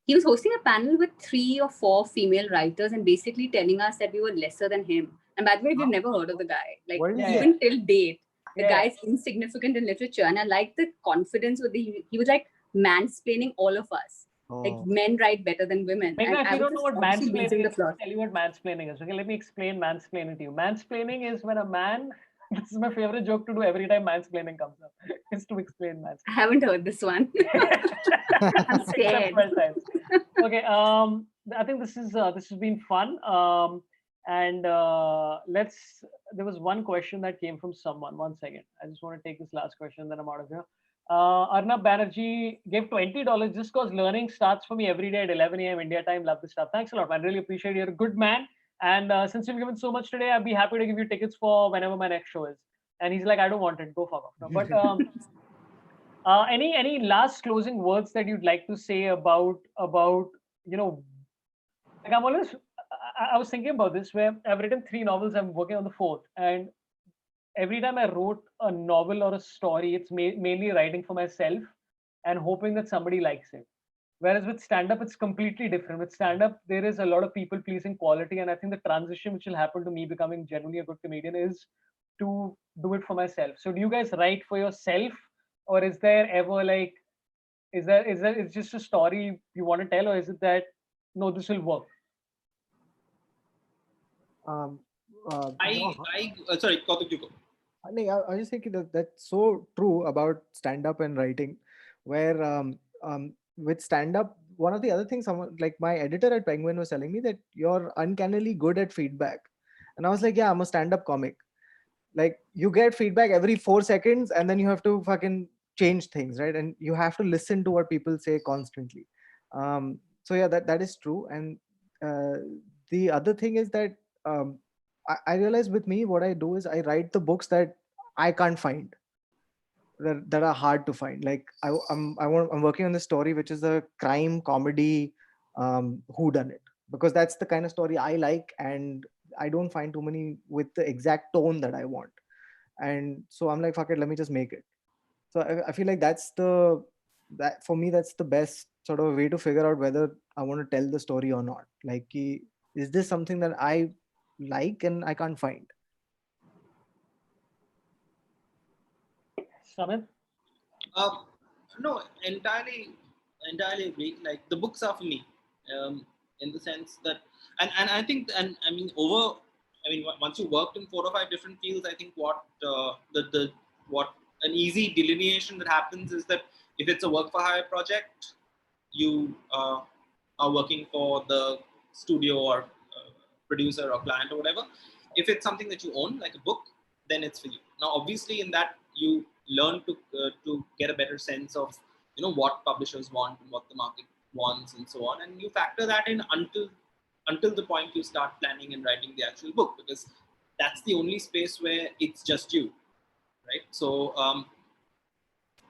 He was hosting a panel with 3 or 4 female writers and basically telling us that we were lesser than him. And by the way, we've never heard of the guy. Like even till date, the guy's insignificant in literature. And I like the confidence with he was like mansplaining all of us. Like men write better than women. Meghna, if you don't know what mansplaining is, I'll tell you what mansplaining is. Okay, let me explain mansplaining to you. Mansplaining is when a man, this is my favorite joke to do every time mansplaining comes up, is to explain mansplaining. I haven't heard this one. I'm scared. Okay, I think this has been fun. And there was one question that came from someone. One second. I just want to take this last question, then I'm out of here. Arnab Banerjee gave $20 just because learning starts for me every day at 11 a.m. India time. Love this stuff. Thanks a lot, man. Really appreciate it. You're a good man. And since you've given so much today, I'd be happy to give you tickets for whenever my next show is. And he's like, I don't want it. Go fuck off. No, but any last closing words that you'd like to say about like I was thinking about this where I've written 3 novels. I'm working on the 4th, and every time I wrote a novel or a story, it's mainly writing for myself and hoping that somebody likes it. Whereas with stand-up, it's completely different. With stand-up, there is a lot of people-pleasing quality, and I think the transition which will happen to me becoming genuinely a good comedian is to do it for myself. So do you guys write for yourself, or is there ever like, is it's just a story you want to tell, or is it that, no, this will work? Sorry, Kautuk, you go. I was just thinking that that's so true about stand-up and writing, where with stand-up, one of the other things, someone like my editor at Penguin was telling me that you're uncannily good at feedback, and I was like, yeah, I'm a stand-up comic. Like you get feedback every 4 seconds, and then you have to fucking change things, right? And you have to listen to what people say constantly. So yeah, that is true. And the other thing is that I realize with me, what I do is I write the books that I can't find, that are hard to find. Like I'm working on this story, which is a crime comedy whodunit, because that's the kind of story I like, and I don't find too many with the exact tone that I want. And so I'm like, fuck it, let me just make it. So I feel like that for me, that's the best sort of way to figure out whether I want to tell the story or not. Like, is this something that I like and I can't find? Samit? No, entirely agree. Like the books are for me, in the sense that, and I think, and I mean, once you worked in 4 or 5 different fields, I think what an easy delineation that happens is that if it's a work for hire project, you are working for the studio or producer or client or whatever. If it's something that you own, like a book, then it's for you. Now, obviously, in that you learn to get a better sense of what publishers want and what the market wants and so on, and you factor that in until the point you start planning and writing the actual book, because that's the only space where it's just you, right? So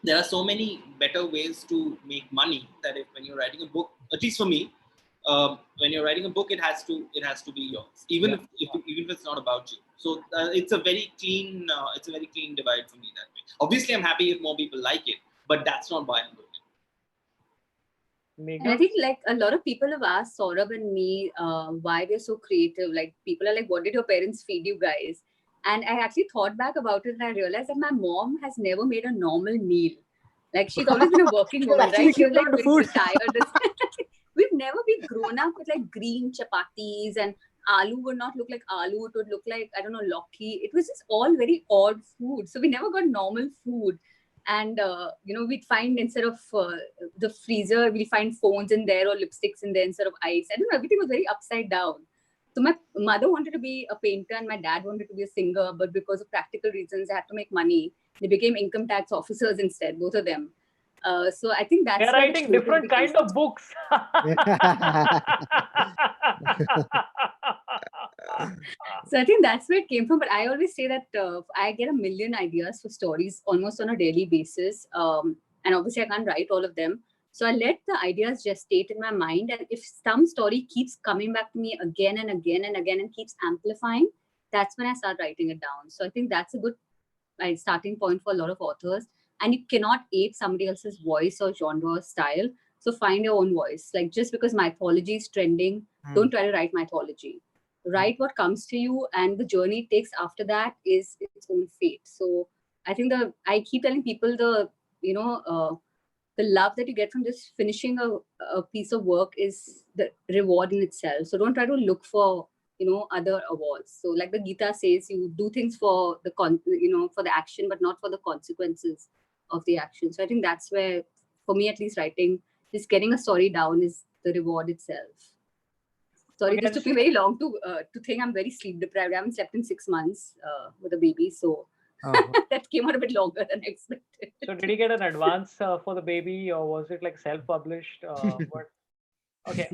there are so many better ways to make money that when you're writing a book, at least for me, when you're writing a book, it has to be yours, even if it's not about you. So it's a very clean divide for me that way. Obviously, I'm happy if more people like it, but that's not why I'm doing it. And I think like a lot of people have asked Sorabh and me why they're so creative. Like people are like, what did your parents feed you guys? And I actually thought back about it and I realized that my mom has never made a normal meal. Like she's always been a working woman, right? She's like retired. We've never been grown up with like green chapatis, and aloo would not look like aloo. It would look like, I don't know, lokki. It was just all very odd food. So we never got normal food. And, we'd find instead of the freezer, we'll find phones in there or lipsticks in there instead of ice. I don't know, everything was very upside down. So my mother wanted to be a painter and my dad wanted to be a singer, but because of practical reasons, they had to make money. They became income tax officers instead, both of them. So I think that's They're where the writing creativity different kind comes of books. So I think that's where it came from. But I always say that I get a million ideas for stories almost on a daily basis. And obviously I can't write all of them. So I let the ideas gestate in my mind. And if some story keeps coming back to me again and again and again and keeps amplifying, that's when I start writing it down. So I think that's a good starting point for a lot of authors. And you cannot ape somebody else's voice or genre or style. So find your own voice. Like just because mythology is trending, don't try to write mythology. Write what comes to you, and the journey it takes after that is its own fate. So I think I keep telling people the love that you get from just finishing a piece of work is the reward in itself. So don't try to look for other awards. So like the Gita says, you do things for the for the action, but not for the consequences of the action. So I think that's where, for me at least, writing, just getting a story down is the reward itself. Sorry, this took me very long to think. I'm very sleep deprived. I haven't slept in 6 months with a baby, so that came out a bit longer than expected. So did you get an advance for the baby, or was it like self-published? What? Okay.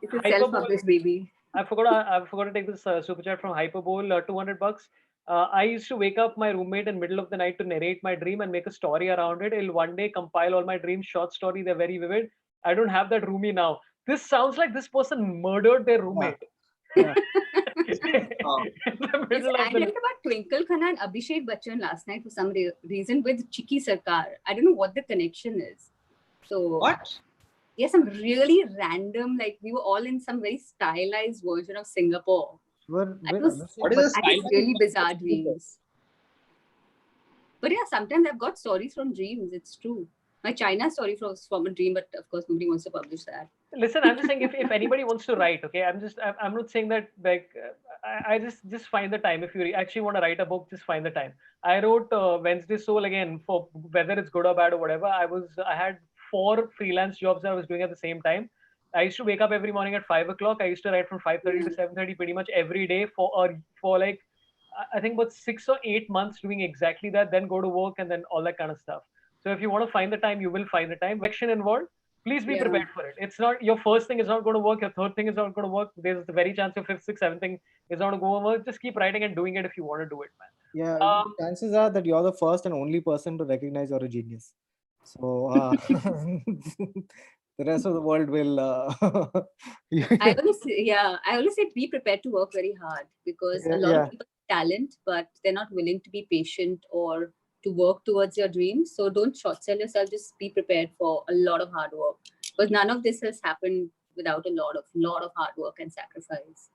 It's a self-published baby. I forgot to take this super chat from Hyperbole, $200. I used to wake up my roommate in middle of the night to narrate my dream and make a story around it. He'll one day compile all my dreams, short story. They're very vivid. I don't have that roomie now. This sounds like this person murdered their roommate. Yeah. I read about Twinkle Khanna and Abhishek Bachchan last night for some reason with Chiki Sarkar. I don't know what the connection is. So What? Yeah, some really random, like we were all in some very stylized version of Singapore. What is a stylized really bizarre dreams. But yeah, sometimes I've got stories from dreams. It's true. My China story was from a dream, but of course nobody wants to publish that. Listen, I'm just saying if anybody wants to write, okay, I'm not saying that like I just find the time. If you actually want to write a book, just find the time. I wrote Wednesday Soul again, for whether it's good or bad or whatever. I had 4 freelance jobs that I was doing at the same time. I used to wake up every morning at 5 o'clock. I used to write from 5:30 to 7:30 pretty much every day for like I think about 6 or 8 months doing exactly that. Then go to work and then all that kind of stuff. So if you want to find the time, you will find the time. Action involved. Please be prepared for it. It's not your first thing is not going to work. Your third thing is not going to work. There's the very chance your fifth, sixth, seventh thing is not going to work. Just keep writing and doing it if you want to do it, man. Yeah, chances are that you're the first and only person to recognize you're a genius. So the rest of the world will. I always say be prepared to work very hard, because a lot of people have talent, but they're not willing to be patient or to work towards your dreams. So don't short sell yourself. Just be prepared for a lot of hard work, because none of this has happened without a lot of hard work and sacrifice.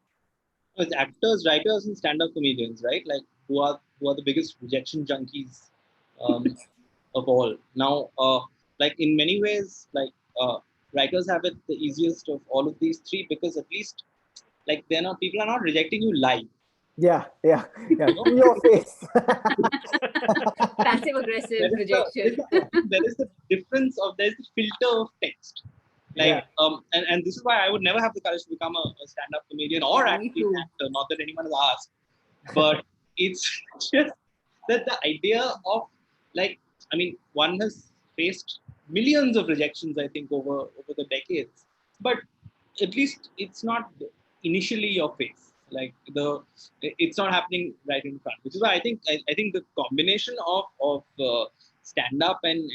It's actors, writers, and stand-up comedians, right? Like who are the biggest rejection junkies of all. Now, like in many ways, like writers have it the easiest of all of these three, because at least like people are not rejecting you live. Yeah. To your face. Passive aggressive rejection. There is the difference of there's the filter of text. Like and this is why I would never have the courage to become a stand-up comedian or actually an actor. Not that anyone has asked, but it's just that the idea of like, I mean, one has faced millions of rejections, I think, over the decades, but at least it's not initially your face. Like it's not happening right in front, which is why I think the combination of stand up and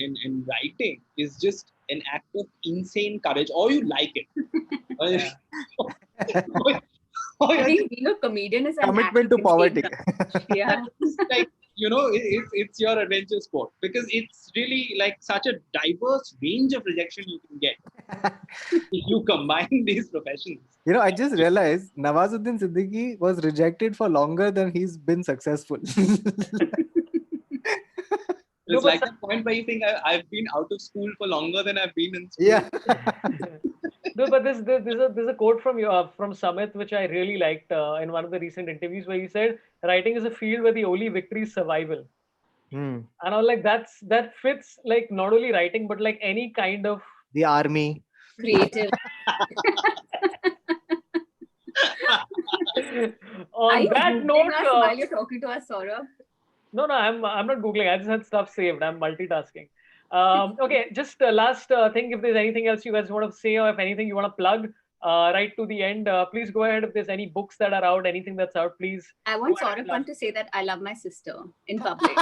writing is just an act of insane courage, or you like it. I think being a comedian is an commitment to poverty. Yeah. Like, it's your adventure sport, because it's really like such a diverse range of rejection you can get if you combine these professions. I just realized Nawazuddin Siddiqui was rejected for longer than he's been successful. It's like the point where you think I've been out of school for longer than I've been in school. Yeah. No, but there's a quote from Samit which I really liked in one of the recent interviews, where he said, "Writing is a field where the only victory is survival." And I was like, that fits like not only writing but like any kind of the army, creative. On that note, while you're talking to us, Sorabh? No, I'm not Googling. I just had stuff saved. I'm multitasking. Okay, just last thing. If there's anything else you guys want to say, or if anything you want to plug, right to the end, please go ahead. If there's any books that are out, anything that's out, please. I want Sorabh Pant to say that I love my sister in public.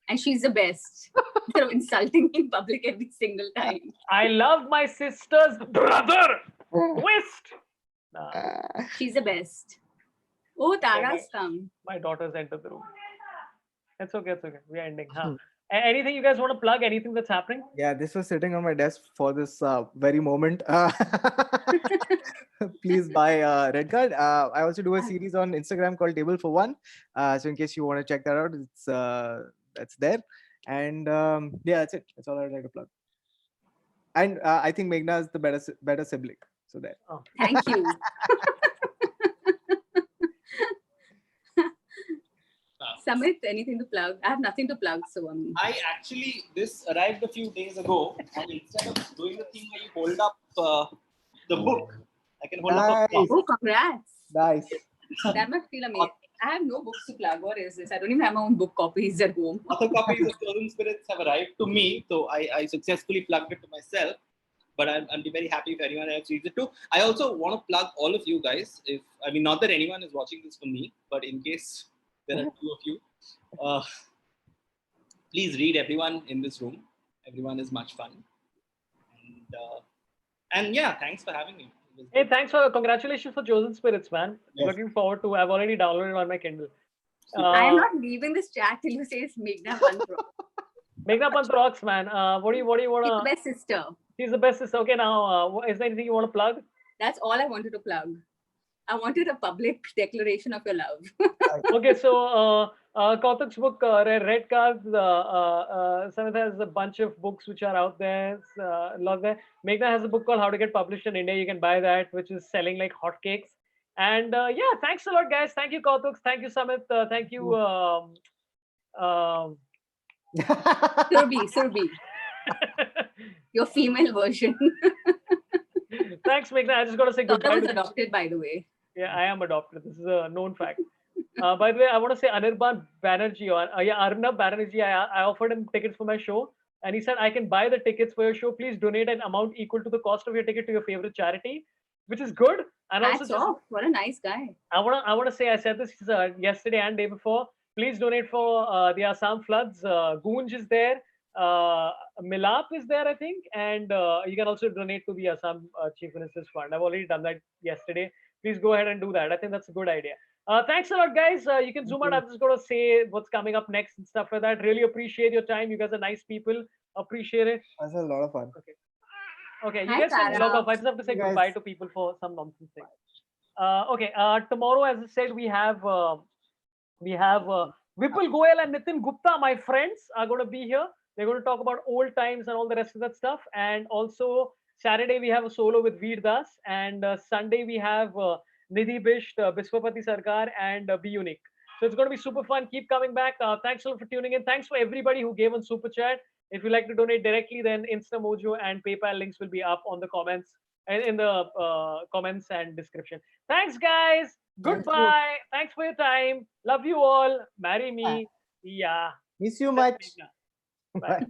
And she's the best. Instead of insulting me in public every single time. I love my sister's brother. Twist. She's the best. Oh, Tara's come. My daughter's entered the room. It's okay. It's okay. We're ending. Huh? Anything you guys want to plug? Anything that's happening? Yeah, this was sitting on my desk for this very moment. Please buy Red Card. I also do a series on Instagram called Table for One. So in case you want to check that out, that's there. And yeah, that's it. That's all I'd like to plug. And I think Meghna is the better sibling. So there. Oh. Thank you. Samit, anything to plug? I have nothing to plug, so this arrived a few days ago, and instead of doing the thing where you hold up the book, I can hold up a book. Oh, congrats! Nice. That must feel amazing. I have no books to plug. What is this? I don't even have my own book copies at home. Other copies of Chosen Spirits have arrived to me, so I successfully plugged it to myself. But I'm very happy if anyone else reads it too. I also want to plug all of you guys. Not that anyone is watching this for me, but in case there are two of you, please read everyone in this room. Everyone is much fun. And yeah, thanks for having me. Hey, congratulations for Chosen Spirits, man. Yes. Looking forward to. I've already downloaded on my Kindle. I'm not leaving this chat till you say it's Meghna Pant. Meghna Pant rocks, man. What do you want to? She's the best sister. She's the best sister. Okay, now is there anything you want to plug? That's all I wanted to plug. I wanted a public declaration of your love. Okay, so Kautuk's book, Red Cards, Samit has a bunch of books which are out there. A lot there. Meghna has a book called How to Get Published in India. You can buy that, which is selling like hotcakes. And yeah, thanks a lot, guys. Thank you, Kautuk. Thank you, Samit. Thank you. Surbi. Your female version. Thanks, Meghna. I just got to say goodbye. I was adopted, by the way. Yeah, I am adopted. This is a known fact. By the way, I want to say Anirban Banerjee, Arnab Banerjee, I offered him tickets for my show. And he said, I can buy the tickets for your show. Please donate an amount equal to the cost of your ticket to your favorite charity, which is good. And also, what a nice guy. I want to say, I said this yesterday and day before. Please donate for the Assam floods. Goonj is there. Milap is there, I think. And you can also donate to the Assam Chief Minister's Fund. I've already done that yesterday. Please go ahead and do that. I think that's a good idea. Thanks a lot, guys. You can zoom out. I'm just going to say what's coming up next and stuff like that. Really appreciate your time. You guys are nice people. Appreciate it. That's a lot of fun. Okay. You guys can log off. I just have to say goodbye to people for some nonsense thing. Okay. Tomorrow, as I said, we have Vipul Goyal and Nitin Gupta, my friends, are going to be here. They're going to talk about old times and all the rest of that stuff. And also Saturday, we have a solo with Veer Das. And Sunday, we have Nidhi Bisht, Biswapati Sarkar, and Be Unique. So it's going to be super fun. Keep coming back. Thanks a lot for tuning in. Thanks for everybody who gave on Super Chat. If you like to donate directly, then InstaMojo and PayPal links will be up on the comments and in the comments and description. Thanks, guys. Goodbye. Thanks for your time. Love you all. Marry me. Yeah. Miss you much. Bye.